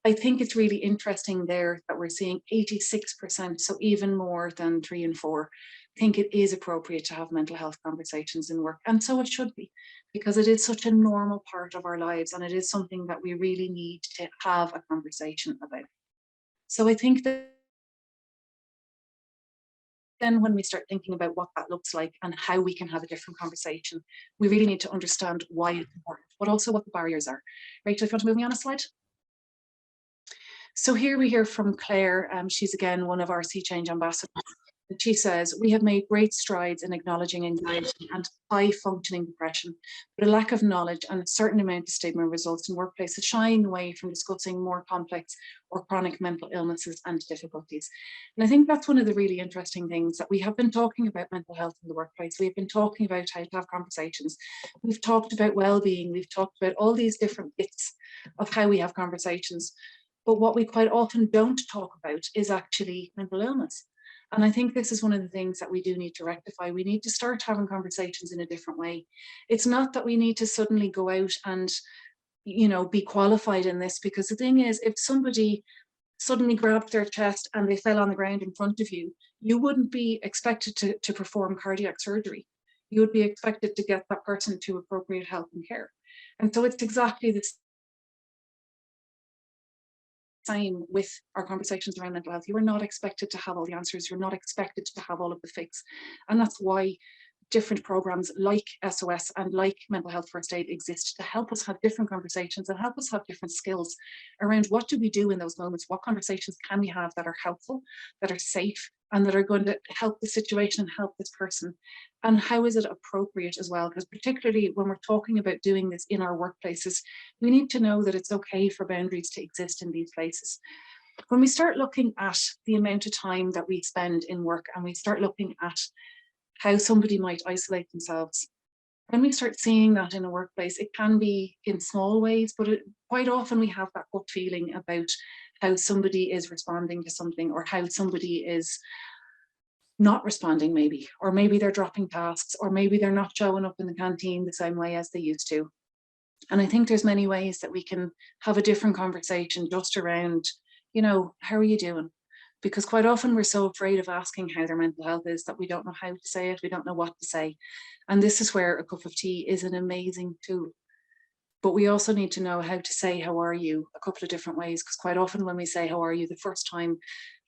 I think it's really interesting there that we're seeing 86%, so even more than 3 in 4, think it is appropriate to have mental health conversations in work. And so it should be, because it is such a normal part of our lives, and it is something that we really need to have a conversation about. So I think that then when we start thinking about what that looks like and how we can have a different conversation, we really need to understand why it's important, but also what the barriers are. Rachel, if you want to move me on a slide. So here we hear from Claire. She's again one of our Sea Change ambassadors. And she says, we have made great strides in acknowledging anxiety and high functioning depression, but a lack of knowledge and a certain amount of stigma results in workplaces shying away from discussing more complex or chronic mental illnesses and difficulties. And I think that's one of the really interesting things, that we have been talking about mental health in the workplace. We've been talking about how to have conversations. We've talked about well-being. We've talked about all these different bits of how we have conversations. But what we quite often don't talk about is actually mental illness. And I think this is one of the things that we do need to rectify. We need to start having conversations in a different way. It's not that we need to suddenly go out and, you know, be qualified in this, because the thing is, if somebody suddenly grabbed their chest and they fell on the ground in front of you, you wouldn't be expected to perform cardiac surgery. You would be expected to get that person to appropriate help and care. And so it's exactly the same with our conversations around mental health. You are not expected to have all the answers. You're not expected to have all of the fix. And that's why different programs like SOS and like Mental Health First Aid exist, to help us have different conversations and help us have different skills around what do we do in those moments, what conversations can we have that are helpful, that are safe, and that are going to help the situation and help this person. And how is it appropriate as well? Because particularly when we're talking about doing this in our workplaces, we need to know that it's okay for boundaries to exist in these places. When we start looking at the amount of time that we spend in work, and we start looking at how somebody might isolate themselves, when we start seeing that in a workplace, it can be in small ways, but quite often we have that gut feeling about how somebody is responding to something, or how somebody is not responding maybe, or maybe they're dropping tasks, or maybe they're not showing up in the canteen the same way as they used to. And I think there's many ways that we can have a different conversation just around, you know, how are you doing? Because quite often we're so afraid of asking how their mental health is that we don't know how to say it, we don't know what to say. And this is where a cup of tea is an amazing tool. But we also need to know how to say, how are you, a couple of different ways, because quite often when we say, how are you, the first time,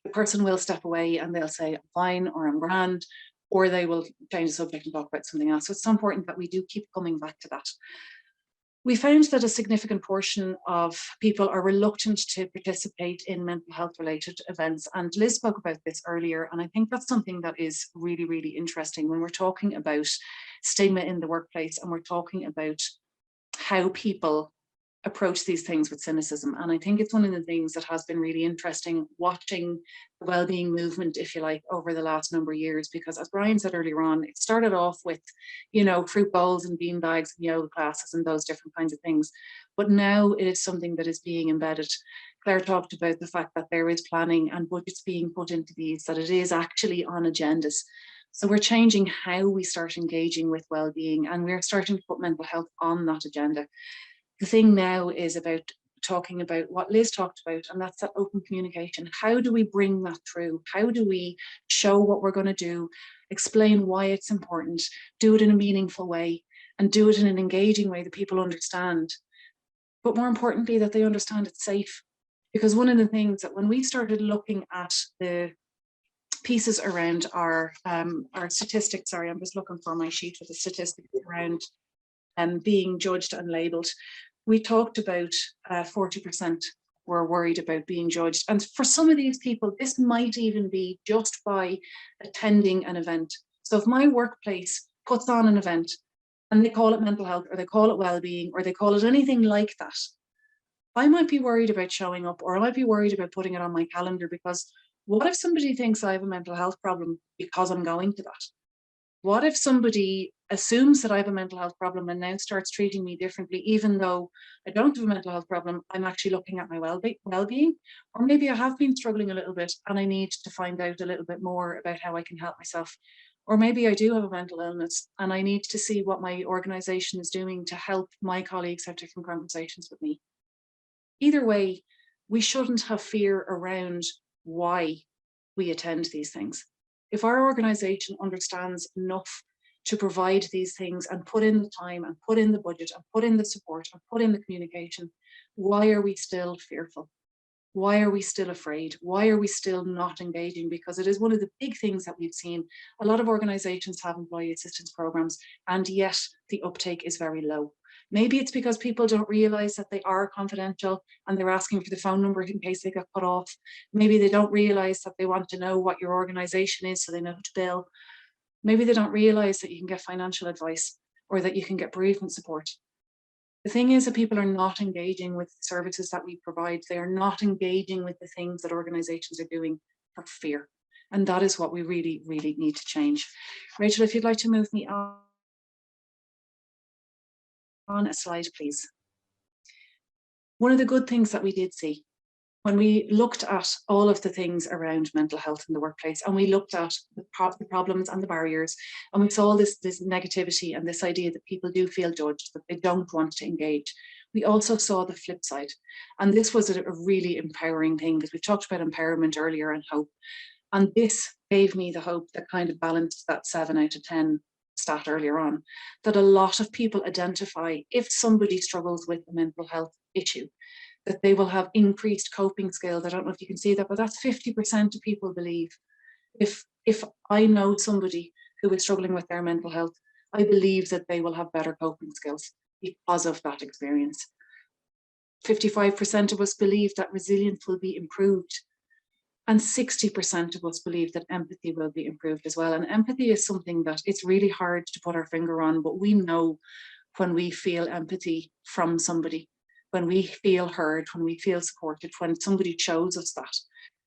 the person will step away and they'll say, I'm fine, or I'm grand, or they will change the subject and talk about something else. So it's so important that we do keep coming back to that. We found that a significant portion of people are reluctant to participate in mental health related events. And Liz spoke about this earlier. And I think that's something that is really, really interesting when we're talking about stigma in the workplace, and we're talking about how people approach these things with cynicism. And I think it's one of the things that has been really interesting watching the wellbeing movement, if you like, over the last number of years, because as Brian said earlier on, it started off with, you know, fruit bowls and bean bags and yoga classes and those different kinds of things. But now it is something that is being embedded. Claire talked about the fact that there is planning and budgets being put into these, that it is actually on agendas. So we're changing how we start engaging with wellbeing, and we're starting to put mental health on that agenda. The thing now is about talking about what Liz talked about, and that's that open communication. How do we bring that through? How do we show what we're going to do, explain why it's important, do it in a meaningful way, and do it in an engaging way that people understand? But more importantly, that they understand it's safe. Because one of the things that when we started looking at the pieces around our statistics, sorry, I'm just looking for my sheet with the statistics around being judged and labelled. We talked about 40% were worried about being judged. And for some of these people, this might even be just by attending an event. So if my workplace puts on an event and they call it mental health, or they call it well-being, or they call it anything like that, I might be worried about showing up, or I might be worried about putting it on my calendar, because what if somebody thinks I have a mental health problem because I'm going to that? What if somebody assumes that I have a mental health problem and now starts treating me differently, even though I don't have a mental health problem? I'm actually looking at my well-being, or maybe I have been struggling a little bit and I need to find out a little bit more about how I can help myself. Or maybe I do have a mental illness and I need to see what my organization is doing to help my colleagues have different conversations with me. Either way, we shouldn't have fear around why we attend these things. If our organization understands enough to provide these things and put in the time and put in the budget and put in the support and put in the communication, why are we still fearful? Why are we still afraid? Why are we still not engaging? Because it is one of the big things that we've seen. A lot of organizations have employee assistance programs, and yet the uptake is very low. Maybe it's because people don't realize that they are confidential and they're asking for the phone number in case they get cut off. Maybe they don't realize that they want to know what your organization is so they know who to bill. Maybe they don't realize that you can get financial advice or that you can get bereavement support. The thing is that people are not engaging with the services that we provide. They are not engaging with the things that organizations are doing for fear. And that is what we really, really need to change. Rachel, if you'd like to move me on a slide, please. One of the good things that we did see when we looked at all of the things around mental health in the workplace, and we looked at the problems and the barriers, and we saw this negativity and this idea that people do feel judged, that they don't want to engage. We also saw the flip side. And this was a really empowering thing, because we talked about empowerment earlier and hope. And this gave me the hope that kind of balanced that 7 out of 10 stat earlier on, that a lot of people identify if somebody struggles with a mental health issue, that they will have increased coping skills. I don't know if you can see that, but that's 50% of people believe. If I know somebody who is struggling with their mental health, I believe that they will have better coping skills because of that experience. 55% of us believe that resilience will be improved. And 60% of us believe that empathy will be improved as well. And empathy is something that it's really hard to put our finger on, but we know when we feel empathy from somebody, when we feel heard, when we feel supported, when somebody shows us that.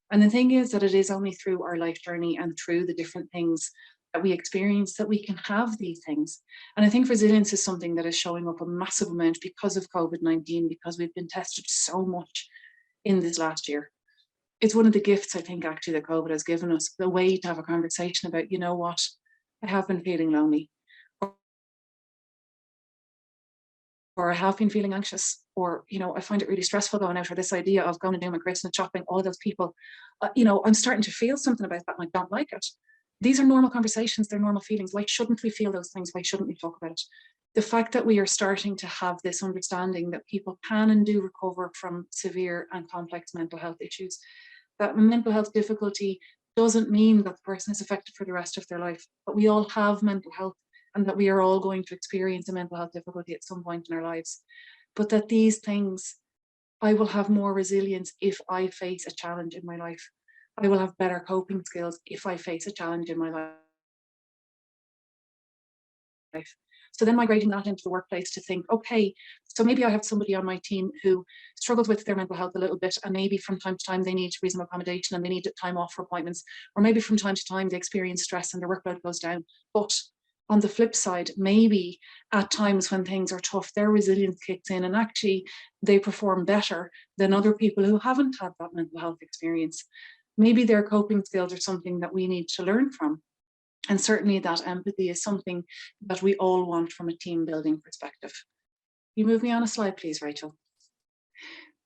And the thing is that it is only through our life journey and through the different things that we experience that we can have these things. And I think resilience is something that is showing up a massive amount because of COVID-19, because we've been tested so much in this last year. It's one of the gifts, I think, actually, that COVID has given us, the way to have a conversation about, you know what, I have been feeling lonely, or I have been feeling anxious, or, you know, I find it really stressful going out, or this idea of going and doing my Christmas shopping, all of those people, you know, I'm starting to feel something about that and I don't like it. These are normal conversations, they're normal feelings. Why shouldn't we feel those things? Why shouldn't we talk about it? The fact that we are starting to have this understanding that people can and do recover from severe and complex mental health issues, that mental health difficulty doesn't mean that the person is affected for the rest of their life, but we all have mental health, and that we are all going to experience a mental health difficulty at some point in our lives. But that these things, I will have more resilience if I face a challenge in my life. I will have better coping skills if I face a challenge in my life. So then migrating that into the workplace to think, okay, so maybe I have somebody on my team who struggles with their mental health a little bit, and maybe from time to time they need reasonable accommodation and they need time off for appointments, or maybe from time to time they experience stress and their workload goes down. But on the flip side, maybe at times when things are tough, their resilience kicks in and actually they perform better than other people who haven't had that mental health experience. Maybe their coping skills are something that we need to learn from. And certainly that empathy is something that we all want from a team building perspective. You move me on a slide, please, Rachel.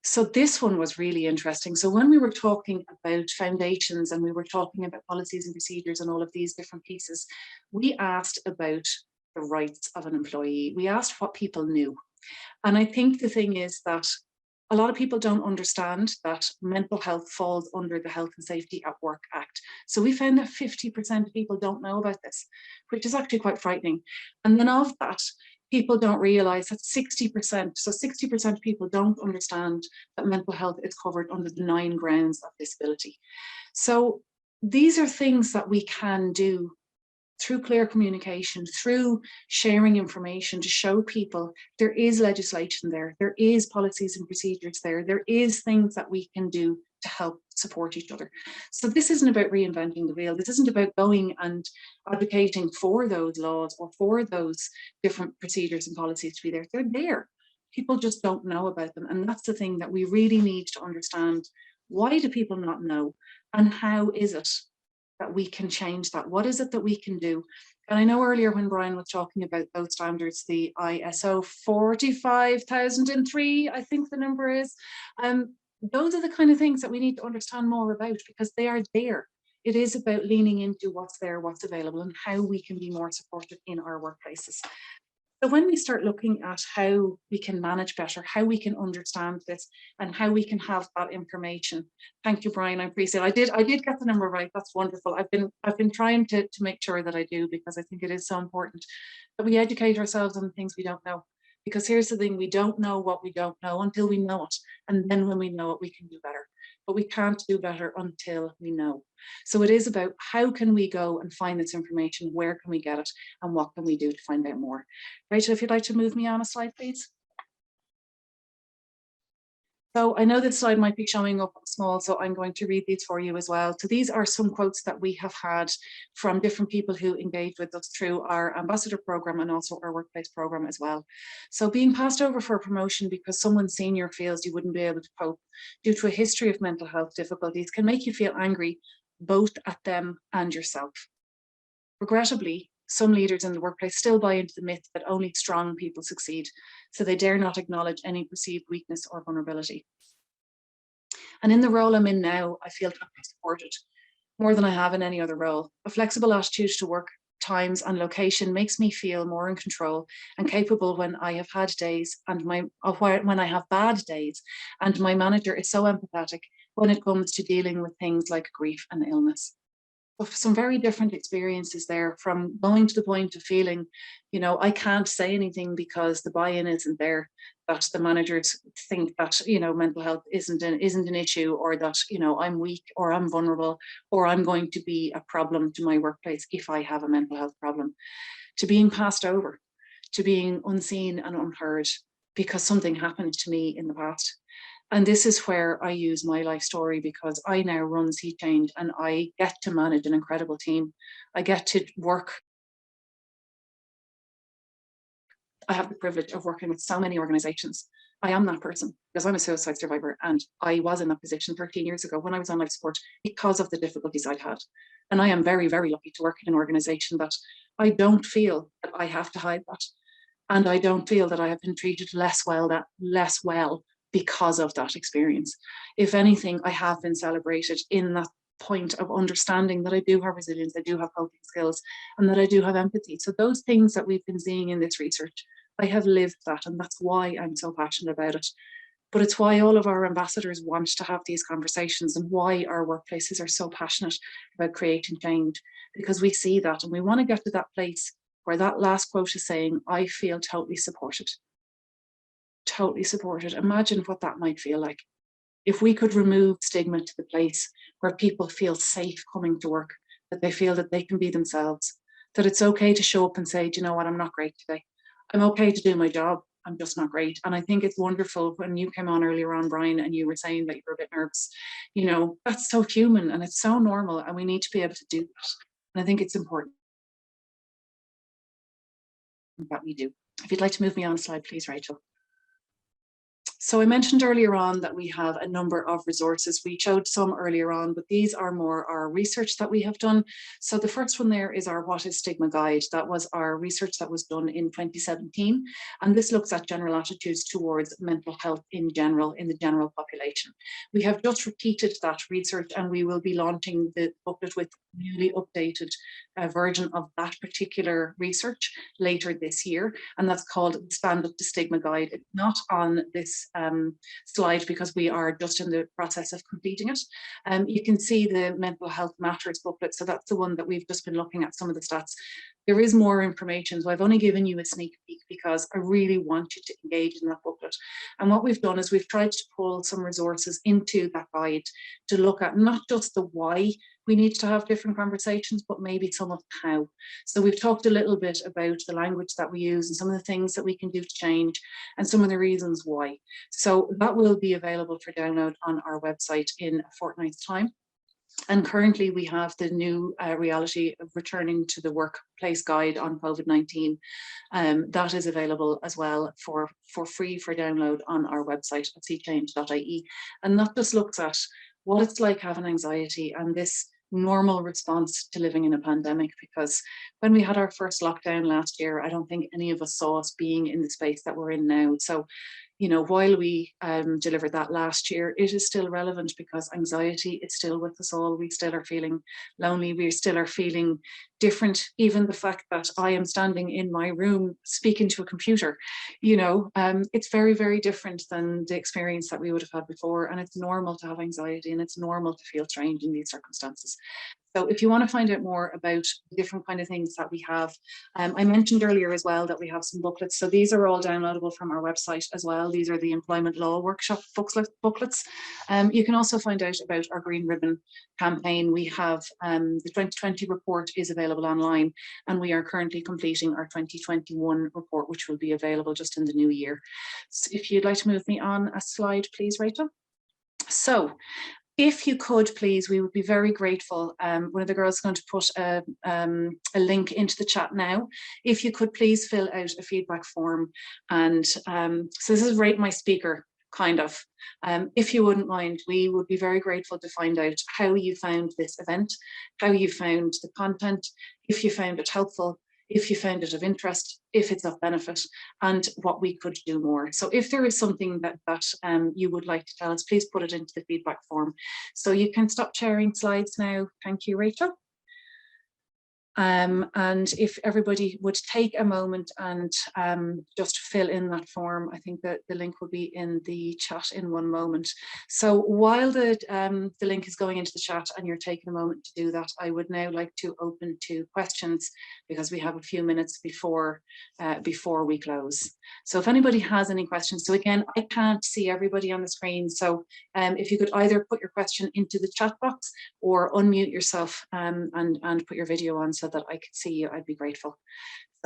So this one was really interesting. So when we were talking about foundations and we were talking about policies and procedures and all of these different pieces, we asked about the rights of an employee. We asked what people knew. And I think the thing is that a lot of people don't understand that mental health falls under the Health and Safety at Work Act. So we found that 50% of people don't know about this, which is actually quite frightening. And then of that, people don't realize that 60%, so 60% of people don't understand that mental health is covered under the 9 grounds of disability. So these are things that we can do through clear communication, through sharing information to show people there is legislation there, there is policies and procedures there, there is things that we can do to help support each other. So this isn't about reinventing the wheel. This isn't about going and advocating for those laws or for those different procedures and policies to be there. They're there. People just don't know about them. And that's the thing that we really need to understand. Why do people not know? And how is it that we can change that? What is it that we can do? And I know earlier when Brian was talking about those standards, the ISO 45003, I think the number is, those are the kind of things that we need to understand more about, because they are there. It is about leaning into what's there, what's available, and how we can be more supportive in our workplaces. So when we start looking at how we can manage better, how we can understand this, and how we can have that information. Thank you, Brian. I appreciate it. I did get the number right. That's wonderful. I've been trying to make sure that I do, because I think it is so important that we educate ourselves on the things we don't know. Because here's the thing, we don't know what we don't know until we know it. And then when we know it, we can do better. But we can't do better until we know. So it is about how can we go and find this information, where can we get it, and what can we do to find out more. Rachel, if you'd like to move me on a slide, please. So I know this slide might be showing up small, so I'm going to read these for you as well. So these are some quotes that we have had from different people who engage with us through our ambassador program and also our workplace program as well. So being passed over for a promotion because someone senior feels you wouldn't be able to cope due to a history of mental health difficulties can make you feel angry both at them and yourself. Regrettably, some leaders in the workplace still buy into the myth that only strong people succeed, so they dare not acknowledge any perceived weakness or vulnerability. And in the role I'm in now, I feel totally supported, more than I have in any other role. A flexible attitude to work times and location makes me feel more in control and capable when I have had days and when I have bad days, and my manager is so empathetic when it comes to dealing with things like grief and illness. Some very different experiences there, from going to the point of feeling, you know, I can't say anything because the buy-in isn't there, that the managers think that, you know, mental health isn't an issue, or that, you know, I'm weak or I'm vulnerable or I'm going to be a problem to my workplace if I have a mental health problem, to being passed over, to being unseen and unheard because something happened to me in the past. And this is where I use my life story, because I now run Sea Change and I get to manage an incredible team. I get to work. I have the privilege of working with so many organizations. I am that person because I'm a suicide survivor, and I was in that position 13 years ago when I was on life support because of the difficulties I'd had. And I am very, very lucky to work in an organization that I don't feel that I have to hide that. And I don't feel that I have been treated less well because of that experience. If anything, I have been celebrated in that point of understanding that I do have resilience, I do have coping skills, and that I do have empathy. So those things that we've been seeing in this research, I have lived that, and that's why I'm so passionate about it. But it's why all of our ambassadors want to have these conversations, and why our workplaces are so passionate about creating change, because we see that and we want to get to that place where that last quote is saying, I feel totally supported. Totally supported. Imagine what that might feel like. If we could remove stigma to the place where people feel safe coming to work, that they feel that they can be themselves, that it's okay to show up and say, do you know what, I'm not great today. I'm okay to do my job, I'm just not great. And I think it's wonderful when you came on earlier on, Brian, and you were saying that you were a bit nervous. You know, that's so human and it's so normal, and we need to be able to do that. And I think it's important that we do. If you'd like to move me on a slide, please, Rachel. So I mentioned earlier on that we have a number of resources. We showed some earlier on, but these are more our research that we have done. So the first one there is our What is Stigma guide. That was our research that was done in 2017. And this looks at general attitudes towards mental health in general, in the general population. We have just repeated that research, and we will be launching the booklet with a newly updated version of that particular research later this year. And that's called the Stand Up to Stigma guide. It's not on this slide because we are just in the process of completing it. You can see the Mental Health Matters booklet. So that's the one that we've just been looking at some of the stats. There is more information, so I've only given you a sneak peek because I really want you to engage in that booklet. And what we've done is we've tried to pull some resources into that guide to look at not just the why we need to have different conversations, but maybe some of the how. So we've talked a little bit about the language that we use and some of the things that we can do to change and some of the reasons why. So that will be available for download on our website in a fortnight's time. And currently we have the new reality of returning to the workplace guide on COVID-19. That is available as well for free for download on our website at seechange.ie. And that just looks at what it's like having anxiety and this normal response to living in a pandemic, because when we had our first lockdown last year, I don't think any of us saw us being in the space that we're in now. So, you know, while we delivered that last year, it is still relevant because anxiety is still with us all. We still are feeling lonely. We still are feeling different. Even the fact that I am standing in my room speaking to a computer, you know, it's very, very different than the experience that we would have had before. And it's normal to have anxiety and it's normal to feel strange in these circumstances. So if you want to find out more about the different kind of things that we have, I mentioned earlier as well that we have some booklets. So these are all downloadable from our website as well. These are the employment law workshop booklets. You can also find out about our Green Ribbon campaign. We have the 2020 report is available online, and we are currently completing our 2021 report, which will be available just in the new year. So if you'd like to move me on a slide, please, Rachel. So, if you could, please, we would be very grateful. One of the girls is going to put a link into the chat now. If you could please fill out a feedback form. And so this is rate my speaker, kind of. If you wouldn't mind, we would be very grateful to find out how you found this event, how you found the content, if you found it helpful, if you found it of interest, if it's of benefit, and what we could do more. So if there is something that you would like to tell us, please put it into the feedback form. So you can stop sharing slides now. Thank you, Rachel. And if everybody would take a moment and just fill in that form, I think that the link will be in the chat in one moment. So while the link is going into the chat and you're taking a moment to do that, I would now like to open to questions because we have a few minutes before we close. So if anybody has any questions, so again, I can't see everybody on the screen. So if you could either put your question into the chat box or unmute yourself and put your video on so that I could see you, I'd be grateful.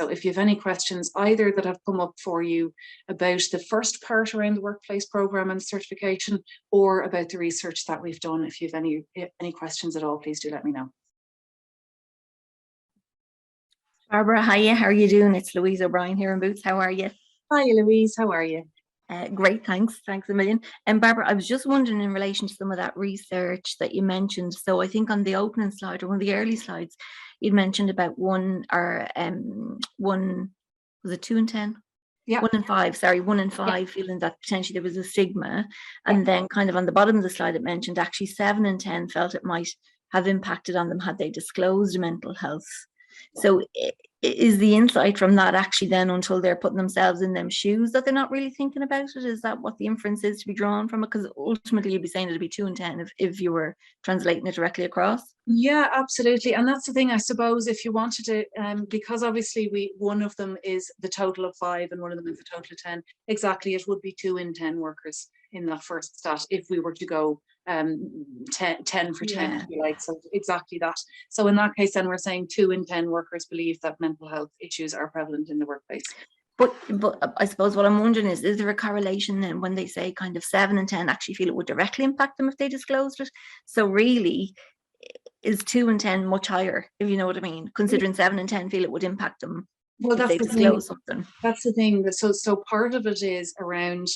So if you have any questions either that have come up for you about the first part around the workplace program and certification, or about the research that we've done, if you have any questions at all, please do let me know. Barbara, hiya, how are you doing? It's Louise O'Brien here in Boots. How are you? Hi Louise, how are you? Great, thanks a million. And Barbara, I was just wondering in relation to some of that research that you mentioned. So I think on the opening slide or one of the early slides, you'd mentioned about one, was it 2 in 10? Yeah. 1 in 5, sorry, 1 in 5, yeah. Feeling that potentially there was a stigma. And yeah. Then kind of on the bottom of the slide, it mentioned actually 7 in 10 felt it might have impacted on them had they disclosed mental health. So is the insight from that actually then until they're putting themselves in them shoes that they're not really thinking about it? Is that what the inference is to be drawn from it? Because ultimately you'd be saying it'd be 2 in 10 if you were translating it directly across. Yeah, absolutely. And that's the thing, I suppose, if you wanted to, because obviously one of them is the total of 5 and one of them is the total of 10. Exactly, it would be 2 in 10 workers in that first stat if we were to go 10 for 10, yeah. If you like. So exactly that. So in that case, then we're saying 2 in 10 workers believe that mental health issues are prevalent in the workplace. But I suppose what I'm wondering is there a correlation then when they say kind of 7 in 10 actually feel it would directly impact them if they disclosed it? So really, is 2 in 10 much higher, if you know what I mean, considering 7 in 10 feel it would impact them if they disclose something? That's the thing. So part of it is around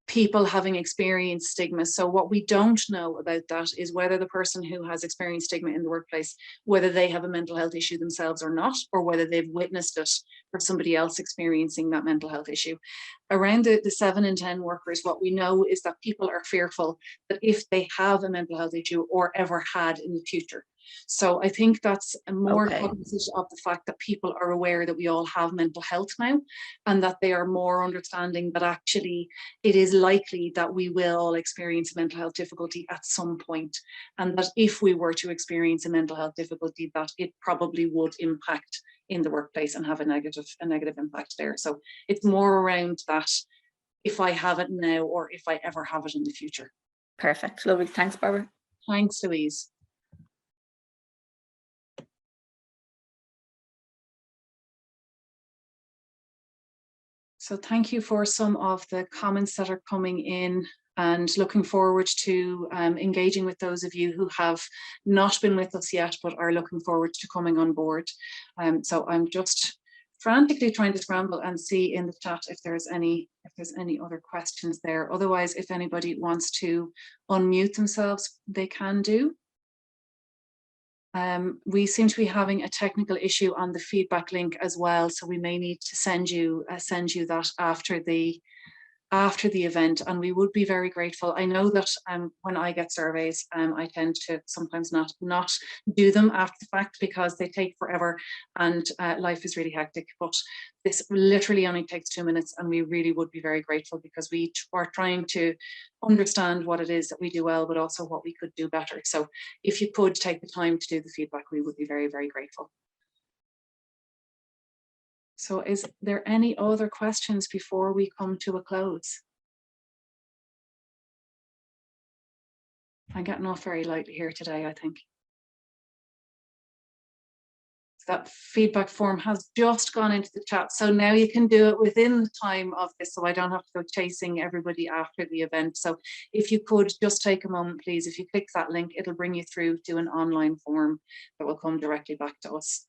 people having experienced stigma. So what we don't know about that is whether the person who has experienced stigma in the workplace, whether they have a mental health issue themselves or not, or whether they've witnessed it for somebody else experiencing that mental health issue. Around the 7 in 10 workers, what we know is that people are fearful that if they have a mental health issue or ever had in the future, So I think that's a more Okay. cognizant of the fact that people are aware that we all have mental health now, and that they are more understanding that actually it is likely that we will all experience a mental health difficulty at some point, and that if we were to experience a mental health difficulty, that it probably would impact in the workplace and have a negative impact there. So it's more around that, if I have it now or if I ever have it in the future. Perfect. Lovely. Thanks, Barbara. Thanks, Louise. So thank you for some of the comments that are coming in, and looking forward to engaging with those of you who have not been with us yet but are looking forward to coming on board. So I'm just frantically trying to scramble and see in the chat if there's any other questions there. Otherwise, if anybody wants to unmute themselves, they can do. We seem to be having a technical issue on the feedback link as well, so we may need to send you that after the event, and we would be very grateful. I know that when I get surveys, I tend to sometimes not do them after the fact because they take forever and life is really hectic, but this literally only takes 2 minutes, and we really would be very grateful because we are trying to understand what it is that we do well, but also what we could do better. So if you could take the time to do the feedback, we would be very, very grateful. So is there any other questions before we come to a close? I'm getting off very lightly here today, I think. So that feedback form has just gone into the chat. So now you can do it within the time of this, so I don't have to go chasing everybody after the event. So if you could just take a moment, please, if you click that link, it'll bring you through to an online form that will come directly back to us.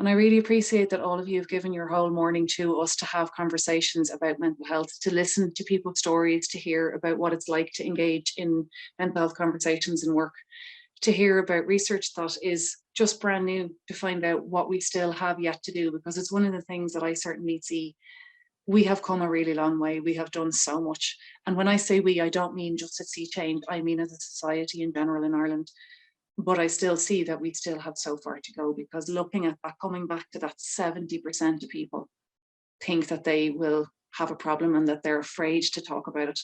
And I really appreciate that all of you have given your whole morning to us to have conversations about mental health, to listen to people's stories, to hear about what it's like to engage in mental health conversations and work, to hear about research that is just brand new, to find out what we still have yet to do, because it's one of the things that I certainly see. We have come a really long way. We have done so much. And when I say we, I don't mean just at Sea Change, I mean as a society in general in Ireland. But I still see that we still have so far to go, because looking at that, coming back to that 70% of people think that they will have a problem and that they're afraid to talk about it,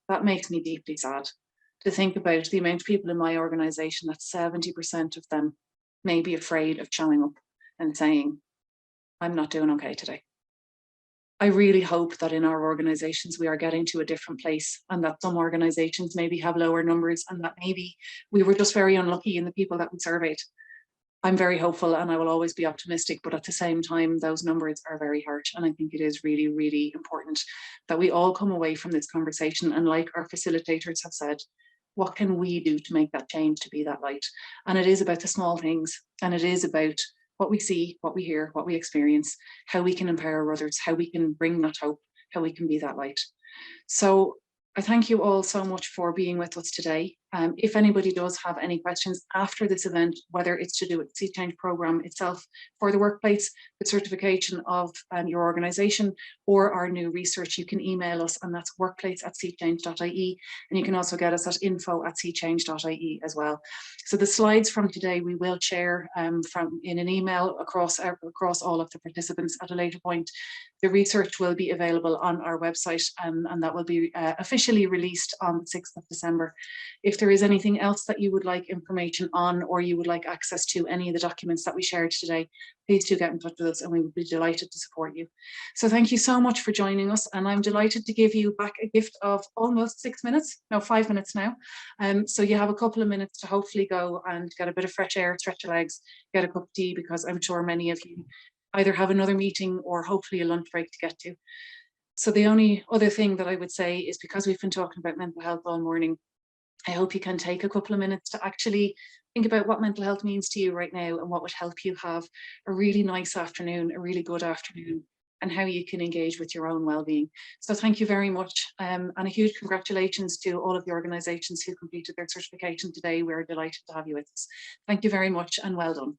that makes me deeply sad. To think about the amount of people in my organisation, that 70% of them may be afraid of showing up and saying, I'm not doing okay today. I really hope that in our organisations we are getting to a different place, and that some organisations maybe have lower numbers, and that maybe we were just very unlucky in the people that we surveyed. I'm very hopeful and I will always be optimistic, but at the same time, those numbers are very hard. And I think it is really, really important that we all come away from this conversation, and like our facilitators have said, what can we do to make that change, to be that light? And it is about the small things, and it is about what we see, what we hear, what we experience, how we can empower others, how we can bring that hope, how we can be that light. So I thank you all so much for being with us today. If anybody does have any questions after this event, whether it's to do with the Sea Change programme itself for the workplace, the certification of your organisation, or our new research, you can email us, and that's workplace@seachange.ie, and you can also get us at info@seachange.ie as well. So the slides from today we will share in an email across all of the participants at a later point. The research will be available on our website, and that will be officially released on the 6th of December. If there is anything else that you would like information on, or you would like access to any of the documents that we shared today, please do get in touch with us and we would be delighted to support you. So thank you so much for joining us, and I'm delighted to give you back a gift of almost 6 minutes, no, 5 minutes now. So you have a couple of minutes to hopefully go and get a bit of fresh air, stretch your legs, get a cup of tea, because I'm sure many of you either have another meeting or hopefully a lunch break to get to. So the only other thing that I would say is, because we've been talking about mental health all morning, I hope you can take a couple of minutes to actually think about what mental health means to you right now, and what would help you have a really nice afternoon, a really good afternoon, and how you can engage with your own well-being. So thank you very much, and a huge congratulations to all of the organisations who completed their certification today. We're delighted to have you with us. Thank you very much, and well done.